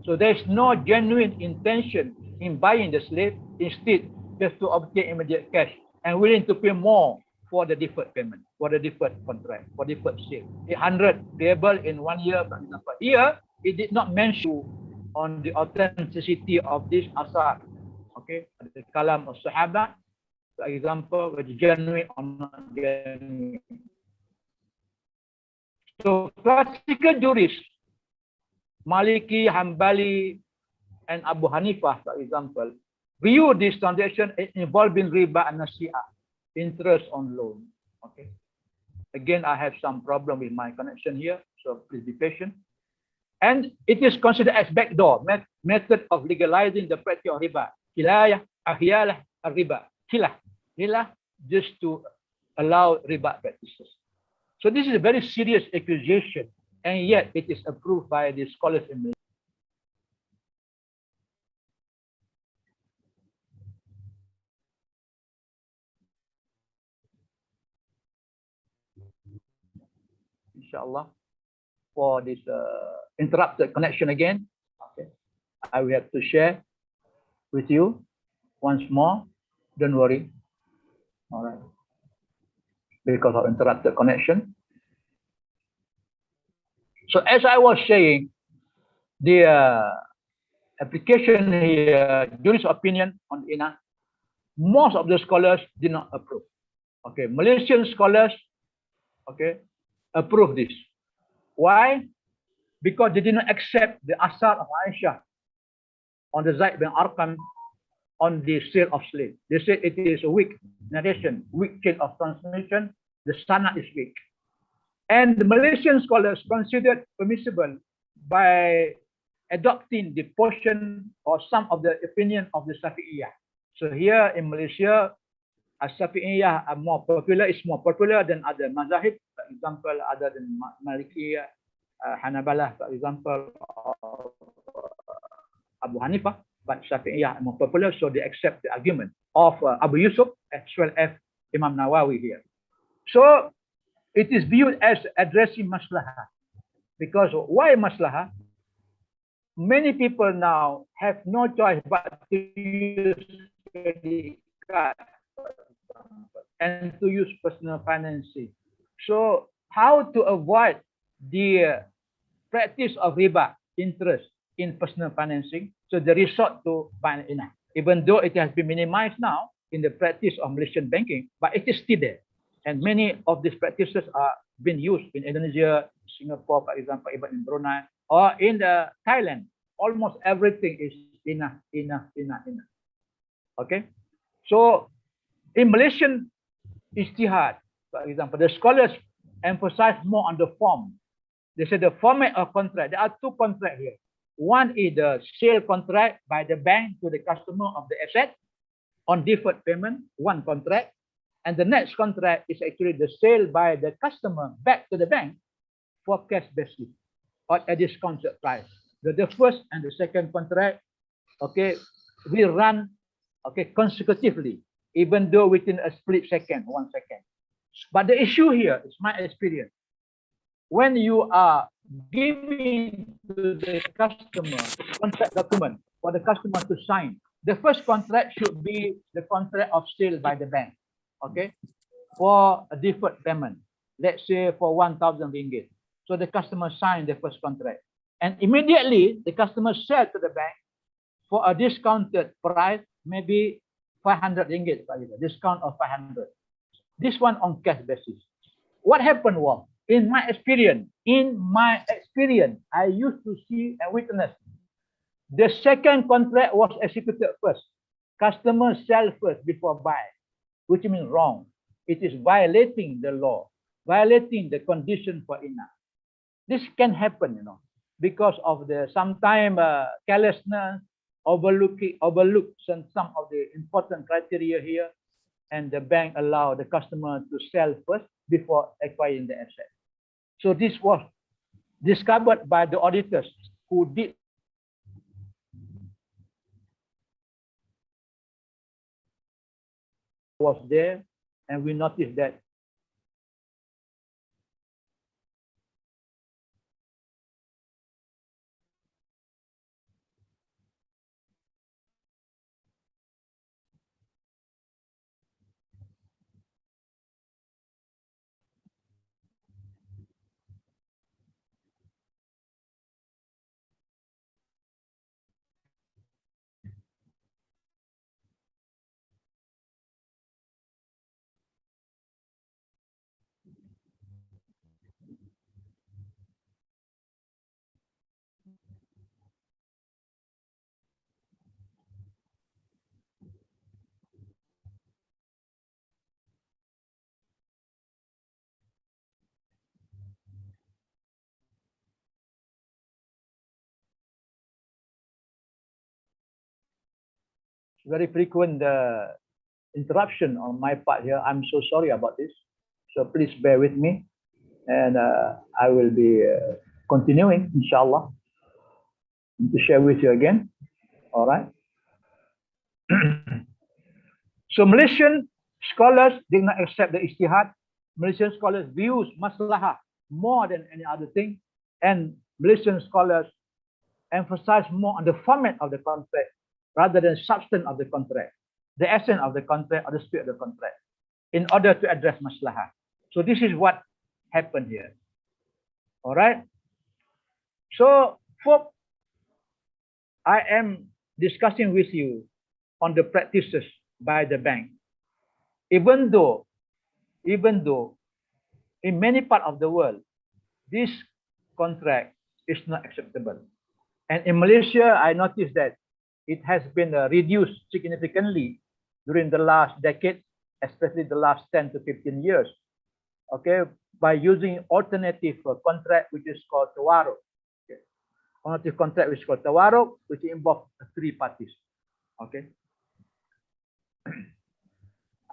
So there's no genuine intention in buying the slave, instead just to obtain immediate cash and willing to pay more for the deferred payment, for the deferred contract, for deferred sale. 800 payable in 1 year, for example. Here, it did not mention on the authenticity of this asar. Okay, the kalam of Sahaba, for example, whether genuine or not genuine. So classical jurists, Maliki, Hanbali, and Abu Hanifah, for example, view this transaction involving riba and nasi'ah, interest on loan. Okay. Again, I have some problem with my connection here, so please be patient. And it is considered as backdoor method of legalizing the practice of riba. Kilayah, ahyalah, riba. Kilah. hilah just to allow riba practices. So this is a very serious accusation, and yet it is approved by the scholars in Malaysia. Inshallah, for this interrupted connection again, okay, I will have to share with you once more. Don't worry. All right. Because of interrupted connection. So as I was saying, the application here, juris opinion on INA, most of the scholars did not approve. Okay, Malaysian scholars, okay, approve this. Why? Because they did not accept the asar of Aisha on the Zaid bin Arqam on the sale of slave. They said it is a weak narration, weak chain of transmission. The sanad is weak. And the Malaysian scholars considered permissible by adopting the portion or some of the opinion of the Shafi'iyyah. So here in Malaysia, Shafi'iyyah are more popular. It's more popular than other mazahib, for example, other than Maliyyah, Hanabalah, for example, Abu Hanifah. But Shafi'iyyah are more popular, so they accept the argument of Abu Yusuf as well as Imam Nawawi here. So it is viewed as addressing maslahah. Because why maslahah? Many people now have no choice but to use credit card and to use personal financing. So how to avoid the practice of riba, interest in personal financing? So they resort to Bai'inah. Even though it has been minimized now in the practice of Malaysian banking, but it is still there. And many of these practices are being used in Indonesia, Singapore, for example, even in Brunei, or in Thailand. Almost everything is inah. Okay? So in Malaysian ijtihad, for example, the scholars emphasize more on the form. They say the format of contract. There are two contracts here. One is the sale contract by the bank to the customer of the asset on deferred payment, one contract. And the next contract is actually the sale by the customer back to the bank for cash basis or a discounted price. The first and the second contract, okay, will run, okay, consecutively, even though within a split second, 1 second. But the issue here is my experience. When you are giving to the customer contract document for the customer to sign, the first contract should be the contract of sale by the bank, okay, for a deferred payment, let's say for 1,000 ringgit. So the customer signed the first contract. And immediately the customer sell to the bank for a discounted price, maybe 500 ringgit, discount of 500. This one on cash basis. What happened was, in my experience, I used to see and witness the second contract was executed first. Customer sell first before buy, which means wrong. It is violating the law, violating the condition for INA. This can happen, you know, because of the sometime carelessness, overlook some of the important criteria here, and the bank allow the customer to sell first before acquiring the asset. So this was discovered by the auditors who did was there, and we noticed that very frequent interruption on my part here. I'm so sorry about this. So please bear with me. And I will be continuing, inshallah, to share with you again. All right. So Malaysian scholars did not accept the ijtihad. Malaysian scholars views maslahah more than any other thing. And Malaysian scholars emphasize more on the format of the contract rather than substance of the contract, the essence of the contract or the spirit of the contract, in order to address maslahah. So this is what happened here. All right. So folks, I am discussing with you on the practices by the bank. Even though in many parts of the world, this contract is not acceptable. And in Malaysia, I noticed that it has been reduced significantly during the last decade, especially the last 10 to 15 years, okay, by using alternative contract, which is called tawaruk. Okay. Alternative contract, which is called tawaruk, which involves 3 parties. Okay.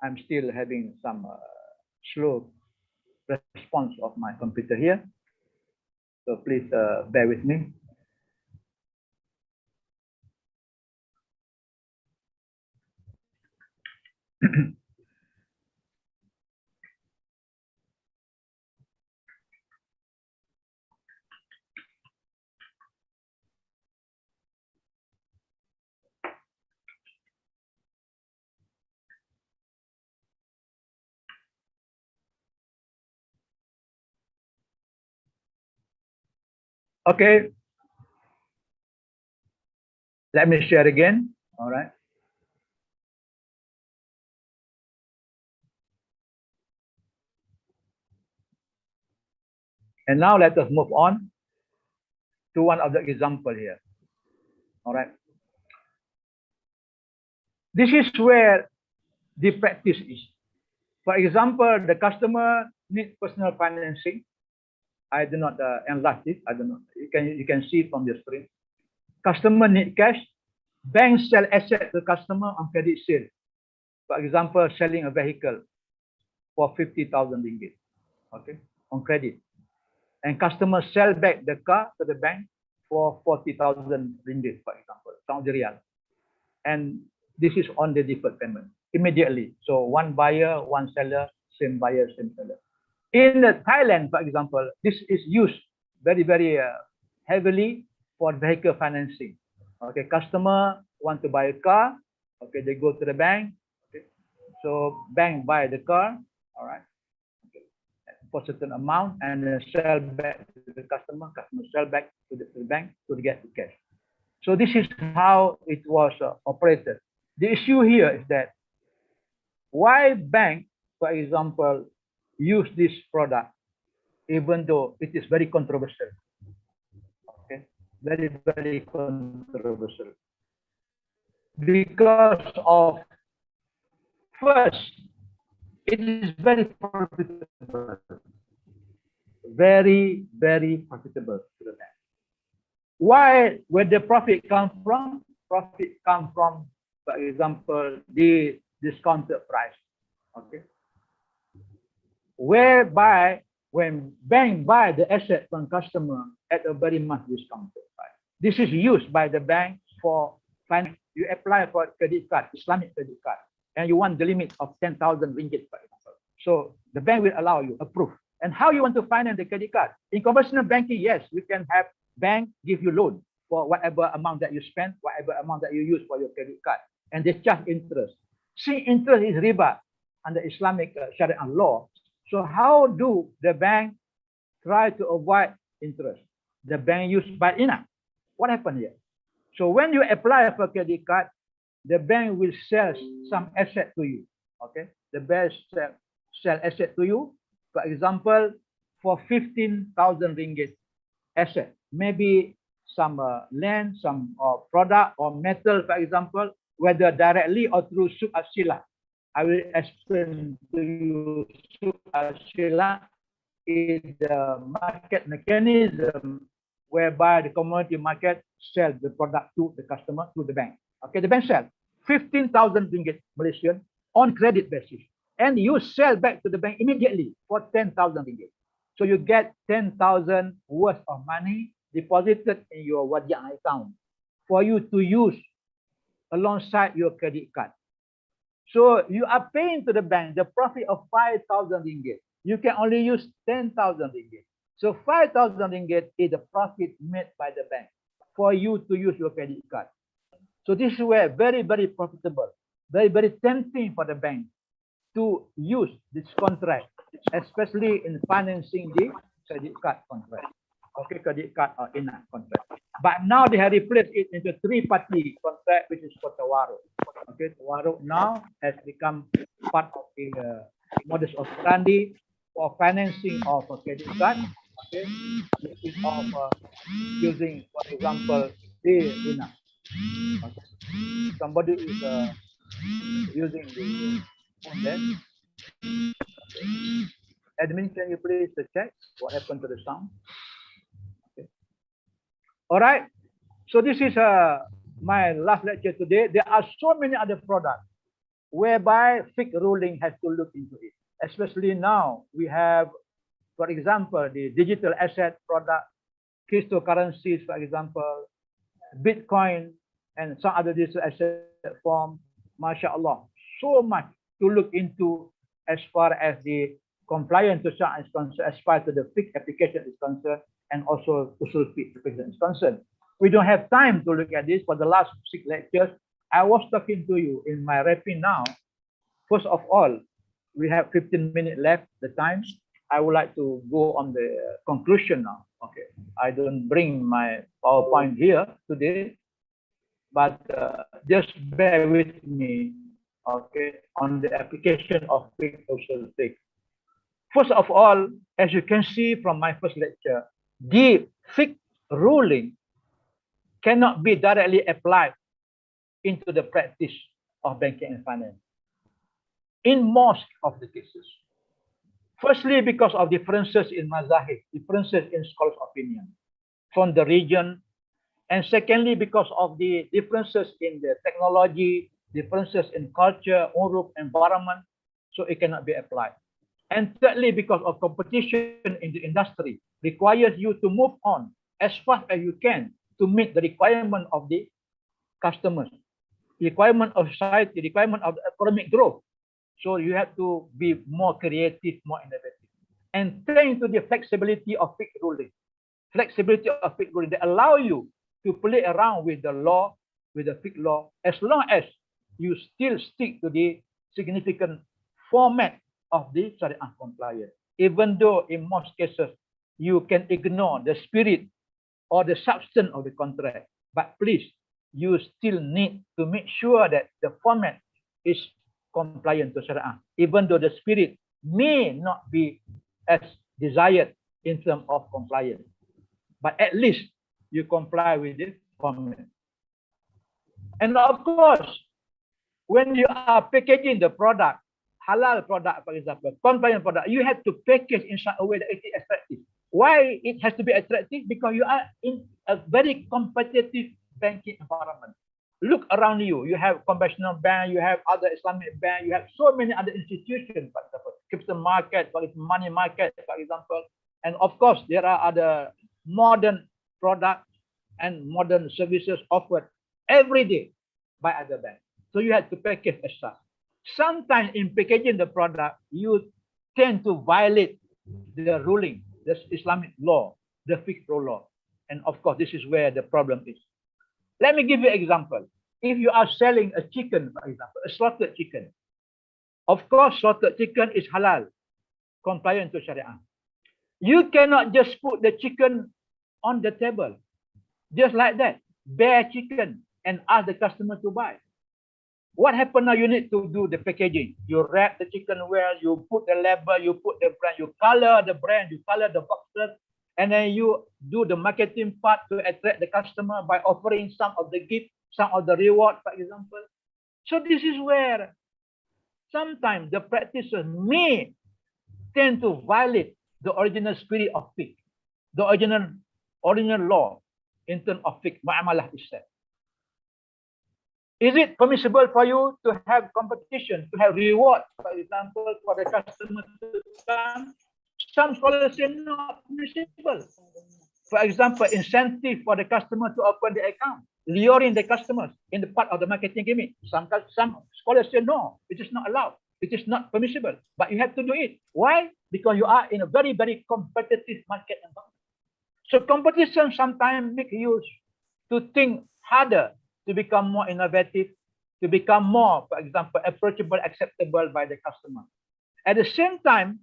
I'm still having some slow response of my computer here. So please bear with me. Okay. Let me share again. All right. And now let us move on to one of the example here. All right. This is where the practice is. For example, the customer needs personal financing. I do not enlarge this. I don't know. You can see from the screen. Customer need cash. Bank sell asset to customer on credit sale. For example, selling a vehicle for 50,000 ringgit. Okay, on credit. And customer sell back the car to the bank for 40,000 ringgit, for example, Saudi Riyal. And this is on the deferred payment immediately. So one buyer, one seller, same buyer, same seller. In Thailand, for example, this is used very, very heavily for vehicle financing. Okay, customer want to buy a car. Okay, they go to the bank. Okay, so bank buy the car. All right, okay, for certain amount and then sell back to the customer. Customer sell back to the bank to get the cash. So this is how it was operated. The issue here is that why bank, for example, use this product, even though it is very controversial. Okay, very, very controversial. Because of, first, it is very profitable. Very, very profitable to the bank. Why? Where the profit come from? Profit come from, for example, the discounted price. Okay. Whereby when bank buy the asset from customer at a very much discounted price. This is used by the bank for finance. You apply for a credit card, Islamic credit card, and you want the limit of 10,000 ringgit, for example. So the bank will allow you, approve. And how you want to finance the credit card? In conventional banking, yes, we can have bank give you loan for whatever amount that you spend, whatever amount that you use for your credit card, and they charge interest. See, interest is riba under Islamic Sharia law. So how do the bank try to avoid interest? The bank use buy-in. What happened here? So when you apply for a credit card, the bank will sell some asset to you. Okay, the bank sell asset to you. For example, for 15,000 ringgit asset, maybe some land, some product or metal, for example, whether directly or through Suq al-Sila. I will explain to you. Suq al-Sila is the market mechanism whereby the commodity market sell the product to the customer, to the bank. Okay, the bank sell 15,000 ringgit Malaysian on credit basis, and you sell back to the bank immediately for 10,000 ringgit. So you get 10,000 worth of money deposited in your wadi'ah account for you to use alongside your credit card. So you are paying to the bank the profit of 5,000 ringgit. You can only use 10,000 ringgit. So 5,000 ringgit is the profit made by the bank for you to use your credit card. So this is where very, very profitable, very, very tempting for the bank to use this contract, especially in financing the credit card contract. Okay, credit card or IIIT contract. But now they have replaced it into three-party contract, which is for Tawaruk. Okay, Tawaruk now has become part of the modus operandi for financing of a credit card. Okay, instead of using, for example, the IIIT. Okay. Somebody is using the phone there. Okay. Admin, can you please check what happened to the sound? Okay. All right. So this is my last lecture today. There are so many other products whereby fiqh ruling has to look into it. Especially now we have, for example, the digital asset product, cryptocurrencies, for example, Bitcoin, and some other digital asset form. MashaAllah, so much to look into as far as the compliance to Shaya'a is concerned, as far as the fiqh application is concerned, and also Usul al-Fiqh application is concerned. We don't have time to look at this. For the last 6 lectures, I was talking to you in my wrapping now. First of all, we have 15 minutes left, the time. I would like to go on the conclusion now. Okay, I don't bring my PowerPoint here today, but just bear with me, okay, on the application of Fiqh Usul al-Fiqh. First of all, as you can see from my first lecture, the fiqh ruling cannot be directly applied into the practice of banking and finance in most of the cases. Firstly, because of differences in mazahib, differences in scholars' opinion from the region, and secondly, because of the differences in the technology, differences in culture, uruf, environment, so it cannot be applied. And thirdly, because of competition in the industry requires you to move on as fast as you can to meet the requirement of the customers, the requirement of society, the requirement of the economic growth. So you have to be more creative, more innovative. And thanks to the flexibility of fiqh ruling, flexibility of fiqh ruling, they allow you to play around with the law, with the fiqh law, as long as you still stick to the significant format of the Sharia compliance. Even though in most cases, you can ignore the spirit or the substance of the contract. But please, you still need to make sure that the format is compliant to Sharia, even though the spirit may not be as desired in terms of compliance. But at least you comply with the format. And of course, when you are packaging the product, halal product, for example, compliant product, you have to package in such a way that it is attractive. Why it has to be attractive? Because you are in a very competitive banking environment. Look around you. You have conventional bank, you have other Islamic bank, you have so many other institutions, for example, crypto market, for example, money market, for example. And of course, there are other modern products and modern services offered every day by other banks. So you have to package as such. Sometimes in packaging the product, you tend to violate the ruling, the Islamic law, the fiqh law. And of course, this is where the problem is. Let me give you an example. If you are selling a chicken, for example, a slaughtered chicken, of course, slaughtered chicken is halal, compliant to Sharia. You cannot just put the chicken on the table, just like that, bare chicken, and ask the customer to buy. What happened now? You need to do the packaging. You wrap the chicken well, you put the label, you put the brand, you color the brand, you color the boxes, and then you do the marketing part to attract the customer by offering some of the gift, some of the reward, for example. So this is where sometimes the practitioners may tend to violate the original spirit of fiqh, the original law in terms of fiqh, muamalah itself. Is it permissible for you to have competition, to have reward, for example, for the customer to come? Some scholars say not permissible. For example, incentive for the customer to open the account, luring the customers in the part of the marketing gimmick. Some scholars say no, it is not allowed. It is not permissible, but you have to do it. Why? Because you are in a very, very competitive market environment. So competition sometimes makes you to think harder, to become more innovative, to become more, for example, approachable, acceptable by the customer. At the same time,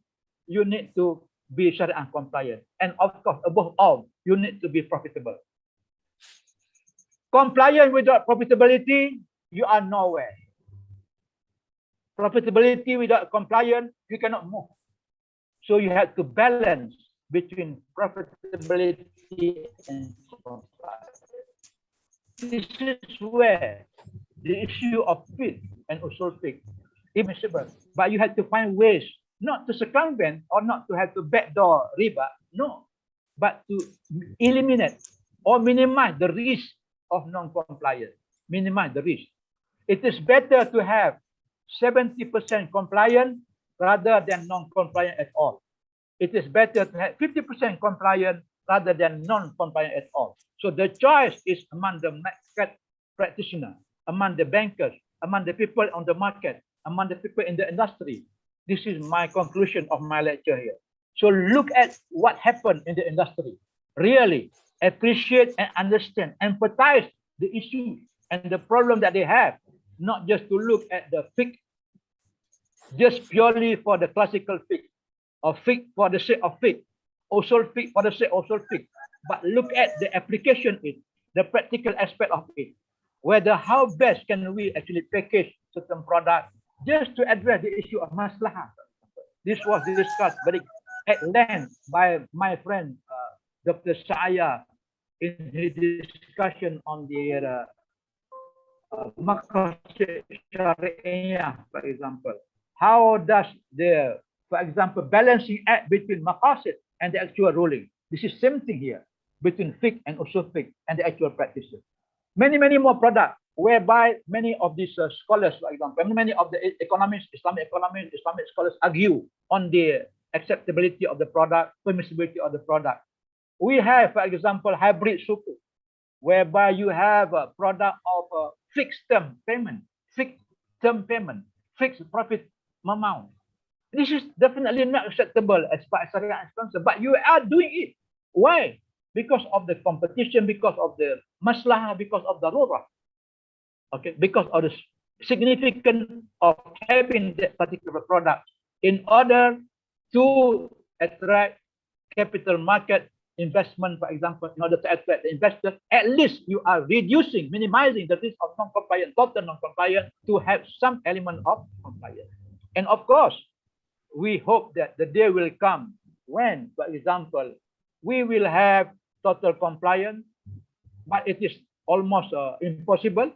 you need to be Sharia compliant. And of course, above all, you need to be profitable. Compliant without profitability, you are nowhere. Profitability without compliance, you cannot move. So you have to balance between profitability and compliance. This is where the issue of fiqh and usul fiqh is possible. But you have to find ways not to circumvent or not to have to backdoor riba, no, but to eliminate or minimize the risk of non-compliance. Minimize the risk. It is better to have 70% compliant rather than non-compliant at all. It is better to have 50% compliant rather than non-compliant at all. So the choice is among the market practitioners, among the bankers, among the people on the market, among the people in the industry. This is my conclusion of my lecture here. So look at what happened in the industry. Really appreciate and understand, empathize the issue and the problem that they have, not just to look at the fiqh, just purely for the classical fiqh, or fiqh for the sake of fiqh, usul fiqh for the sake of usul fiqh, but look at the application it, the practical aspect of it, whether how best can we actually package certain product just to address the issue of maslahah. This was discussed very at length by my friend Dr. Shaya'a in his discussion on the Maqasid Shari'iyah, for example. How does the, for example, balancing act between Maqasid and the actual ruling? This is same thing here between fiqh and usul fiqh and the actual practices. Many more products whereby many of these scholars, for example, many of the economists, Islamic scholars argue on the acceptability of the product, permissibility of the product. We have, for example, hybrid suku, whereby you have a product of a fixed term payment, fixed profit amount. This is definitely not acceptable as far as Sharia is concerned, but you are doing it. Why? Because of the competition, because of the maslahah, because of the darurah. Okay, because of the significance of having that particular product in order to attract capital market investment, for example, in order to attract the investors, at least you are reducing, minimizing the risk of non-compliance, total non-compliance, to have some element of compliance. And of course, we hope that the day will come when, for example, we will have total compliance, but it is almost impossible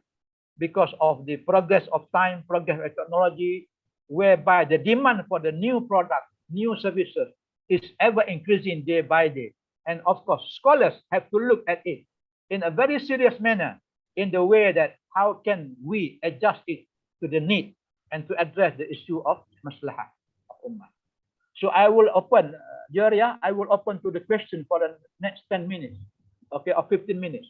because of the progress of time, progress of technology, whereby the demand for the new product, new services is ever increasing day by day. And of course, scholars have to look at it in a very serious manner in the way that how can we adjust it to the need and to address the issue of maslahah of ummah. So I will open, Jaria, I will open to the question for the next 10 minutes, okay, or 15 minutes,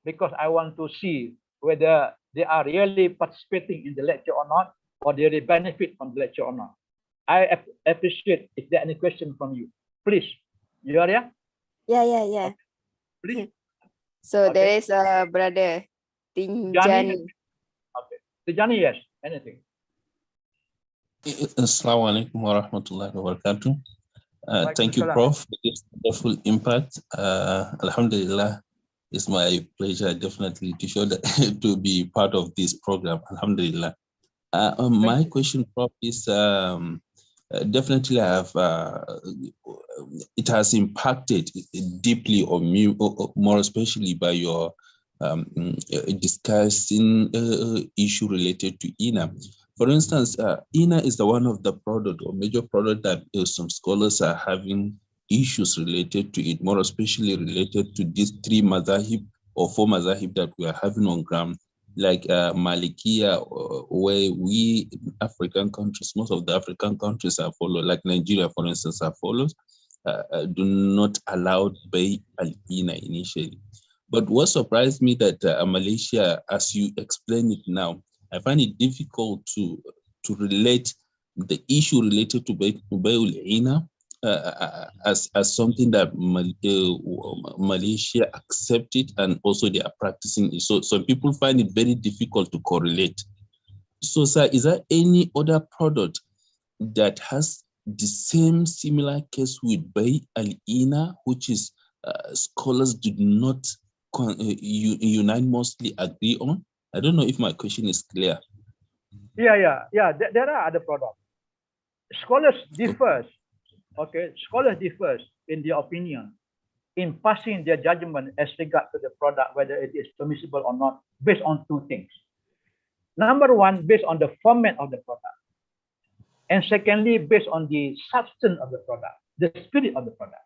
because I want to see whether they are really participating in the lecture or not, or they really benefit from the lecture or not. I appreciate if there are any questions from you. Please, Jaria. Yeah. Okay. Please. So Okay. there is a brother, Tinjani. Okay. Tinjani, yes. Anything. Assalamu alaikum wa rahmatullahi wa barakatuh. Thank you, Prof, for this wonderful impact. Alhamdulillah, it's my pleasure definitely to show that to be part of this program. Alhamdulillah. My question, Prof, is definitely it has impacted deeply on me, more especially by your discussing issue related to INA. For instance, INA is the one of the product or major product that some scholars are having issues related to it, more especially related to these 3 mazahib or 4 mazahib that we are having on ground. like Maliyyah, where we African countries, most of the African countries are followed, like Nigeria, for instance, are followed, do not allow Bay al-Ina initially. But what surprised me that Malaysia, as you explain it now, I find it difficult to relate the issue related to Bay al-Ina as something that Malaysia accepted and also they are practicing it. So some people find it very difficult to correlate. So sir, is there any other product that has the same similar case with Bay al-Ina, which is scholars did not unanimously agree on? I don't know if my question is clear. Yeah. There are other products. Scholars differ. Okay, scholars differ in their opinion in passing their judgment as regard to the product, whether it is permissible or not, based on two things. Number one, based on the format of the product. And secondly, based on the substance of the product, the spirit of the product.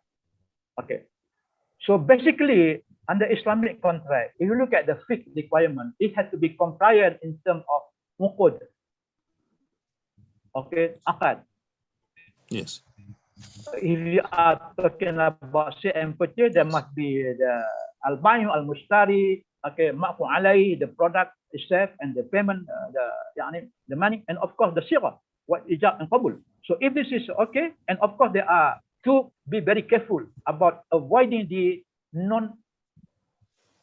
Okay. So basically, under Islamic contract, if you look at the fiqh requirement, it has to be compliant in terms of uqud. Okay, akad. Yes. If you are talking about sale and purchase, there must be the al-bayu al-mushtari, okay, ma'fu alayhi, the product itself and the payment, the money, and of course the sirah, what ijab and qabul. So if this is okay, and of course there are to be very careful about avoiding the non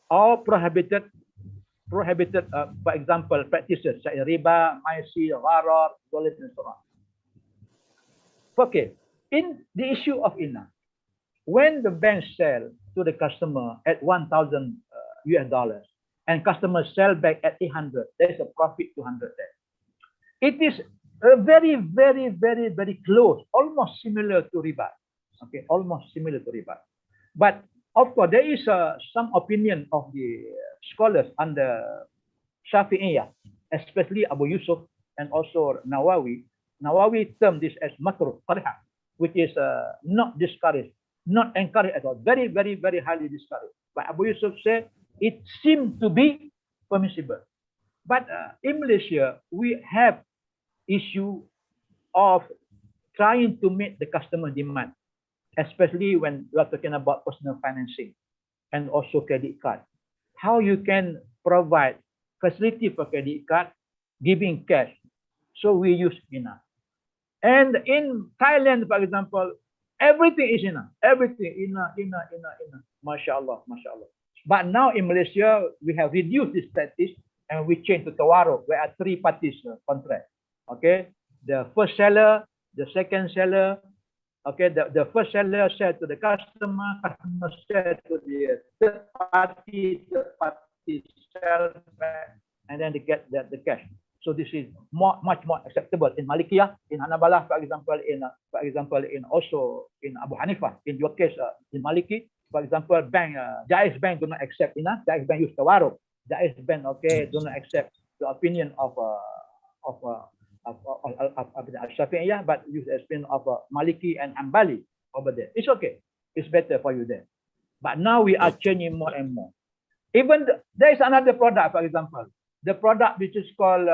or prohibited, for example, practices such as riba, maisi, gharar, dolit, and so on. Okay, in the issue of ina, when the bank sell to the customer at $1,000 US and customer sell back at 800, there is a profit 200 there. It is very, very, very, very close, almost similar to riba. Okay, almost similar to riba. But of course, there is some opinion of the scholars under Shafi'iyyah, especially Abu Yusuf and also Nawawi. Nawawi termed this as makruh, which is not discouraged, not encouraged at all. Very, very, very highly discouraged. But Abu Yusuf said it seemed to be permissible. But in Malaysia, we have issue of trying to meet the customer demand, especially when we are talking about personal financing and also credit card. How you can provide facility for credit card, giving cash. So we use ina. And in Thailand, for example, everything is ina. Everything ina. MashaAllah, MashaAllah. But now in Malaysia, we have reduced this practice and we change to tawaruk, where are three parties contract. Okay, the first seller, the second seller. Okay, the first seller sell to the customer sell to the third party sell back, and then they get the cash. So this is much more acceptable in Maliyyah, in Hanabalah, for example, in also in Abu Hanifah. In your case, in Maliki, for example, bank, Jais Bank do not accept ina. Jais Bank use tawaruk. Jais Bank, okay, do not accept the opinion of al-Shafi'iyyah, but use the opinion of Maliki and Hanbali over there. It's okay. It's better for you there. But now we are changing more and more. Even there is another product, for example, the product which is called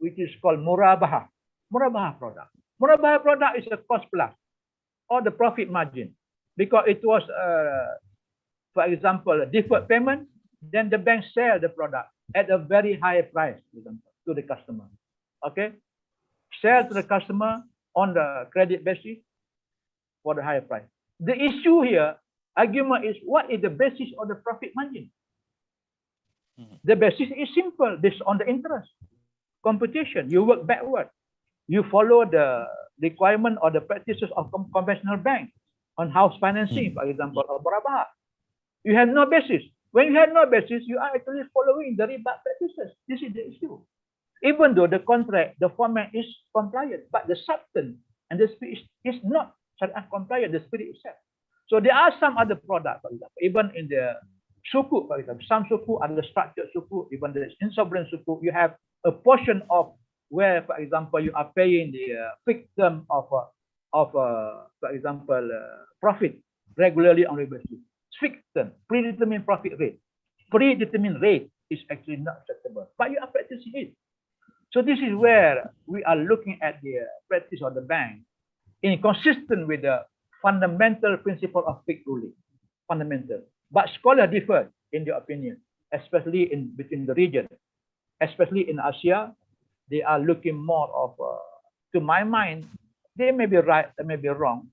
murabaha. Murabaha product. Murabaha product is a cost plus or the profit margin, because it was, for example, a deferred payment. Then the bank sell the product at a very high price, for example, to the customer. Okay, sell to the customer on the credit basis for the higher price. The issue here, argument is, what is the basis of the profit margin? The basis is simple, based on the interest computation. You work backward. You follow the requirement or the practices of conventional bank on house financing, for example, or murabaha. You have no basis. When you have no basis, you are actually following the riba practices. This is the issue. Even though the contract, the format is compliant, but the substance and the spirit is not compliant, the spirit itself. So there are some other products, for example, even in the suku, for example, some suku are the structured suku, even the insolvent suku, you have a portion of where, for example, you are paying the fixed term of for example, profit regularly on regular basis. Fixed term, predetermined profit rate. Predetermined rate is actually not acceptable, but you are practicing it. So this is where we are looking at the practice of the bank inconsistent with the fundamental principle of fiqh ruling, fundamental. But scholars differ in their opinion, especially in between the region, especially in Asia. They are looking more of, to my mind, they may be right, they may be wrong,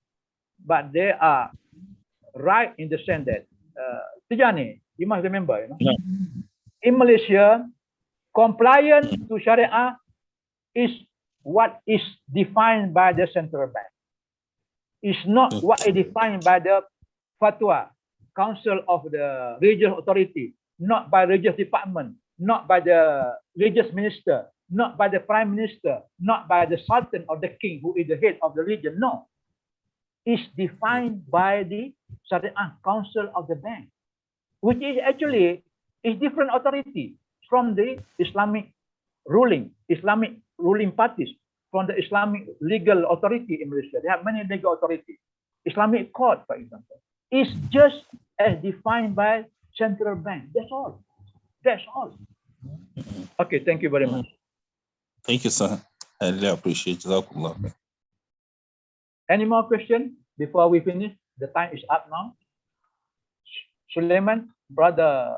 but they are right in the sense that, Tijani, you must remember, in Malaysia, compliance to Sharia is what is defined by the central bank. It's not what is defined by the fatwa, council of the religious authority, not by religious department, not by the religious minister, not by the prime minister, not by the sultan or the king who is the head of the religion. No, it's defined by the Sharia council of the bank, which is actually is different authority from the Islamic ruling parties, from the Islamic legal authority in Malaysia. They have many legal authorities. Islamic court, for example, is just as defined by central bank. That's all. That's all. Okay, thank you very much. Thank you, sir. I really appreciate it. Any more questions before we finish? The time is up now. Sulaiman, brother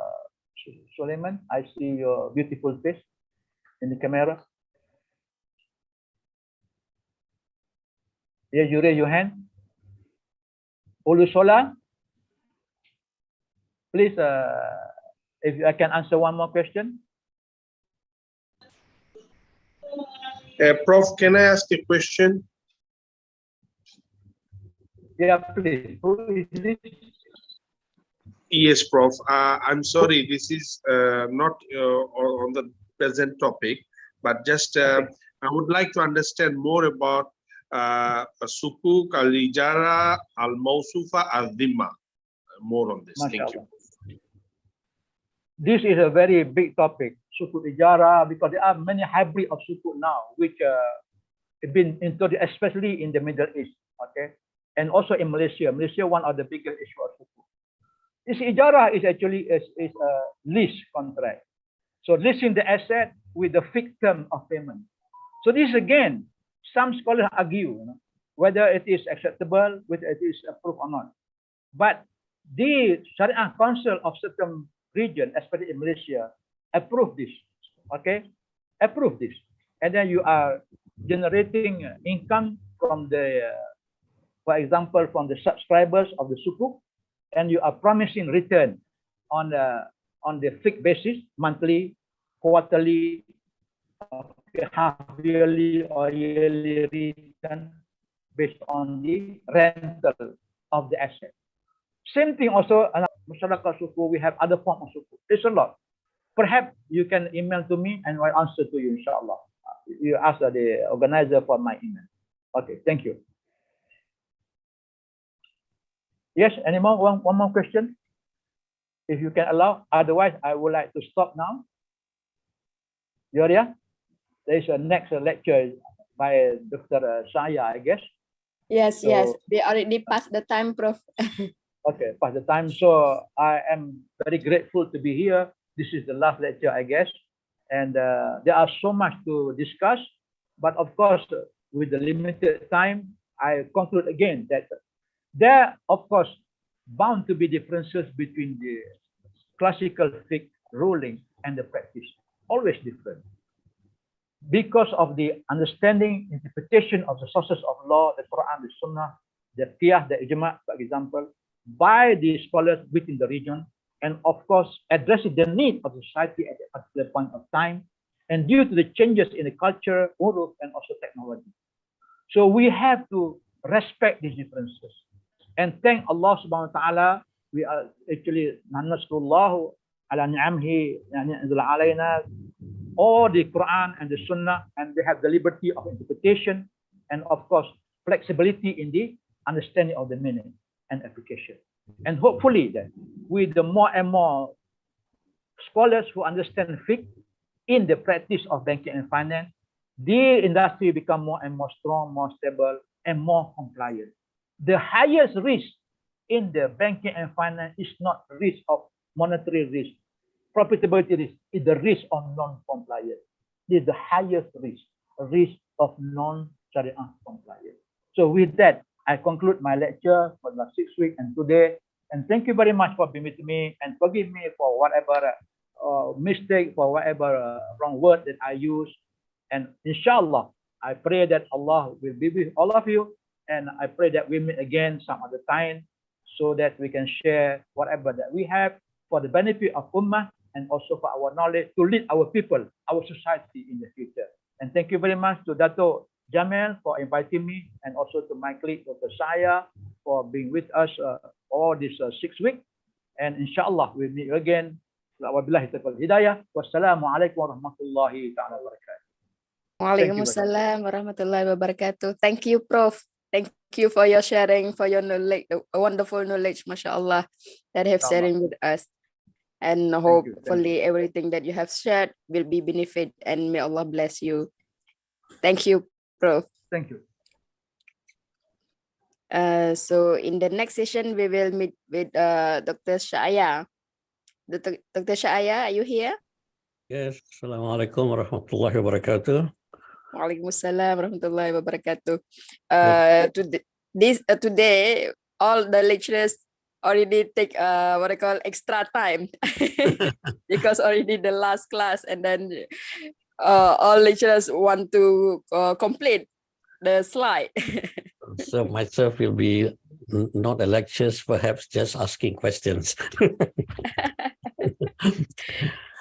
Sulaiman, I see your beautiful face in the camera. Yes, you raise your hand. Olusola, please, if I can answer one more question. Prof, can I ask a question? Yeah, please. Who is this? Yes, Prof. I'm sorry, this is not on the present topic, but just Okay. I would like to understand more about Sukuk, al-Ijara, al-Mawsufa, al-Dhimma. More on this. Thank you. This is a very big topic, Sukuk Ijara, because there are many hybrid of Sukuk now, which have been introduced, especially in the Middle East, okay, and also in Malaysia. Malaysia, one of the biggest issues of Sukuk. This Ijara is actually a lease contract. So leasing the asset with the fixed term of payment. So this again, some scholars argue whether it is acceptable, whether it is approved or not. But the Sharia Council of certain region, especially in Malaysia, approve this. Okay, approve this, and then you are generating income from the, for example, from the subscribers of the sukuk, and you are promising return on the fixed basis, monthly, quarterly, half yearly or yearly return based on the rental of the asset. Same thing also, Masyarakat Suku, we have other form of Suku. There's a lot. Perhaps you can email to me and I'll answer to you, inshallah. You ask the organizer for my email. Okay, thank you. Yes, any more? One more question? If you can allow. Otherwise, I would like to stop now. Yoria, there is a next lecture by Dr. Shaya'a, I guess. Yes, So- yes. They already passed the time, Prof. Okay, past the time. So I am very grateful to be here. This is the last lecture, I guess. And there are so much to discuss. But of course, with the limited time, I conclude again that there, of course, bound to be differences between the classical fiqh ruling and the practice. Always different. Because of the understanding, interpretation of the sources of law, the Quran, the Sunnah, the Qiyah, the Ijma', for example, by the scholars within the region, and of course, addressing the need of the society at a particular point of time, and due to the changes in the culture, uruf, and also technology. So we have to respect these differences and thank Allah subhanahu wa ta'ala. We are actually nanasrullahu ala ni'amhi alayna, all the Quran and the Sunnah, and they have the liberty of interpretation and of course flexibility in the understanding of the meaning and application. And hopefully that with the more and more scholars who understand fiqh in the practice of banking and finance, the industry become more and more strong, more stable, and more compliant. The highest risk in the banking and finance is not risk of monetary risk. profitability risk is the risk of non-compliance. This is the highest risk of non-Sharia compliance. So with that, I conclude my lecture for the 6 weeks and today. And thank you very much for being with me, and forgive me for whatever mistake, for whatever wrong word that I use. And inshallah, I pray that Allah will be with all of you. And I pray that we meet again some other time so that we can share whatever that we have for the benefit of Ummah and also for our knowledge to lead our people, our society in the future. And thank you very much to Dato' Jamil for inviting me, and also to my colleague, Dr. Shaya, for being with us all this 6 weeks. And inshallah, we'll meet again. Wabillahi taufiq wal hidayah. Wassalamualaikum warahmatullahi ta'ala wabarakatuh. Waalaikumsalam warahmatullahi wabarakatuh. Thank you, Prof. Thank you for your sharing, for your knowledge, wonderful knowledge, mashallah, that you have sharing with us. And hopefully everything that you have shared will be benefit, and may Allah bless you. Thank you, Prof. Thank you. So in the next session, we will meet with Dr. Shaya'a. Dr. Shaya'a, are you here? Yes. Assalamualaikum warahmatullahi wabarakatuh. Waalaikumsalam warahmatullahi wabarakatuh. Today, all the lecturers already take what I call extra time because already the last class, and then all lecturers want to complete the slide. So myself will be not a lectures, perhaps just asking questions.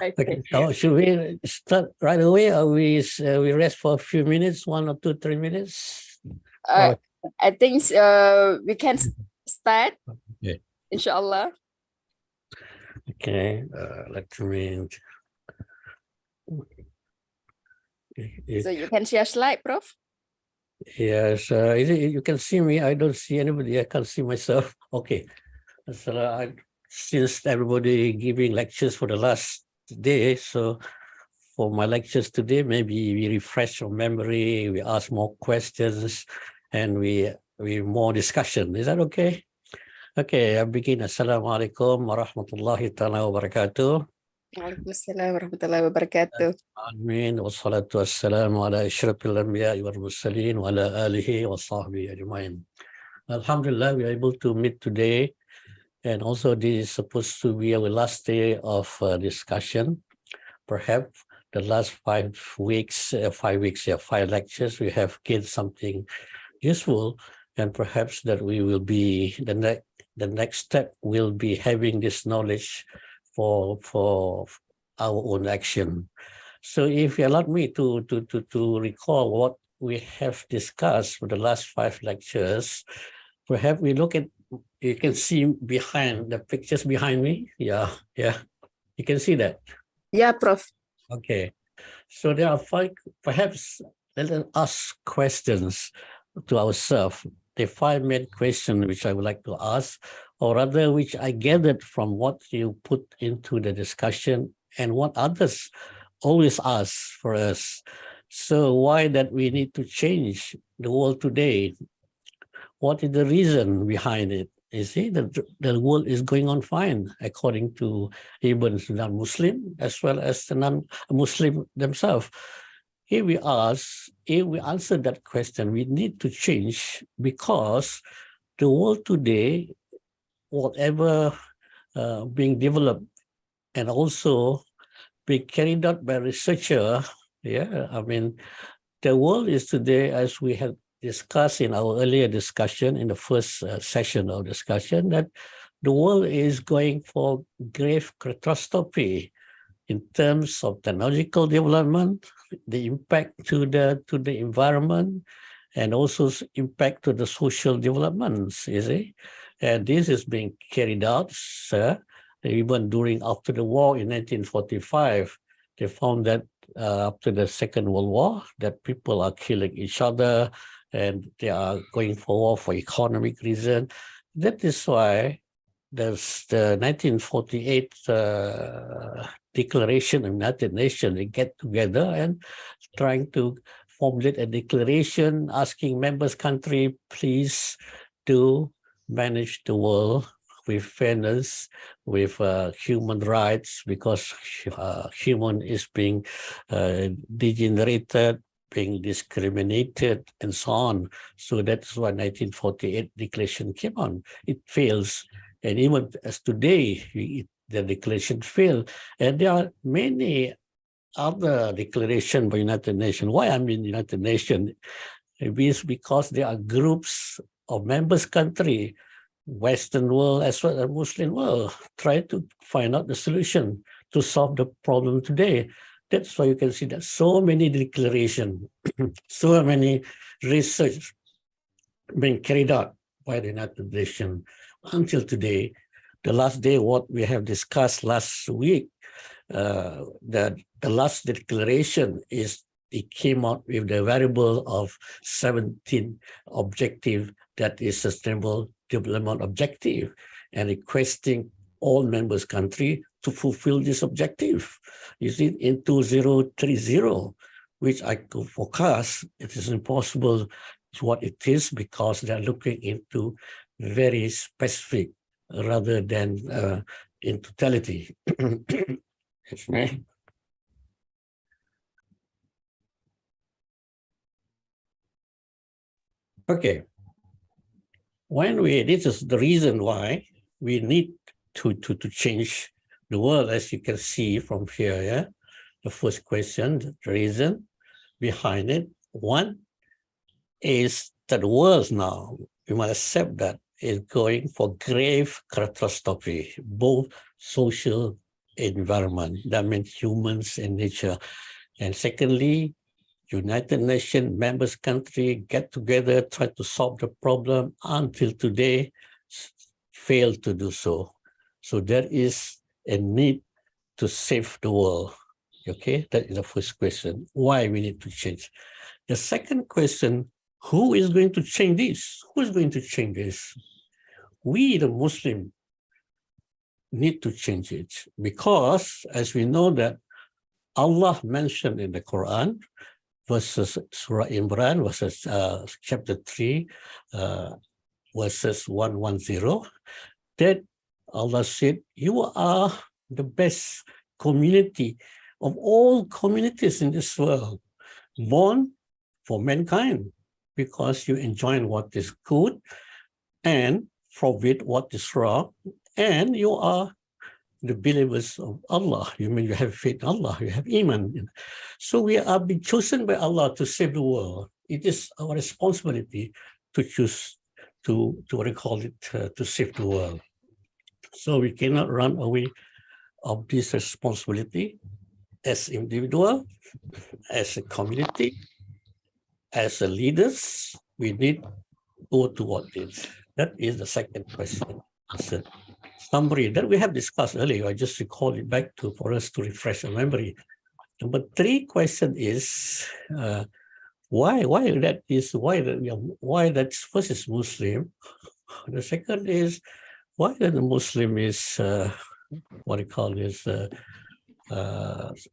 Okay. So should we start right away, or we rest for a few minutes, 1 or 2, 3 minutes? I think we can start. Okay. Inshallah. Okay. Let me. So you can share slide, Prof. Yes, you can see me. I don't see anybody. I can't see myself. Okay. So since everybody giving lectures for the last day, so for my lectures today, maybe we refresh your memory, we ask more questions, and we more discussion. Is that okay? Okay, I begin. Assalamualaikum warahmatullahi ta'ala wabarakatuh. Waalaikumsalam warahmatullahi wabarakatuh. Amin. Wassalatu wassalamu ala ashrafil anbiya wal mursalin wa ala alihi wa sahbihi ajma'in. Alhamdulillah, we are able to meet today. And also this is supposed to be our last day of discussion. Perhaps the last 5 weeks, 5 lectures, we have gained something useful. And perhaps that we will be, the next step will be having this knowledge for our own action. So if you allow me to recall what we have discussed for the last 5 lectures, perhaps we look at, you can see behind the pictures behind me. Yeah. You can see that. Yeah, Prof. Okay. So there are 5, perhaps let us ask questions to ourselves. The 5 main questions which I would like to ask, or rather which I gathered from what you put into the discussion and what others always ask for us. So why that we need to change the world today? What is the reason behind it? You see, the world is going on fine, according to even non-Muslim as well as the non-Muslim themselves. If we answer that question, we need to change, because the world today, whatever being developed and also being carried out by researcher, I mean, the world is today, as we have discussed in our earlier discussion, in the first session of discussion, that the world is going for grave catastrophe in terms of technological development, the impact to the environment, and also impact to the social developments, you see. And this is being carried out, even after the war in 1945. They found that after the Second World War, that people are killing each other, and they are going for war for economic reason. That is why there's the 1948 Declaration of United Nations. They get together and trying to formulate a declaration asking members country, please do manage the world with fairness, with human rights, because human is being degenerated, being discriminated, and so on. So that's why 1948 declaration came on. It fails. And even as today, the declaration failed. And there are many other declarations by United Nations. Why I mean United Nations? It is because there are groups of members country, Western world as well as Muslim world, try to find out the solution to solve the problem today. That's why you can see that so many declarations, so many research being carried out by the United Nations until today. The last day, what we have discussed last week, the last declaration is it came out with the variable of 17 objective, that is sustainable development objective, and requesting all members country to fulfill this objective. You see, in 2030, which I could forecast, it is impossible to what it is because they're looking into very specific rather than in totality. Yes, ma'am. Okay. This is the reason why we need to change the world, as you can see from here. Yeah, the first question, the reason behind it. One is that the world now, we must accept that, is going for grave catastrophe, both social and environment. That means humans and nature. And secondly, United Nations members country get together, try to solve the problem, until today failed to do so. So there is a need to save the world. Okay, that is the first question, why we need to change. The second question, who is going to change this? Who is going to change this? We, the Muslim, need to change it, because as we know that Allah mentioned in the Quran, verses Surah Imran, verses chapter 3, verses 110, that Allah said, you are the best community of all communities in this world, born for mankind, because you enjoy what is good and forbid what is wrong, and you are the believers of Allah. You mean you have faith in Allah, you have Iman. So we are being chosen by Allah to save the world. It is our responsibility to choose to save the world. So we cannot run away of this responsibility as individual, as a community, as a leaders. We need to go toward this. That is the second question answered. Summary that we have discussed earlier, I just recall it back for us to refresh our memory. Number 3 question is why that first is Muslim. The second is why that the Muslim is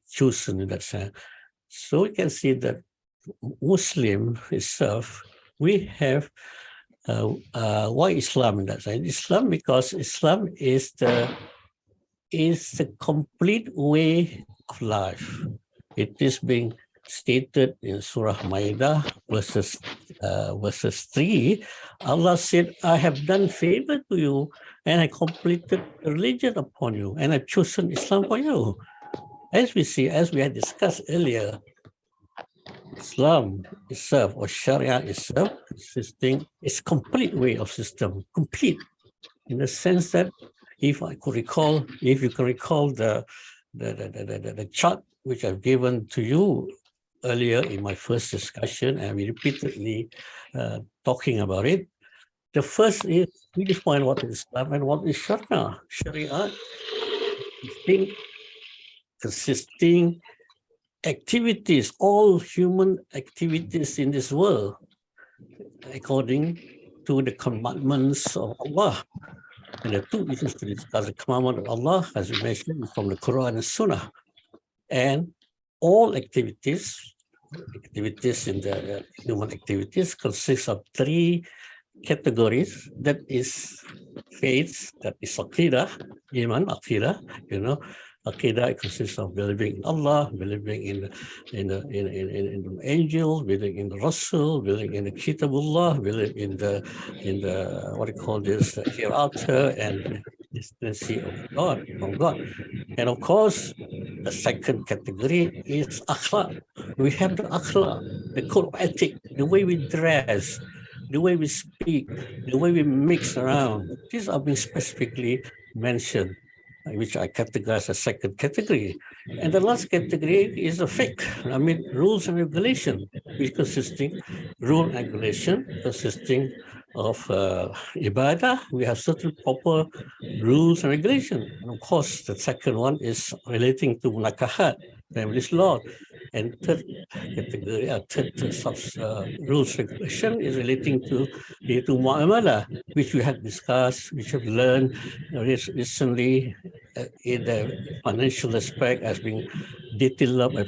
chosen in that sense. So we can see that Muslim itself, we have why Islam in that sense? Islam, because Islam is the complete way of life. It is being stated in Surah Maidah, verses 3. Allah said, I have done favor to you, and I completed religion upon you, and I've chosen Islam for you. As we see, as we had discussed earlier, Islam itself, or Sharia itself, consisting is complete way of system, complete in the sense that if you can recall the chart which I've given to you earlier in my first discussion, and we repeatedly talking about it. The first is we define what is Islam and what is Sharia. Sharia is consisting activities, all human activities in this world, according to the commandments of Allah. And there are 2 issues to discuss. The commandment of Allah, as we mentioned, from the Quran and Sunnah. And all activities in the human activities consist of 3 categories. That is faiths, that is Aqidah, Iman, Aqidah, you know. Aqidah consists of believing in Allah, believing in the angel, believing in the Rasul, believing in the Kitabullah, believing in the what do you call this, hereafter, and existence of God, from God. And of course, the second category is akhlaq. We have the akhlaq, the code of ethic, the way we dress, the way we speak, the way we mix around. These are being specifically mentioned, which I categorize as second category. And the last category is the fiqh, I mean, rules and regulation, which consisting rule and regulation consisting of ibadah. We have certain proper rules and regulation. And of course, the second one is relating to nakahat, family's law. And third category, rules regulation is relating to muamalat, which we have discussed, which have learned recently in the financial aspect has been detailed up by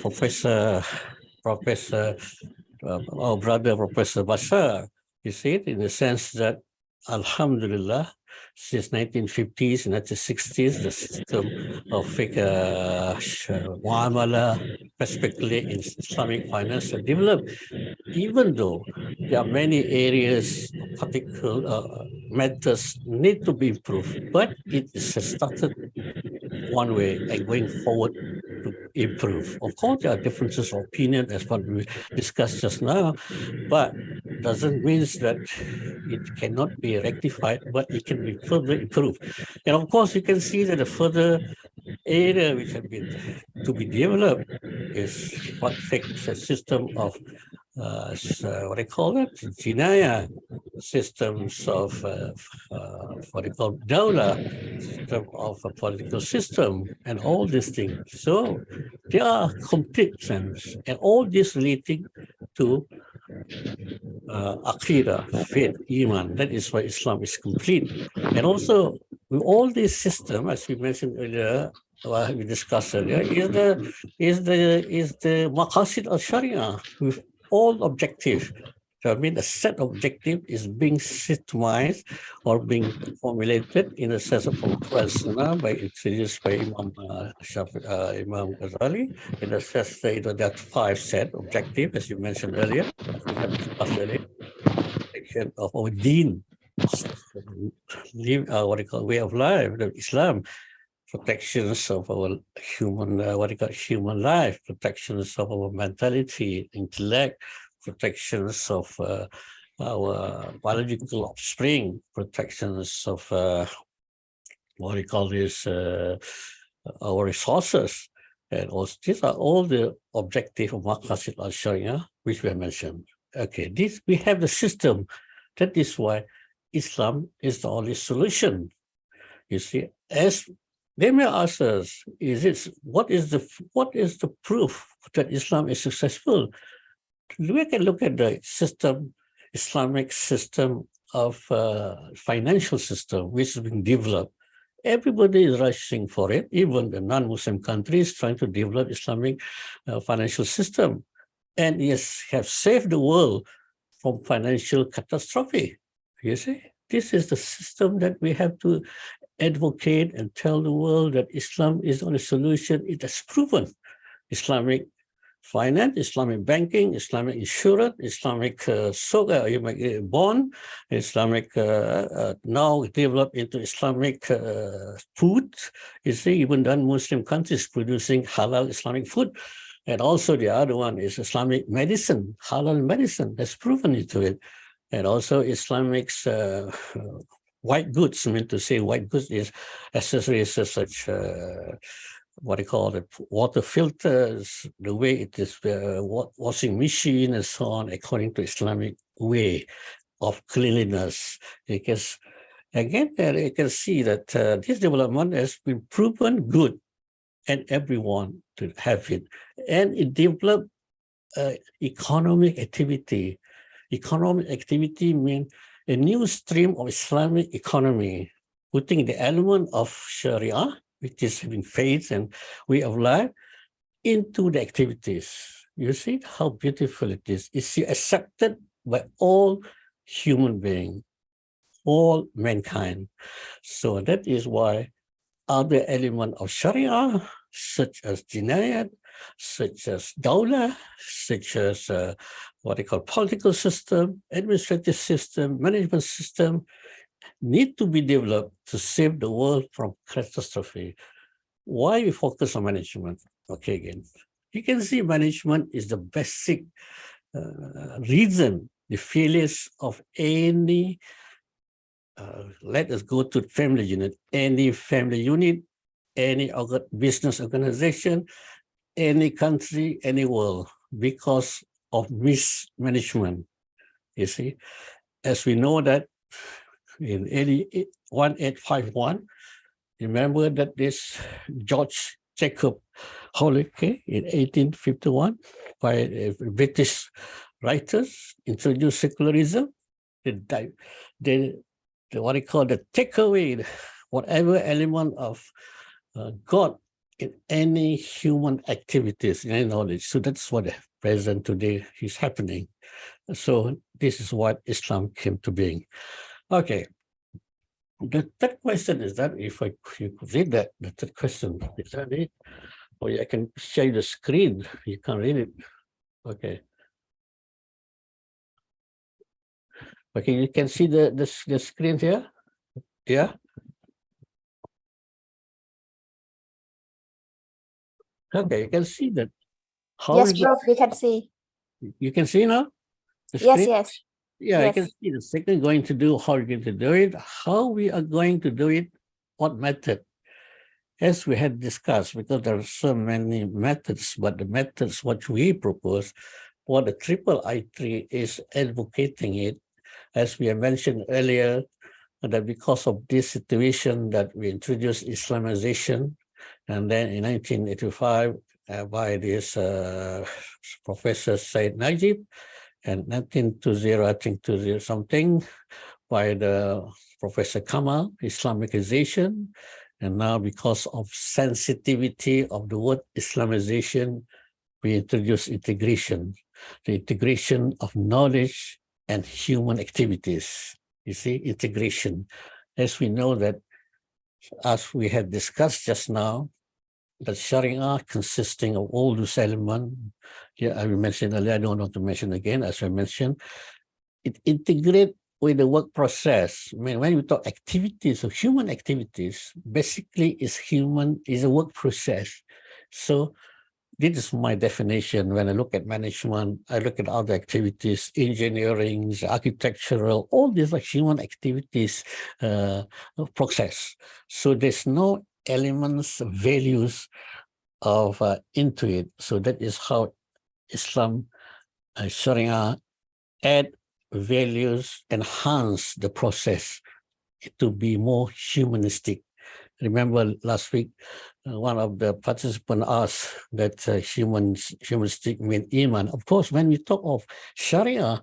our brother, Professor Besar. You see it in the sense that, alhamdulillah, since 1950s and 1960s, the system of fiqh, muamalat, specifically in Islamic finance, have developed, even though there are many areas, particular matters need to be improved, but it has started one way and going forward to improve. Of course, there are differences of opinion as what we discussed just now, but doesn't mean that it cannot be rectified, but it can be further improved. And of course, you can see that the further area which have been to be developed is what fixes a system of what they call it, jinayah, systems of what they call dawla, system of a political system, and all these things. So they are complete sense, and all this relating to aqidah, faith, iman. That is why Islam is complete. And also, with all this system, as we mentioned earlier, we discussed earlier, is the Maqasid al-Syariah with all objective. So I mean, a set of objective is being systemized or being formulated in a sense of introduced by Imam Ghazali, in a sense that there are 5 set objective, as you mentioned earlier, as we have discussed earlier, of our deen, what they call way of life, the Islam, protections of our human, human life, protections of our mentality, intellect, protections of our biological offspring, protections of our resources. And also, these are all the objective of Maqasid al-Syariah, which we have mentioned. Okay, we have the system. That is why Islam is the only solution. You see, as they may ask us, what is the proof that Islam is successful? We can look at the system, Islamic system of financial system, which has been developed. Everybody is rushing for it, even the non-Muslim countries trying to develop Islamic financial system. And yes, have saved the world from financial catastrophe. You see, this is the system that we have to advocate and tell the world that Islam is on a solution. It has proven Islamic finance, Islamic banking, Islamic insurance, Islamic bond, Islamic now developed into Islamic food. You see, even non-Muslim countries producing halal Islamic food. And also the other one is Islamic medicine, halal medicine, that's proven into it. And also Islamic's white goods, I mean to say white goods is accessories such what they call it, water filters, the way it is washing machine and so on, according to Islamic way of cleanliness. Because again, you can see that this development has been proven good and everyone to have it. And it developed economic activity. Economic activity means a new stream of Islamic economy, putting the element of Sharia, which is having faith and way of life, into the activities. You see how beautiful it is. It's accepted by all human beings. whole mankind. So that is why other elements of Sharia, such as jinayat, such as dawla, such as what they call political system, administrative system, management system, need to be developed to save the world from catastrophe. Why we focus on management? Okay, again, you can see management is the basic reason, the failures of any, let us go to family unit, any family unit, any business organization, any country, any world, because of mismanagement. You see, as we know that in 1851, remember that this George Jacob Holiday in 1851 by British writers introduced secularism. They what I call the take away whatever element of God in any human activities, in any knowledge. So that's what present today is happening. So this is what Islam came to being. Okay. The third question is that if you could read that, the third question, is that it? Or I can share the screen. You can read it. Okay. Okay, you can see the screen here. Yeah. Okay, you can see that. How Yes, Prof, we can see. You can see now? The Yes, screen? yes. Yeah, Yes. I can see the second going to do, how we're going to do it, how we are going to do it, what method. As we had discussed, because there are so many methods, but the methods what we propose, what the IIIT is advocating it, as we have mentioned earlier, that because of this situation that we introduced Islamization, and then in 1985 by this Professor Said Najib, and 1920, I think 20 something, by the Professor Kamal, Islamicization, and now because of sensitivity of the word Islamization, we introduce integration, the integration of knowledge and human activities. You see, integration. As we know that, as we had discussed just now, the Sharia consisting of all those elements, I mentioned earlier, I don't want to mention again, as I mentioned, it integrates with the work process. I mean, when we talk activities or human activities, basically is a work process. So this is my definition. When I look at management, I look at other activities, engineering, architectural, all these are human activities process. So there's no elements, values of into it. So that is how Islam, Sharia add values, enhance the process to be more humanistic. Remember last week, one of the participants asked that humanistic means iman. Of course, when we talk of Sharia,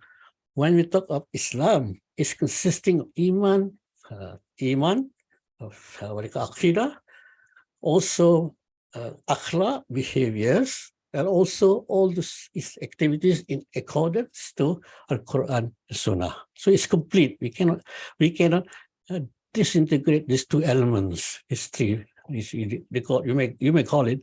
when we talk of Islam, it's consisting of iman, of what we call aqidah, also akhlaq, behaviors, and also all these activities in accordance to Al-Quran and Sunnah. So it's complete. We cannot disintegrate these two elements. These three. You may call it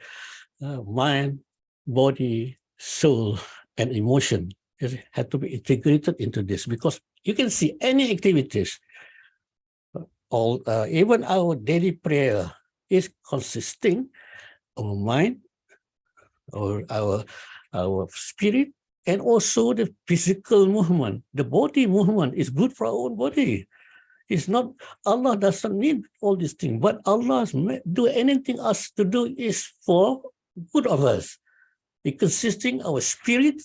mind, body, soul, and emotion. It had to be integrated into this, because you can see any activities, even our daily prayer is consisting of mind, or our spirit, and also the physical movement. The body movement is good for our own body. It's not, Allah doesn't need all these things, but Allah do anything us to do is for good of us. It consisting of our spirit,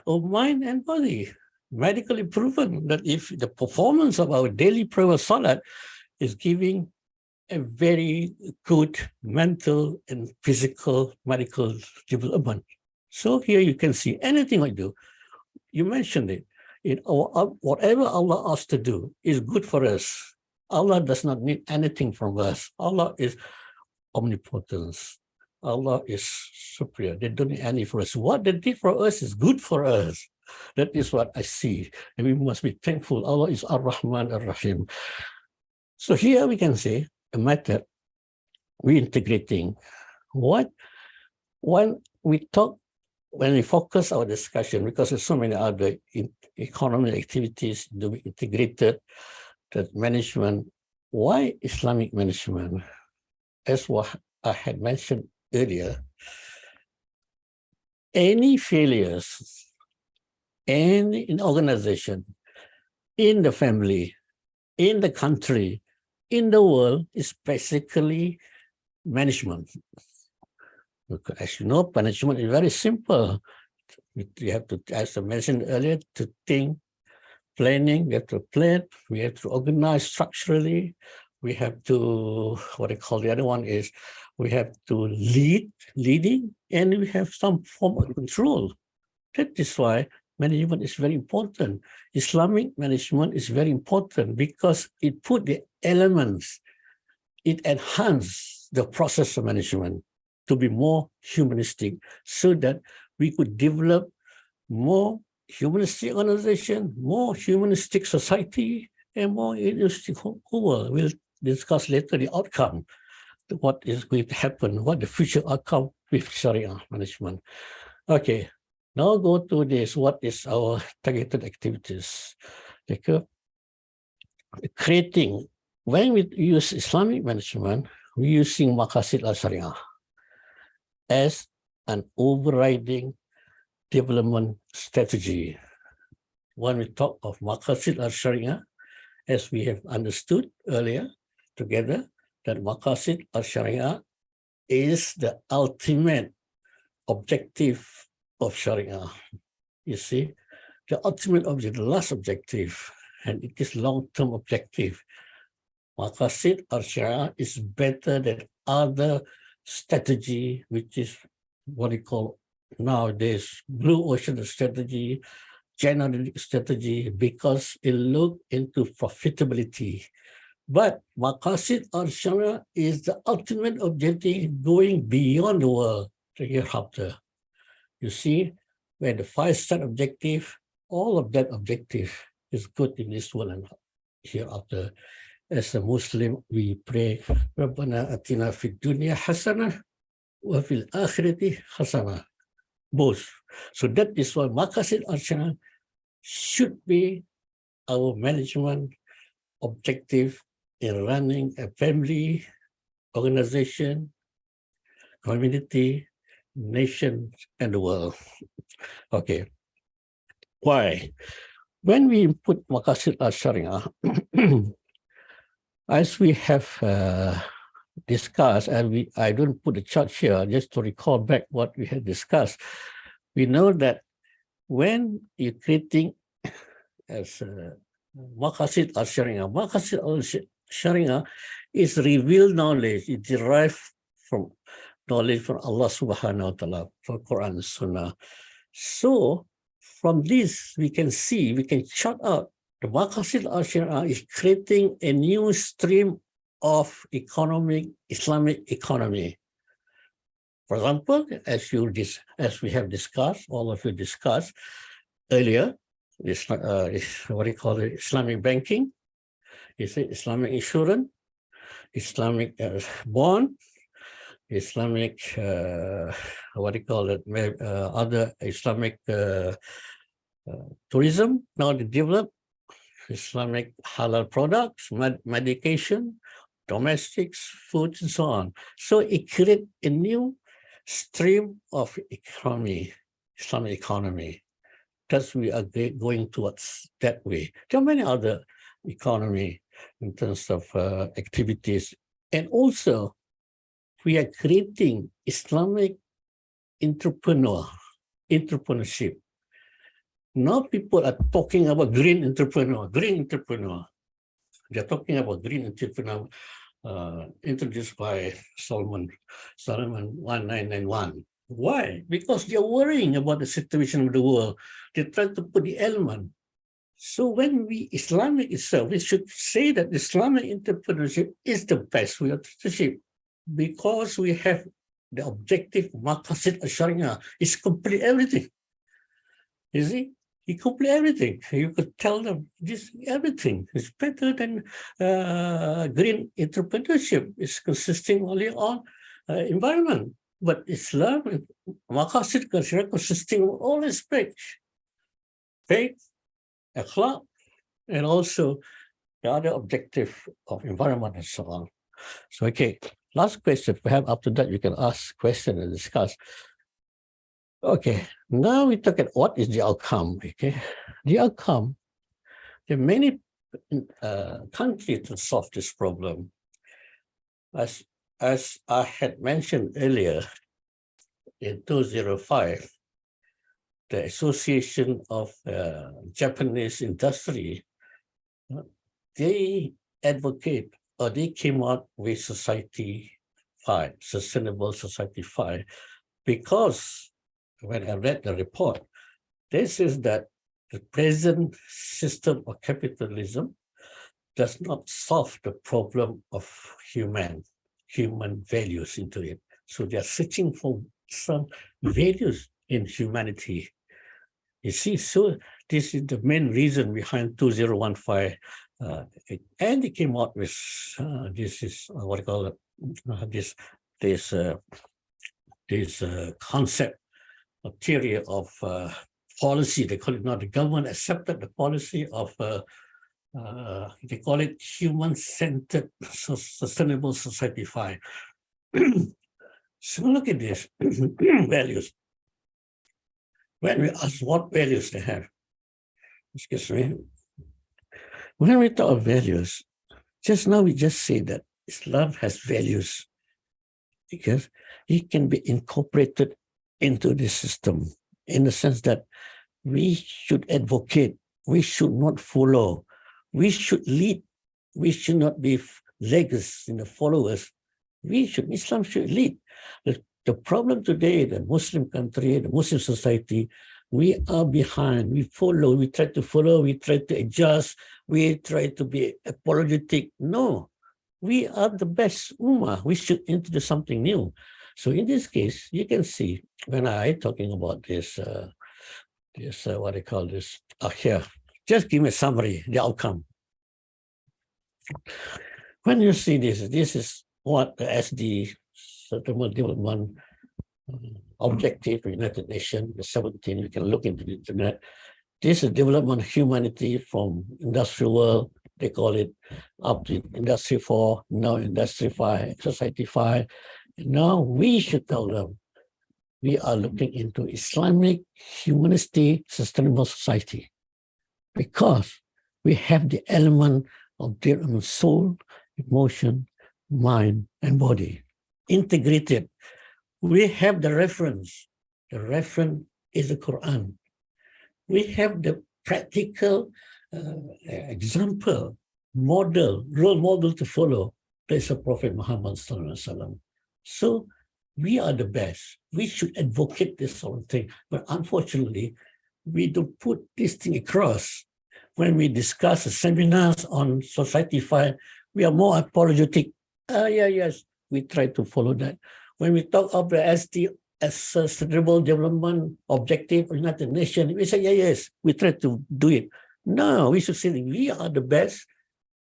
of mind and body. Medically proven that if the performance of our daily prayer salat is giving a very good mental and physical medical development. So here you can see anything I do. You mentioned it. Whatever Allah asks to do is good for us. Allah does not need anything from us. Allah is omnipotence. Allah is superior. They don't need any for us. What they did for us is good for us. That is what I see. And we must be thankful. Allah is Ar-Rahman Ar-Rahim. So here we can say a method we're integrating. When we focus our discussion, because there's so many other economic activities to be integrated, that management, why Islamic management? As what I had mentioned earlier, any failures in organization, in the family, in the country, in the world is basically management. As you know, management is very simple. You have to, as I mentioned earlier, to think, planning, we have to plan, we have to organize structurally, we have to, what I call the other one is, we have to leading, and we have some form of control. That is why management is very important. Islamic management is very important because it put the elements, it enhanced the process of management to be more humanistic so that we could develop more humanistic organization, more humanistic society, and more humanistic world. We'll discuss later the outcome, what is going to happen, what the future outcome with Sharia management. Okay, now go to this, what is our targeted activities? Okay. Creating, when we use Islamic management, we're using Maqasid al-Syariah as an overriding development strategy. When we talk of Maqasid al-Syariah, as we have understood earlier together, that Maqasid al-Syariah is the ultimate objective of Sharia. You see, the ultimate objective, the last objective, and it is long-term objective. Maqasid al-Syariah is better than other strategy, which is what we call nowadays blue ocean strategy, generic strategy, because it looks into profitability. But Maqasid al-Syariah is the ultimate objective going beyond the world, the hereafter. You see, when the 5-star objective, all of that objective is good in this world and hereafter. As a Muslim, we pray, Rabbana atina fid dunya hasanah wa fil akhirati hasanah. Both. So that is why Maqasid al-Syariah should be our management objective in running a family, organization, community, nation, and the world. Okay. Why? When we put Maqasid al-Syariah, as we have discussed, and I don't put the chart here just to recall back what we had discussed, we know that when you're creating as Maqasid al-Syariah, Maqasid al-Syariah is revealed knowledge, it derived from knowledge from Allah subhanahu wa ta'ala, from Quran and Sunnah. So from this, we can see, we can chart out the Maqasid al-Syariah is creating a new stream of Islamic economy. For example, as we have discussed, all of you discussed earlier, what do you call it? Islamic banking, Islamic insurance, Islamic bond, Islamic, what do you call it? Other Islamic tourism, now they develop Islamic halal products, medication, domestics, foods, and so on. So it creates a new stream of economy, Islamic economy. Thus, we are going towards that way. There are many other economy in terms of activities. And also, we are creating Islamic entrepreneurship. Now people are talking about green entrepreneur. They're talking about green entrepreneur introduced by Solomon 1991. Why? Because they're worrying about the situation of the world. They try to put the element. So when Islamic itself, we should say that Islamic entrepreneurship is the best way of entrepreneurship because we have the objective Maqasid al-Syariah is complete everything. You see? you complete everything. You could tell them this everything is better than green entrepreneurship. It's consisting only on environment. But Islam, Maqasid consisting of all aspects, faith, akhlaq, and also the other objective of environment and so on. So, okay, last question. Perhaps after that you can ask questions and discuss. Okay, now we talk about what is the outcome. Okay, the outcome. There are many countries to solve this problem. As I had mentioned earlier, in 2005, the Association of Japanese Industry, they advocate, or they came out with Society 5, Sustainable Society 5, because when I read the report, they says that the present system of capitalism does not solve the problem of human values into it. So they are searching for some values in humanity. You see, so this is the main reason behind 2015. And they came out with this is what I call it, this concept, a theory of policy. They call it now, the government accepted the policy of they call it human-centered sustainable society 5. So look at this values. When we ask what values they have, excuse me, when we talk of values, just now we just say that Islam has values because it can be incorporated into the system in the sense that we should advocate, we should not follow, we should lead, we should not be legs in the followers. Islam should lead. The problem today, the Muslim country, the Muslim society, we are behind, we follow, we try to follow, we try to adjust, we try to be apologetic. No, we are the best ummah. We should introduce something new. So in this case, you can see when I talking about this, what I call this, here, just give me a summary, the outcome. When you see this is what the SD, Sustainable Development Objective of United Nations, the 17, you can look into the internet. This is development of humanity from industrial world, they call it, up to Industry 4, now Industry 5, Society 5. Now we should tell them we are looking into Islamic, humanistic, sustainable society because we have the element of their own soul, emotion, mind, and body integrated. We have the reference. The reference is the Quran. We have the practical example, model, role model to follow. There's a Prophet Muhammad. So we are the best. We should advocate this sort of thing. But unfortunately, we don't put this thing across. When we discuss seminars on Society 5, we are more apologetic. Yes, we try to follow that. When we talk of the ST as Sustainable Development Objective of United Nations, we say, yes, we try to do it. No, we should say that we are the best.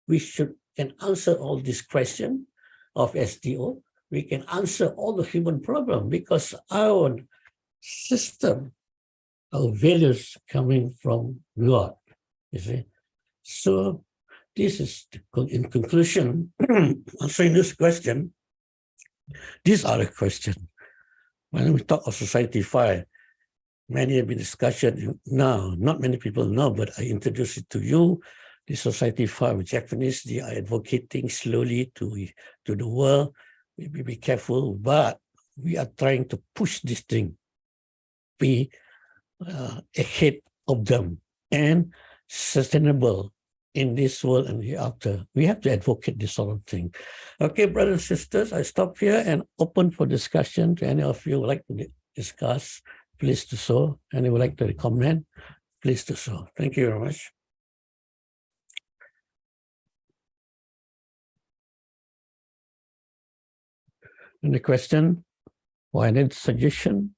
We can answer all these questions of SDO. We can answer all the human problem because our system, our values coming from God, you see. So this is, in conclusion, answering this question, these are the questions. When we talk of Society 5, many have been discussion now, not many people know, but I introduce it to you. The Society 5 Japanese, they are advocating slowly to the world. We be careful, but we are trying to push this thing, be ahead of them and sustainable in this world and hereafter. We have to advocate this sort of thing. Okay, brothers and sisters, I stop here and open for discussion. To any of you would like to discuss, please do so. Any would like to comment, please do so. Thank you very much. Any question or any suggestion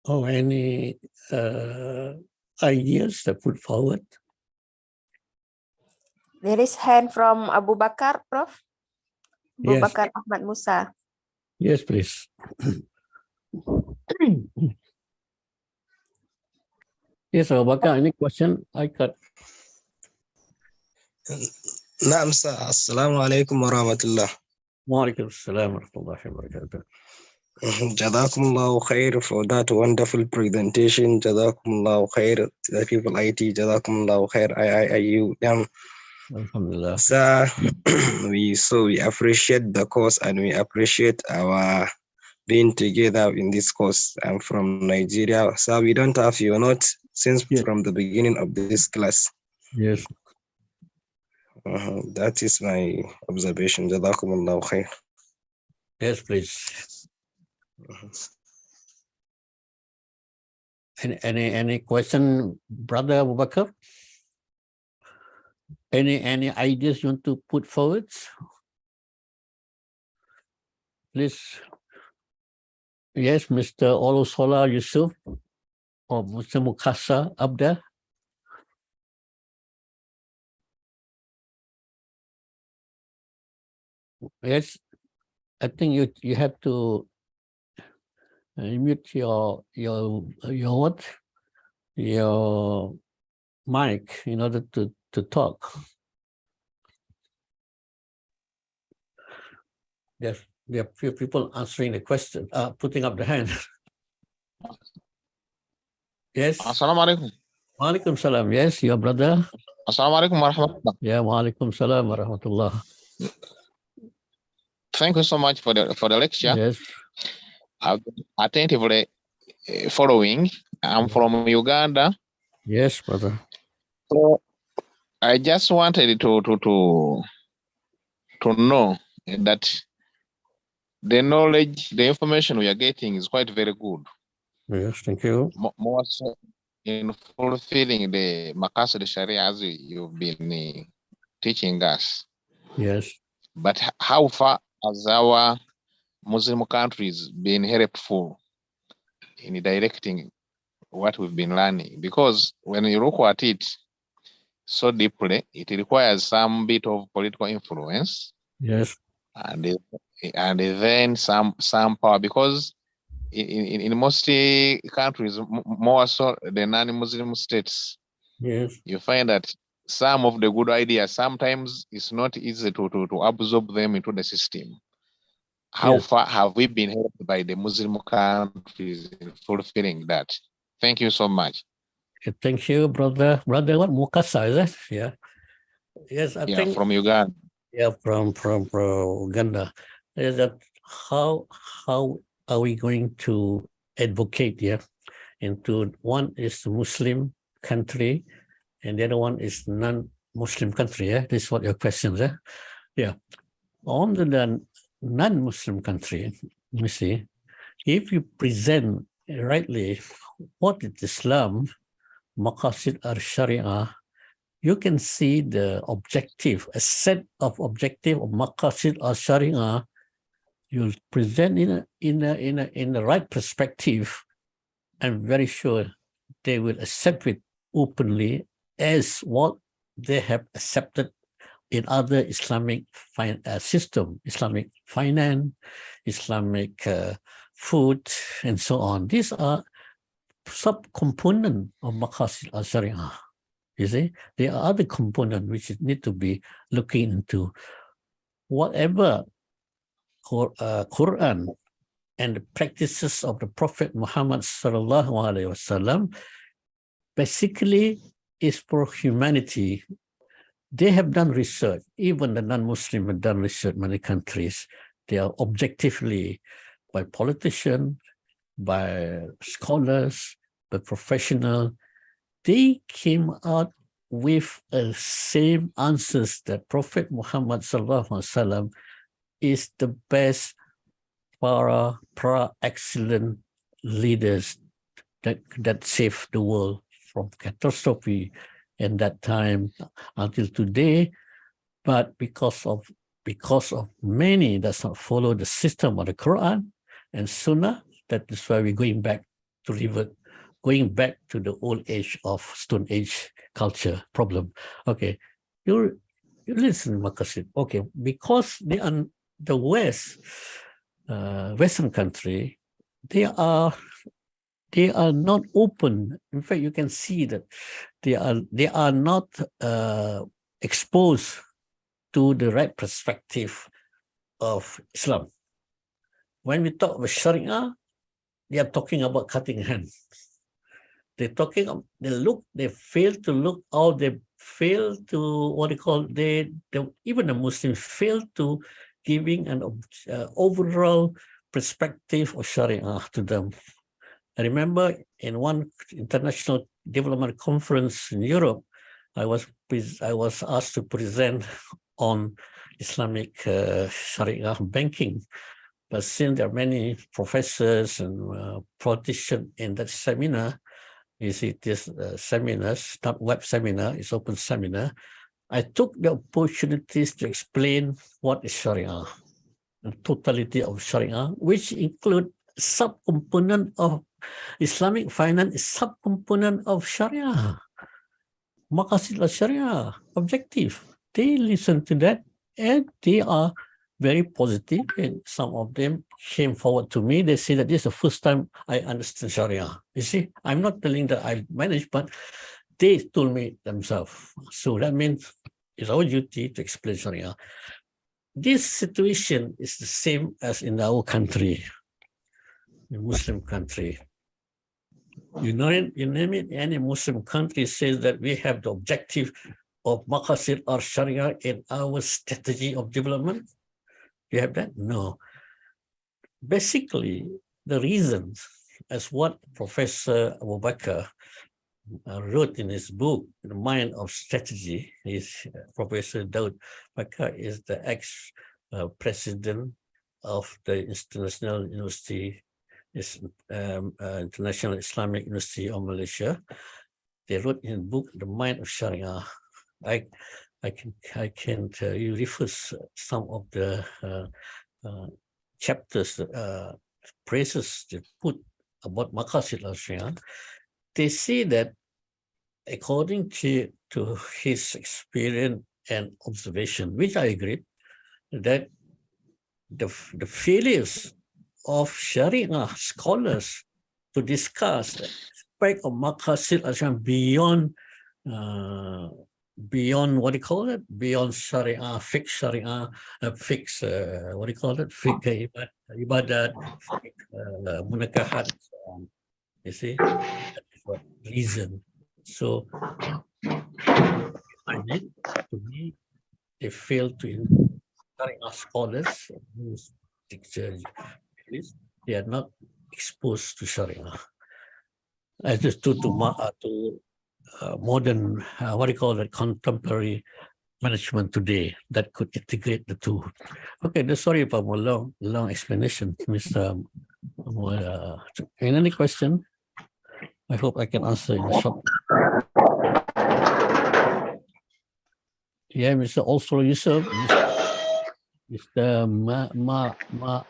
or any ideas that put forward? There is hand from Abu Bakar, Prof. Abu Yes. Bakar Ahmad Musa. Yes, please. Yes, Abu Bakar, any question? I got. نعم سا السلام عليكم ورحمة الله. وعليكم السلام ورحمة الله وبركاته. جزاكم الله خير for that wonderful presentation. جزاكم الله خير to the people IT. جزاكم الله خير IIIU. Alhamdulillah. So we appreciate the course and we appreciate our being together in this course. I'm from Nigeria, so we don't have your notes since from the beginning of this class. Yes. That is my observation. جزاكم الله خير. Yes, please. Any question, Brother Abu Bakar? Any ideas you want to put forward? Please. Yes, Mr. Olusola Yusuf or Mr. Mukasa Abda. Yes, I think you have to mute your what? Your mic in order to talk. There are few people answering the question, putting up the hand. Yes. Assalamu alaikum. Wa alaikum salam. Yes, your brother. Assalamu alaikum wa rahmatullah. Yeah, wa alaikum salam wa rahmatullah. Thank you so much for the lecture. Yes. I've been attentively following. I'm from Uganda. Yes, brother. So I just wanted to know that the knowledge, the information we are getting is quite very good. Yes, thank you. More so in fulfilling the Maqasid Sharia as you've been teaching us. Yes. But how far has our Muslim countries been helpful in directing what we've been learning? Because when you look at it so deeply, it requires some bit of political influence. Yes. And then some power, because in most countries, more so the non-Muslim states, yes, you find that some of the good ideas sometimes it's not easy to absorb them into the system. How far have we been helped by the Muslim countries in fulfilling that? Thank you so much. Thank you, brother. Brother, what Mukasa is that? Yeah. Yes, I think from Uganda. Yeah, from Uganda. Is that how are we going to advocate? Yeah, into one is Muslim country, and the other one is non-Muslim country. Yeah, this is what your question is. Yeah, on the non-Muslim country, you see, if you present rightly what is Islam, Maqasid al-Syariah, you can see the objective, a set of objective of Maqasid al-Syariah. You'll present in the right perspective. I'm very sure they will accept it openly as what they have accepted in other Islamic system, Islamic finance, Islamic food, and so on. These are sub-components of Maqasid al-Syariah. You see, there are other components which need to be looking into. Whatever Quran and the practices of the Prophet Muhammad sallallahu alaihi wasallam basically is for humanity. They have done research. Even the non-Muslim have done research in many countries. They are objectively by politicians, by scholars, by professionals. They came out with the same answers that Prophet Muhammad sallallahu alaihi wasallam is the best para excellent leaders that saved the world from catastrophe in that time until today. But because of many does not follow the system of the Quran and Sunnah, that is why we're going back to revert going back to the old age of Stone Age culture problem. Okay, you listen, Maqasid. Okay, because they are the Western country, they are not open. In fact, you can see that they are not exposed to the right perspective of Islam. When we talk about Sharia, they are talking about cutting hands. They fail to look, or they fail to, even the Muslims fail to giving an overall perspective of Sharia to them. I remember in one international development conference in Europe, I was asked to present on Islamic Sharia banking. But since there are many professors and politicians in that seminar, you see this seminars, not web seminar, it's open seminar, I took the opportunities to explain what is Sharia, the totality of Sharia, which include subcomponent of Islamic finance, is subcomponent of Sharia. Maqasid al-Sharia, objective. They listen to that and they are very positive, and some of them came forward to me. They say that this is the first time I understand Sharia. You see, I'm not telling that I manage, but they told me themselves. So that means it's our duty to explain Sharia. This situation is the same as in our country, the Muslim country. You name it, any Muslim country says that we have the objective of Maqasid or Sharia in our strategy of development. You have that? No. Basically, the reasons, as what Professor Abu Bakr wrote in his book, The Mind of Strategy, Professor Daud Bakr is the ex-president of the International University, International Islamic University of Malaysia. They wrote in a book, The Mind of Sharia. I can tell you, refers some of the chapters, phrases they put about Maqasid al-Sharia. They say that according to his experience and observation, which I agree, that the failures of Sharia scholars to discuss the aspect of Maqasid al-Sharia beyond what do you call it? Beyond Sharia, Fiqh Sharia, Fiqh, what do you call it? Fiqh Ibadat, Fiqh Munakahat, so on. You see, that is what reason. So, I mean, to me, they fail to Sharia scholars, they are not exposed to Sharia. As to modern, what do you call it, contemporary management today that could integrate the two. Okay, sorry about my long explanation, Mr. Any question? I hope I can answer in a short. Yeah, Mr. Also Yusuf, Mr. Ma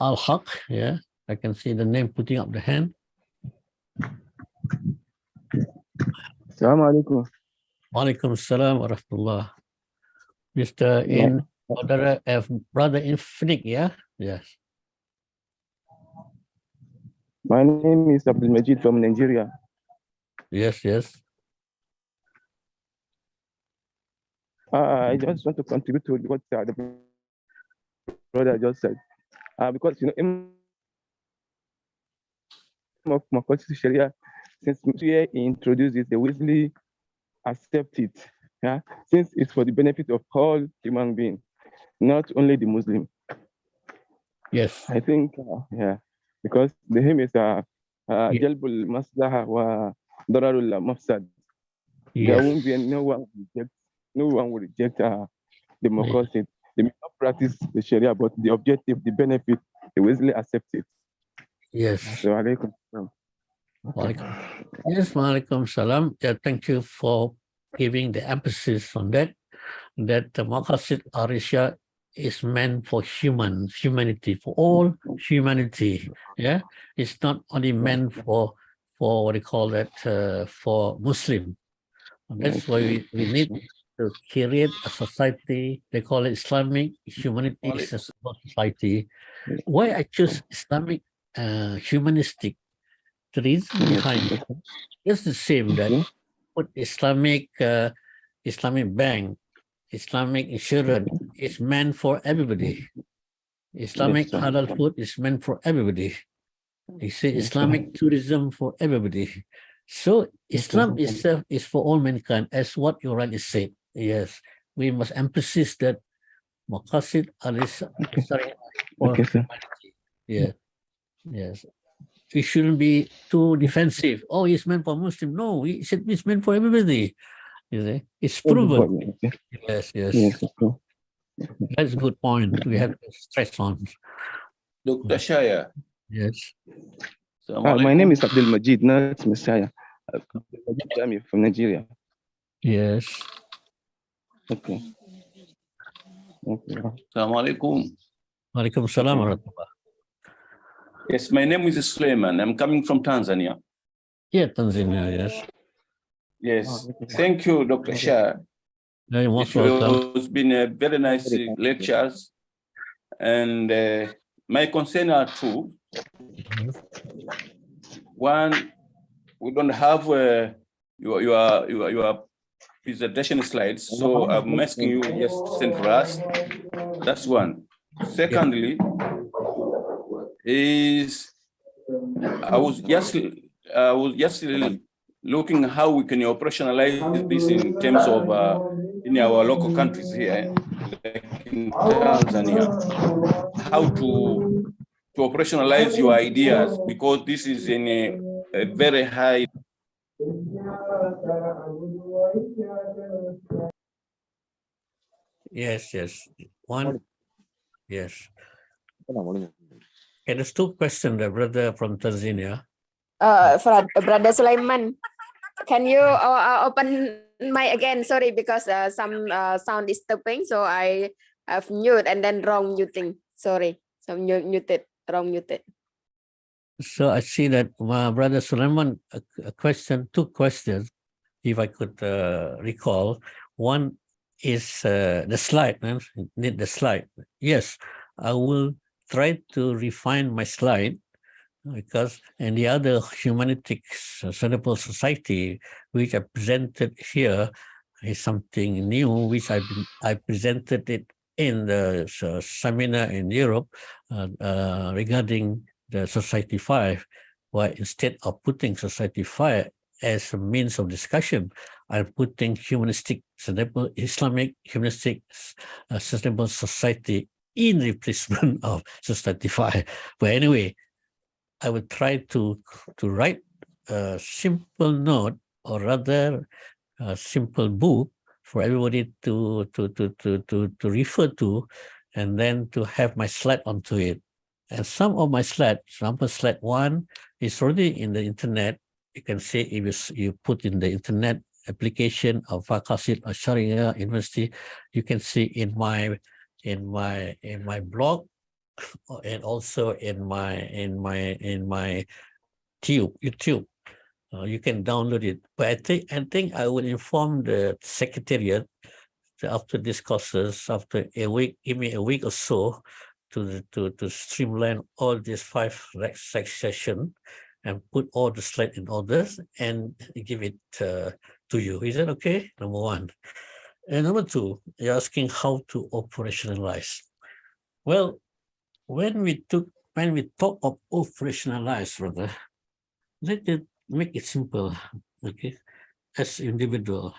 Al-Haq, yeah, I can see the name putting up the hand. Assalamu alaikum. Walaikum assalam wa rahmatullah. Mr. Brother Infinite, yeah? Yes. My name is Abdulhamid from Nigeria. Yes, yes. I just want to contribute to what the brother just said. Because, you know, in Maqasid Sharia, since he introduced it, they willingly accept it. Yeah, since it's for the benefit of all human beings, not only the Muslim. Yes. I think, yeah, because the aim is Jalbul Maslaha wa Dararul Mafsad. There won't be no one will reject the Maqasid. They may not practice the Sharia, but the objective, the benefit, they will easily accept it. Yes. So, alaikum. Yes, Walaikum Salam. Yeah, thank you for giving the emphasis on that the Maqasid al-Sharia is meant for humanity, for all humanity. Yeah, it's not only meant for for what do you call that, for Muslim. And that's why we need to create a society, they call it Islamic Humanity Society. Why I choose Islamic humanistic? The reason behind it is the same that what Islamic bank, Islamic insurance is meant for everybody. Islamic halal food is meant for everybody. You say Islamic tourism for everybody. So Islam itself is for all mankind, as what you rightly said. Yes, we must emphasize that Maqasid al-Syariah for humanity. Yeah, yes. We shouldn't be too defensive. Oh, it's meant for Muslim. No, it's meant for everybody. You see? It's proven. Yes, yes. That's a good point. We have to stress on. Dr. Shaya. Yes. My name is Abdulhamid, not Messiah. I'm from Nigeria. Yes. Okay. Assalamu alaikum. Walaikum salam wa rahmatullah. Yes, my name is Suleiman. I'm coming from Tanzania. Yeah, Tanzania, yes. Yes. Thank you, Dr. Shah. Very much welcome. It's been a very nice lectures. And my concern are two. One, we don't have your presentation slides, so I'm asking you just to send for us. That's one. Secondly, is I was just looking how we can operationalize this in terms of in our local countries here, like in Tanzania, how to operationalize your ideas, because this is in a very high. Yes, yes. One, yes. Okay, there's two questions, the brother from Tanzania. Brother Sulaiman, can you open mic again? Sorry, because some sound disturbing, so I have mute and then wrong muting. Sorry, so muted, wrong muted. So I see that my brother Sulaiman, two questions, if I could recall. One is the slide, need the slide. Yes, I will try to refine my slide, because and the other humanistic sustainable society which I presented here is something new, which I presented it in the seminar in Europe regarding the Society 5, where instead of putting Society 5 as a means of discussion, I'm putting humanistic, sustainable, Islamic humanistic sustainable society in replacement of Society 5. But anyway, I will try to write a simple note, or rather a simple book for everybody to refer to, and then to have my slide onto it. And some of my slides, example, slide 1 is already in the internet. You can see if you put in the internet application of Maqasid al-Syariah University, you can see in my blog, and also in my YouTube. You can download it. But I think I will inform the secretariat after these courses, after a week, give me a week or so, to streamline all these 5 sessions and put all the slides in orders and give it to you. Is that okay? Number 1. And number 2, you're asking how to operationalize. Well, when we talk of operationalize, brother, let it make it simple. Okay, as individual,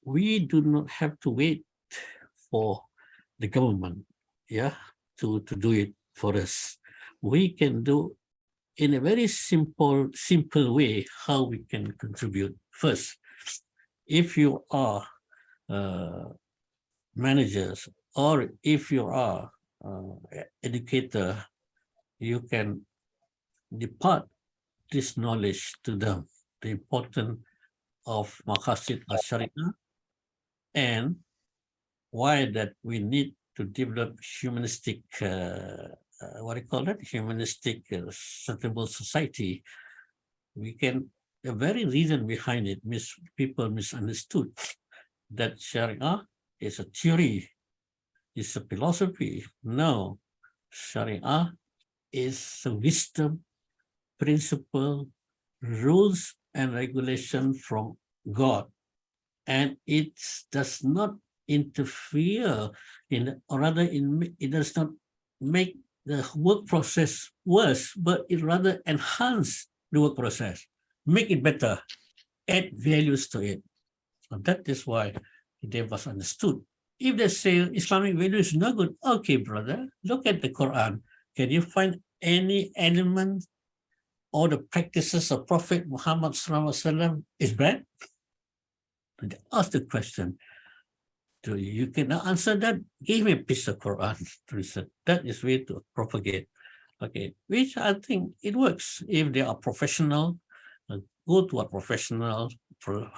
we do not have to wait for the government, to do it for us. We can do in a very simple way how we can contribute. First, if you are managers, or if you are educator, you can depart this knowledge to them, the importance of Maqasid al-Syariah, and why that we need to develop humanistic, humanistic sustainable society. the very reason behind it, people misunderstood that Sharia is a theory, it's a philosophy. No, Sharia is a wisdom, principle, rules and regulation from God. And it does not interfere it does not make the work process worse, but it rather enhance the work process, make it better, add values to it. So that is why they was understood. If they say Islamic value is not good, okay, brother, look at the Quran. Can you find any element or the practices of Prophet Muhammad SAW is bad? And they ask the question. You cannot answer that? Give me a piece of Quran to research. That is way to propagate. Okay, which I think it works. If they are professional, go to a professional,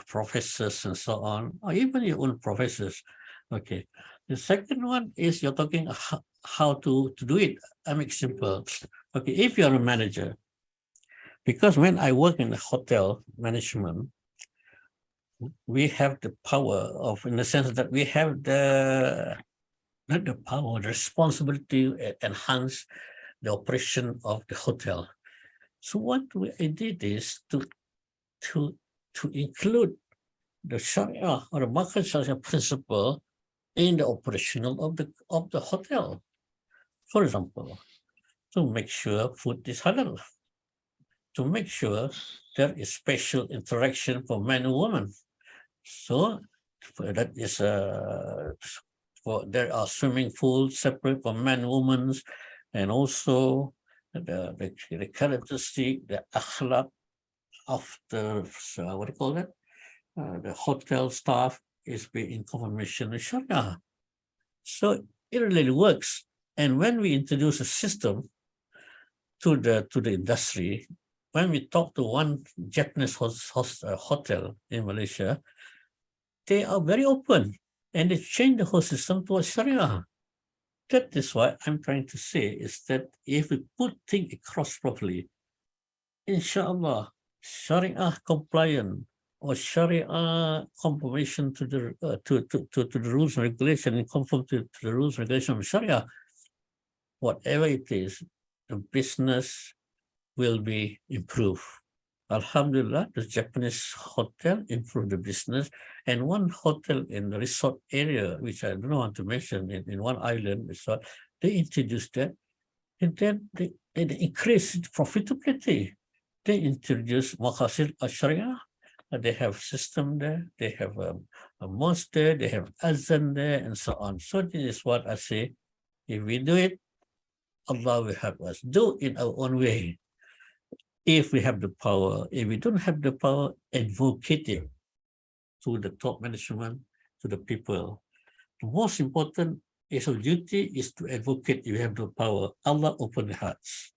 professors and so on, or even your own professors. Okay. The second one is you're talking how to do it. I make simple. Okay, if you're a manager, because when I work in the hotel management, we have the power of, in the sense that we have not the power, the responsibility to enhance the operation of the hotel. So what I did is to include the Sharia or the Maqasid Sharia principle in the operational of the hotel. For example, to make sure food is halal, to make sure there is special interaction for men and women. So that is there are swimming pools separate for men and women, and also the characteristic, the akhlaq of the what do you call that? The hotel staff is being in conformation with Sharia. So it really works. And when we introduce a system to the industry, when we talk to one Japanese hotel in Malaysia, they are very open and they change the whole system towards Sharia. That is what I'm trying to say, is that if we put things across properly, inshallah, Sharia compliant or Sharia conformation to the rules and regulation, and conform to the rules and regulation of Sharia, whatever it is, the business will be improved. Alhamdulillah, the Japanese hotel improved the business, and one hotel in the resort area, which I don't want to mention, in one island resort, they introduced that, and then they increased profitability. They introduced Maqasid al-Syariah. They have system there, they have a mosque there, they have azan there, and so on. So this is what I say, if we do it, Allah will help us. Do it in our own way. If we have the power, if we don't have the power, advocate it to the top management, to the people. The most important is our duty is to advocate if we have the power. Allah open the hearts.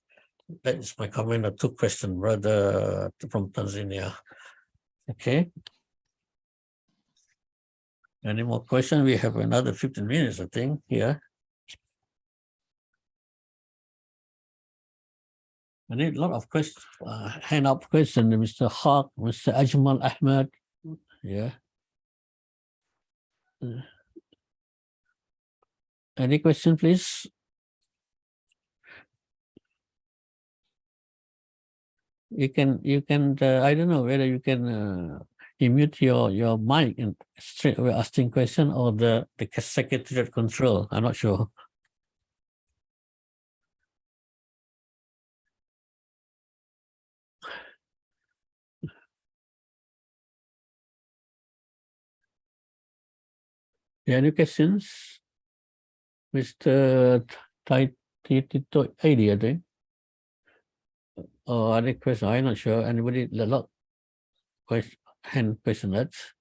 That is my comment on 2 questions, brother from Tanzania. Okay. Any more questions? We have another 15 minutes, I think, here. I need a lot of questions, hand up questions, Mr. Haq, Mr. Ajmal Ahmed. Yeah. Any question, please? You can, I don't know whether you can mute your mic and straight away asking question, or the secretariat control. I'm not sure. Any questions? Mr. Tito ID, I think. Or other question? I'm not sure. Anybody? A lot question, hand question. That's.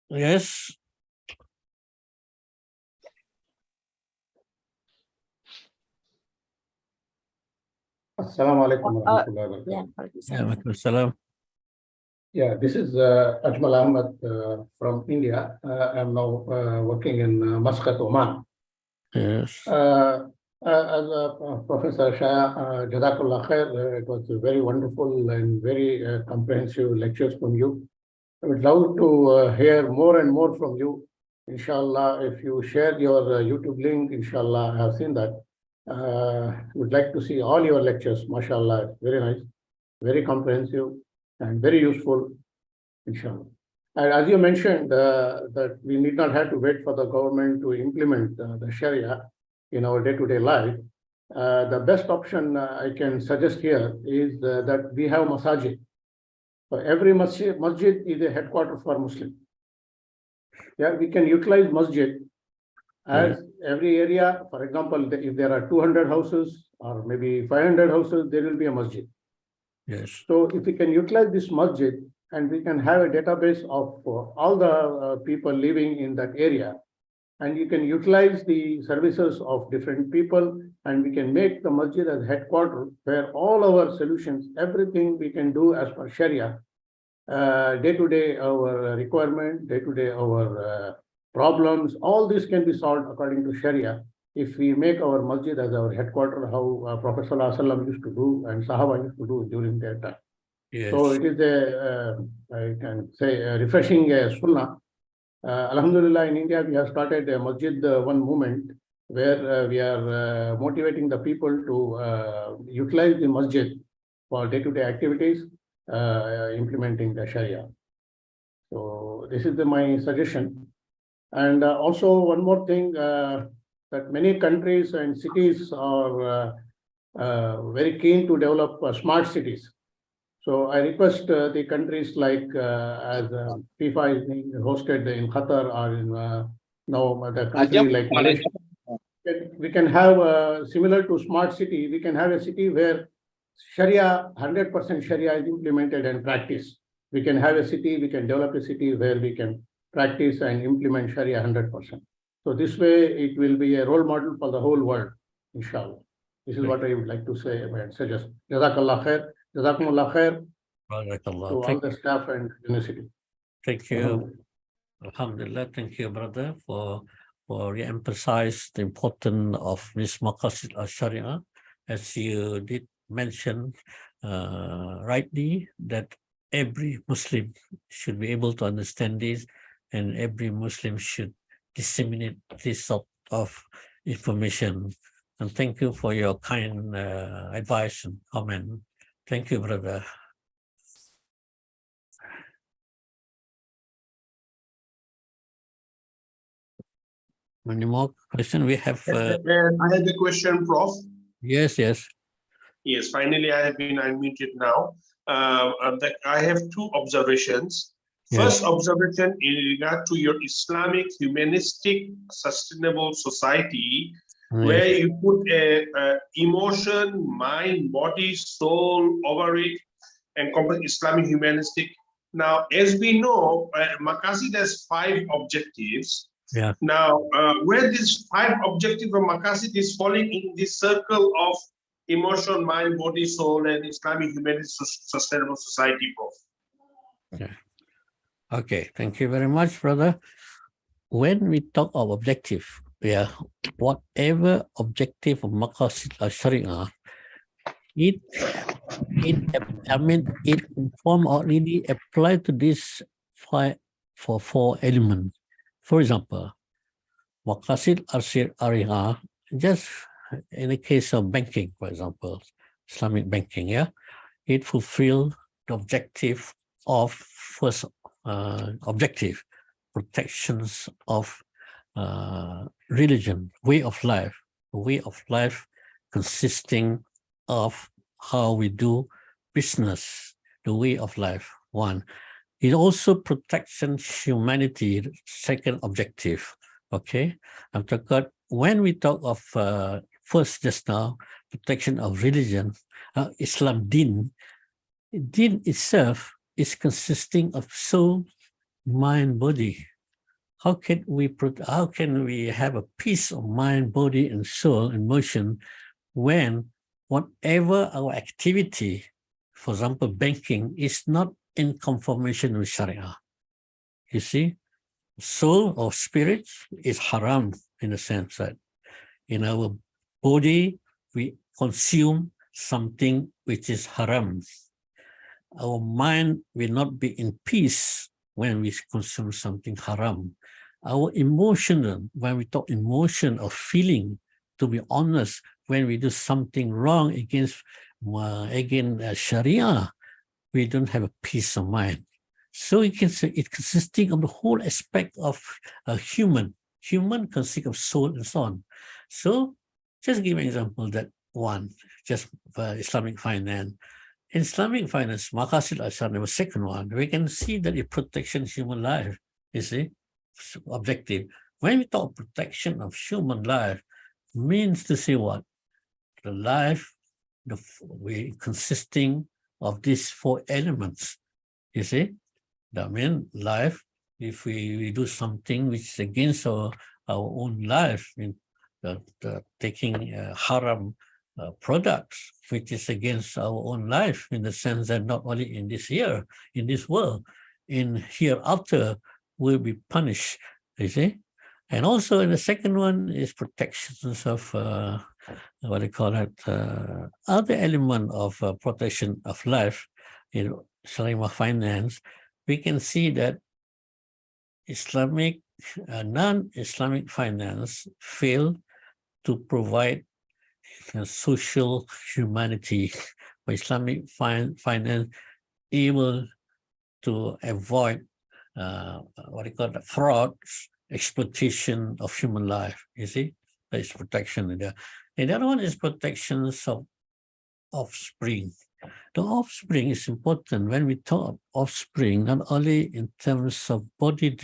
Yes. Assalamu alaikum warahmatullahi wabarakatuh. Yeah, this is Ajmal Ahmed from India. I'm now working in Muscat, Oman. Yes. Professor Shaya'a, Jazakallah khair. It was very wonderful and very comprehensive lectures from you. I would love to hear more and more from you. Inshallah, if you share your YouTube link, inshallah, I have seen that. Would like to see all your lectures. MashaAllah, very nice, very comprehensive, and very useful. Inshallah. And as you mentioned, that we need not have to wait for the government to implement the Sharia in our day-to-day life. The best option I can suggest here is that we have masajid. So every masjid is a headquarters for Muslim. Yeah, we can utilize masjid as every area. For example, if there are 200 houses or maybe 500 houses, there will be a masjid. Yes. So if we can utilize this masjid and we can have a database of all the people living in that area, and you can utilize the services of different people, and we can make the masjid as headquarters where all our solutions, everything we can do as per Sharia, day-to-day our requirement, day-to-day our problems, all this can be solved according to Sharia if we make our masjid as our headquarters, how Prophet ﷺ used to do and Sahaba used to do during their time. Yes. So it is a, I can say, a refreshing sunnah. Alhamdulillah, in India, we have started a masjid one movement where we are motivating the people to utilize the masjid for day-to-day activities, implementing the Sharia. So this is my suggestion. And also one more thing, that many countries and cities are very keen to develop smart cities. So I request the countries like as FIFA is being hosted in Qatar or in now the country like Malaysia, we can have similar to smart city. We can have a city where Sharia, 100% Sharia is implemented and practiced. We can have a city, we can develop a city where we can practice and implement Sharia 100%. So this way it will be a role model for the whole world, inshallah. This is what I would like to say and suggest. Jazakallah khair. Jazakumullah khair to all the staff and university. Thank you. Alhamdulillah. Thank you, brother, for re-emphasize the importance of this Maqasid al-Syariah, as you did mention rightly, that every Muslim should be able to understand this, and every Muslim should disseminate this sort of information. And thank you for your kind advice and comment. Thank you, brother. Any more questions? We have. I had a question, Prof. Yes, yes. Yes, finally I have been unmuted now. I have two observations. First observation in regard to your Islamic humanistic sustainable society, where you put emotion, mind, body, soul over it, and complete Islamic humanistic. Now, as we know, Maqasid has 5 objectives. Yeah. Now, where this 5 objectives of Maqasid is falling in this circle of emotion, mind, body, soul, and Islamic humanistic sustainable society, Prof. Okay. Okay, thank you very much, brother. When we talk of objective, whatever objective of Maqasid al-Syariah, it inform or really apply to this 4 elements. For example, Maqasid al-Syariah, just in the case of banking, for example, Islamic banking, it fulfills the objective of first objective, protections of religion, way of life consisting of how we do business, the way of life, one. It also protects humanity, second objective, okay? When we talk of first just now, protection of religion, Islam Din itself is consisting of soul, mind, body. How can we have a peace of mind, body, and soul and motion when whatever our activity, for example, banking, is not in conformation with Sharia? You see, soul or spirit is haram in the sense that in our body, we consume something which is haram. Our mind will not be in peace when we consume something haram. Our emotional, when we talk emotion or feeling, to be honest, when we do something wrong against Sharia, we don't have a peace of mind. So you can say it's consisting of the whole aspect of a human. Human consists of soul and so on. So just give an example that one, just Islamic finance. In Islamic finance, Maqasid al-Syariah, the second one, we can see that it protects human life, you see, objective. When we talk protection of human life, means to say what? The life, we consisting of these four elements, you see. That means life, if we do something which is against our own life, in taking haram products, which is against our own life, in the sense that not only in this year, in this world, in hereafter will be punished, you see. And also in the second one is protections of what they call it, other element of protection of life in Islamic finance. We can see that Islamic, non-Islamic finance fail to provide social humanity, but Islamic finance able to avoid what they call the frauds, exploitation of human life. You see, there is protection in there. And the other one is protections of offspring. The offspring is important when we talk offspring, not only in terms of body,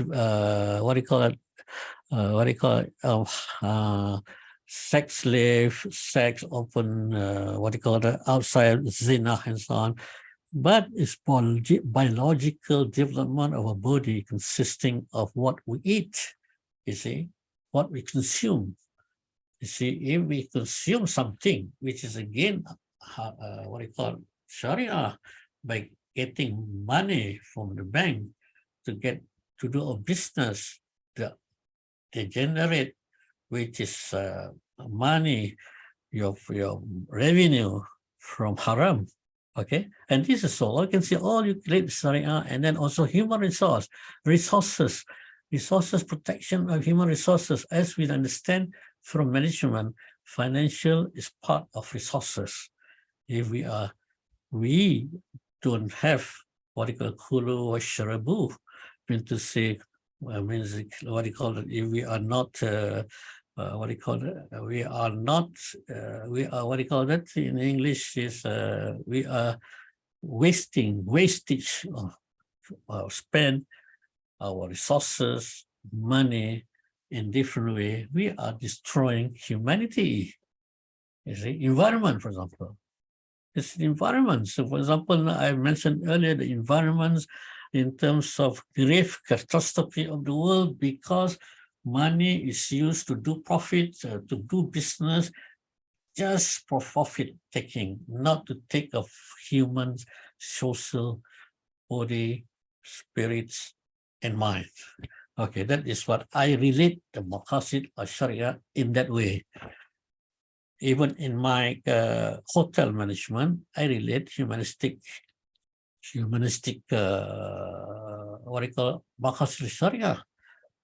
sex slave, sex open, outside zina and so on, but it's biological development of a body consisting of what we eat, you see, what we consume. You see, if we consume something which is again Sharia, by getting money from the bank to do a business that they generate, which is money, your revenue from haram. Okay, and this is all. I can see all you create Sharia, and then also human resources, protection of human resources. As we understand from management, financial is part of resources. If we don't have what you call kulu wa sharabu, mean to say, means what do you call it? If we are not we are not what do you call that in English is we are wastage spend our resources, money in different way. We are destroying humanity. You see, environment, for example. It's the environment. So, for example, I mentioned earlier the environments in terms of grave catastrophe of the world, because money is used to do profit, to do business, just for profit taking, not to take of humans, social, body, spirits, and mind. Okay, that is what I relate the Maqasid al-Syariah in that way. Even in my hotel management, I relate humanistic what do you call Maqasid al-Syariah.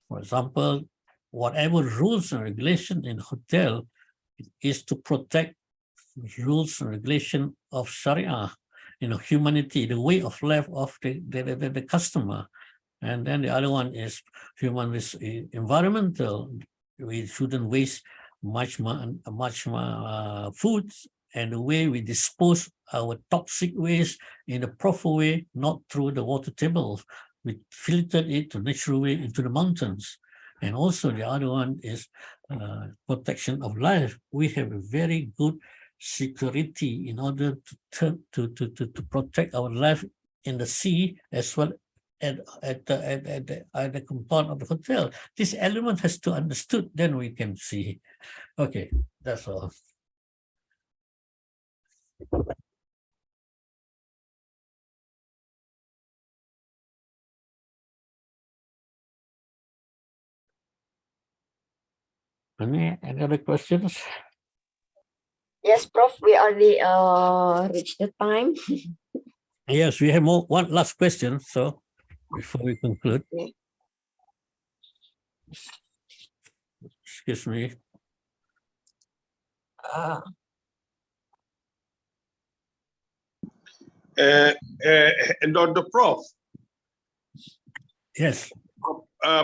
For example, whatever rules and regulation in hotel is to protect rules and regulation of Sharia, humanity, the way of life of the customer. And then the other one is environmental. We shouldn't waste much food, and the way we dispose our toxic waste in a proper way, not through the water table. We filtered it to natural way into the mountains. And also the other one is protection of life. We have a very good security in order to protect our life in the sea as well at the compound of the hotel. This element has to understood, then we can see. Okay, that's all. Any other questions? Yes, Prof, we already reached the time. Yes, we have one last question. So before we conclude, excuse me. And Dr. Prof. Yes.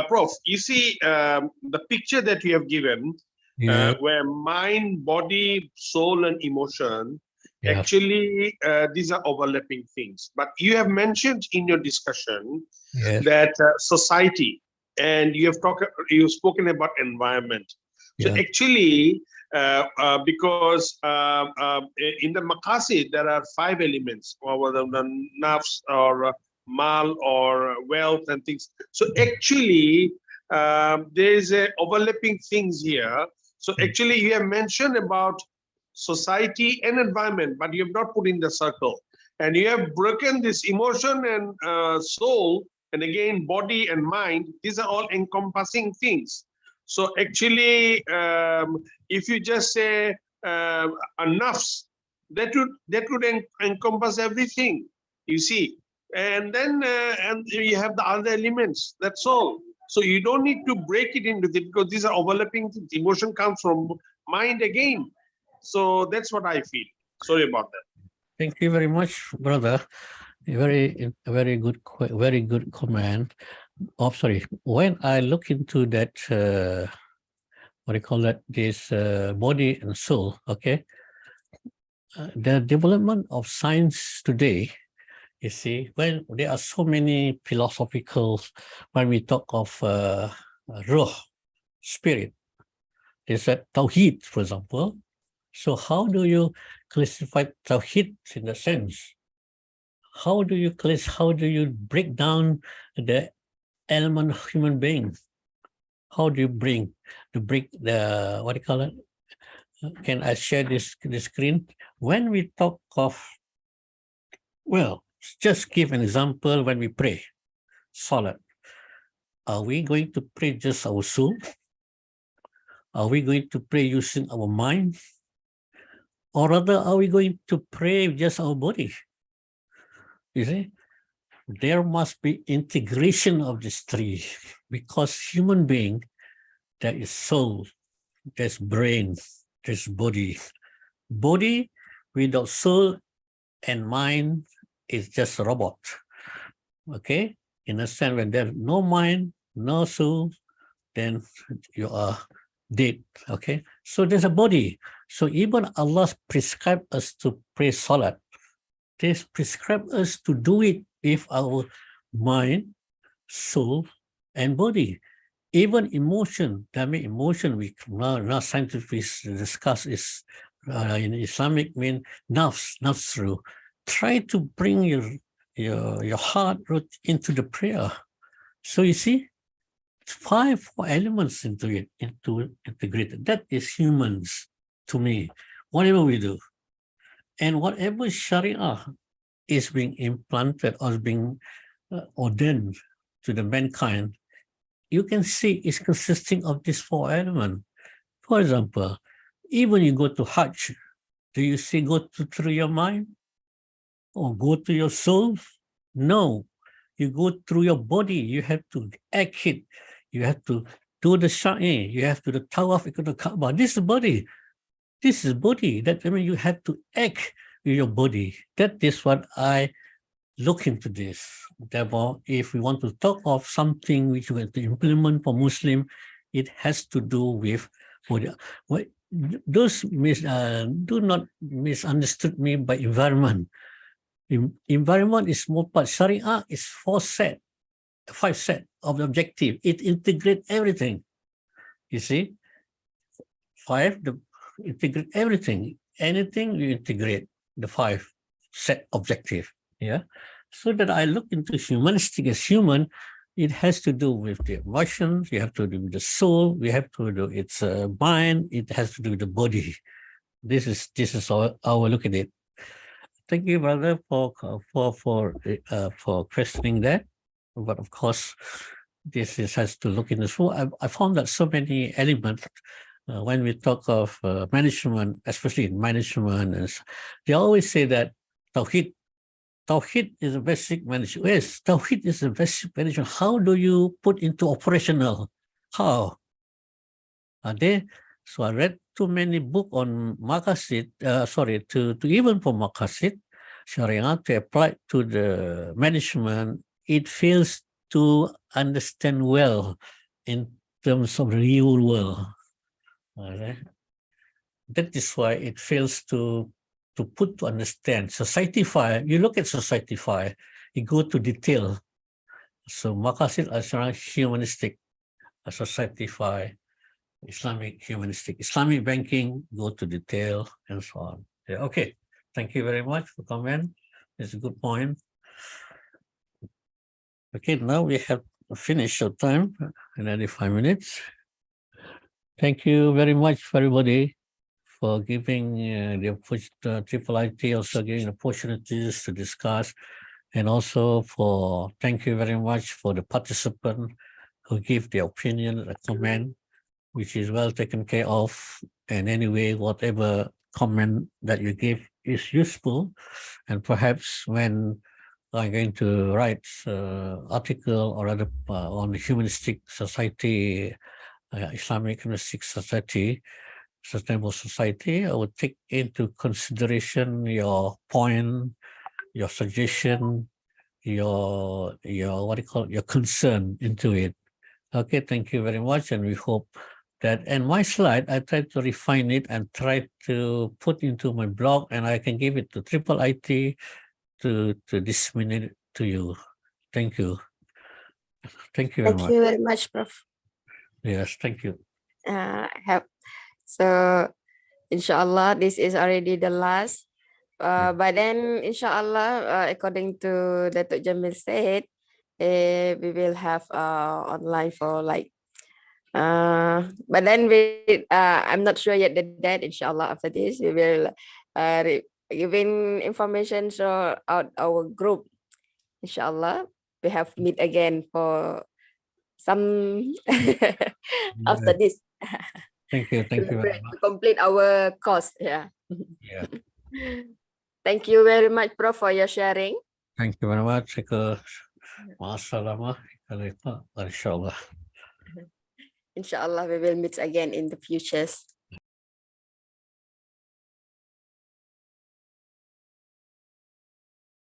Prof, you see the picture that you have given, where mind, body, soul, and emotion, actually these are overlapping things. But you have mentioned in your discussion that society, and you've spoken about environment. So actually, because in the Maqasid, there are 5 elements, or the nafs or mal or wealth and things. So actually, there is a overlapping things here. So actually, you have mentioned about society and environment, but you have not put in the circle. And you have broken this emotion and soul, and again, body and mind. These are all encompassing things. So actually, if you just say a nafs, that would encompass everything, you see. And then and you have the other elements, that's all. So you don't need to break it into it, because these are overlapping things. Emotion comes from mind again. So that's what I feel. Sorry about that. Thank you very much, brother. Very good comment. Oh, sorry. When I look into that, what do you call that? This body and soul. Okay. The development of science today, you see, when there are so many philosophical, when we talk of ruh, spirit, is that tawhid, for example. So how do you classify tawhid in the sense? How do you break down the element of human being? How do you break the, what do you call it? Can I share this screen? When we talk of, well, just give an example. When we pray, salat, are we going to pray just our soul? Are we going to pray using our mind? Or rather, are we going to pray just our body? You see, there must be integration of these three, because human being, there is soul, there's brain, there's body. Body without soul and mind is just a robot. Okay? In a sense, when there's no mind, no soul, then you are dead. Okay? So there's a body. So even Allah prescribed us to pray salat. They prescribe us to do it with our mind, soul, and body. Even emotion, that means emotion, we now scientifically discuss is in Islamic mean nafs. Try to bring your heart into the prayer. So you see, 5 elements into it, integrated. That is humans to me, whatever we do. And whatever Sharia is being implanted or is being ordained to the mankind, you can see it's consisting of these 4 elements. For example, even you go to Hajj, do you see go through your mind or go to your soul? No, you go through your body. You have to act it. You have to do the Sha'i. You have to do the tawaf, the Kaaba. This is body. This is body. That I mean, you have to act with your body. That is what I look into this. Therefore, if we want to talk of something which we have to implement for Muslim, it has to do with body. Those do not misunderstood me by environment. Environment is more part. Sharia is 5 set of the objective. It integrates everything. You see, 5, integrate everything. Anything you integrate the 5 set objective. Yeah. So that I look into humanistic as human, it has to do with the emotions, you have to do with the soul, we have to do its mind, it has to do with the body. This is how I look at it. Thank you, brother, for questioning that. But of course, this has to look into. So I found that so many elements when we talk of management, especially in management, they always say that Tawheed is a basic management. Yes, Tawheed is a basic management. How do you put into operational? How? Are they? So I read too many books on Maqasid, to even for Maqasid, Sharia to apply to the management, it fails to understand well in terms of the real world. Okay. That is why it fails to put to understand. Society 5, you look at Society 5, you go to detail. So Maqasid al-Syariah humanistic, Society 5, Islamic humanistic, Islamic banking, go to detail and so on. Yeah, okay, thank you very much for comment. It's a good point. Okay, now we have finished our time, another 5 minutes. Thank you very much for everybody for giving the IIIT also giving opportunities to discuss, and also for thank you very much for the participant who give the opinion, a comment, which is well taken care of. And anyway, whatever comment that you give is useful, and perhaps when I'm going to write article or other on the humanistic society, Islamic humanistic society, sustainable society, I would take into consideration your point, your suggestion, your what do you call it, your concern into it. Okay, thank you very much, and we hope that. And my slide, I tried to refine it and try to put into my blog, and I can give it to IIIT to disseminate it to you. Thank you. Thank you very much. Thank you very much, Prof. Yes, thank you. So, inshallah, this is already the last. But then, inshallah, according to Datuk Jamil said, we will have online for like, but then I'm not sure yet the date. Inshallah, after this, we will giving information out our group. Inshallah, we have meet again for some after this. Thank you very much. To complete our course. Yeah. Yeah. Thank you very much, Prof, for your sharing. Thank you very much. Inshallah. Inshallah, we will meet again in the futures.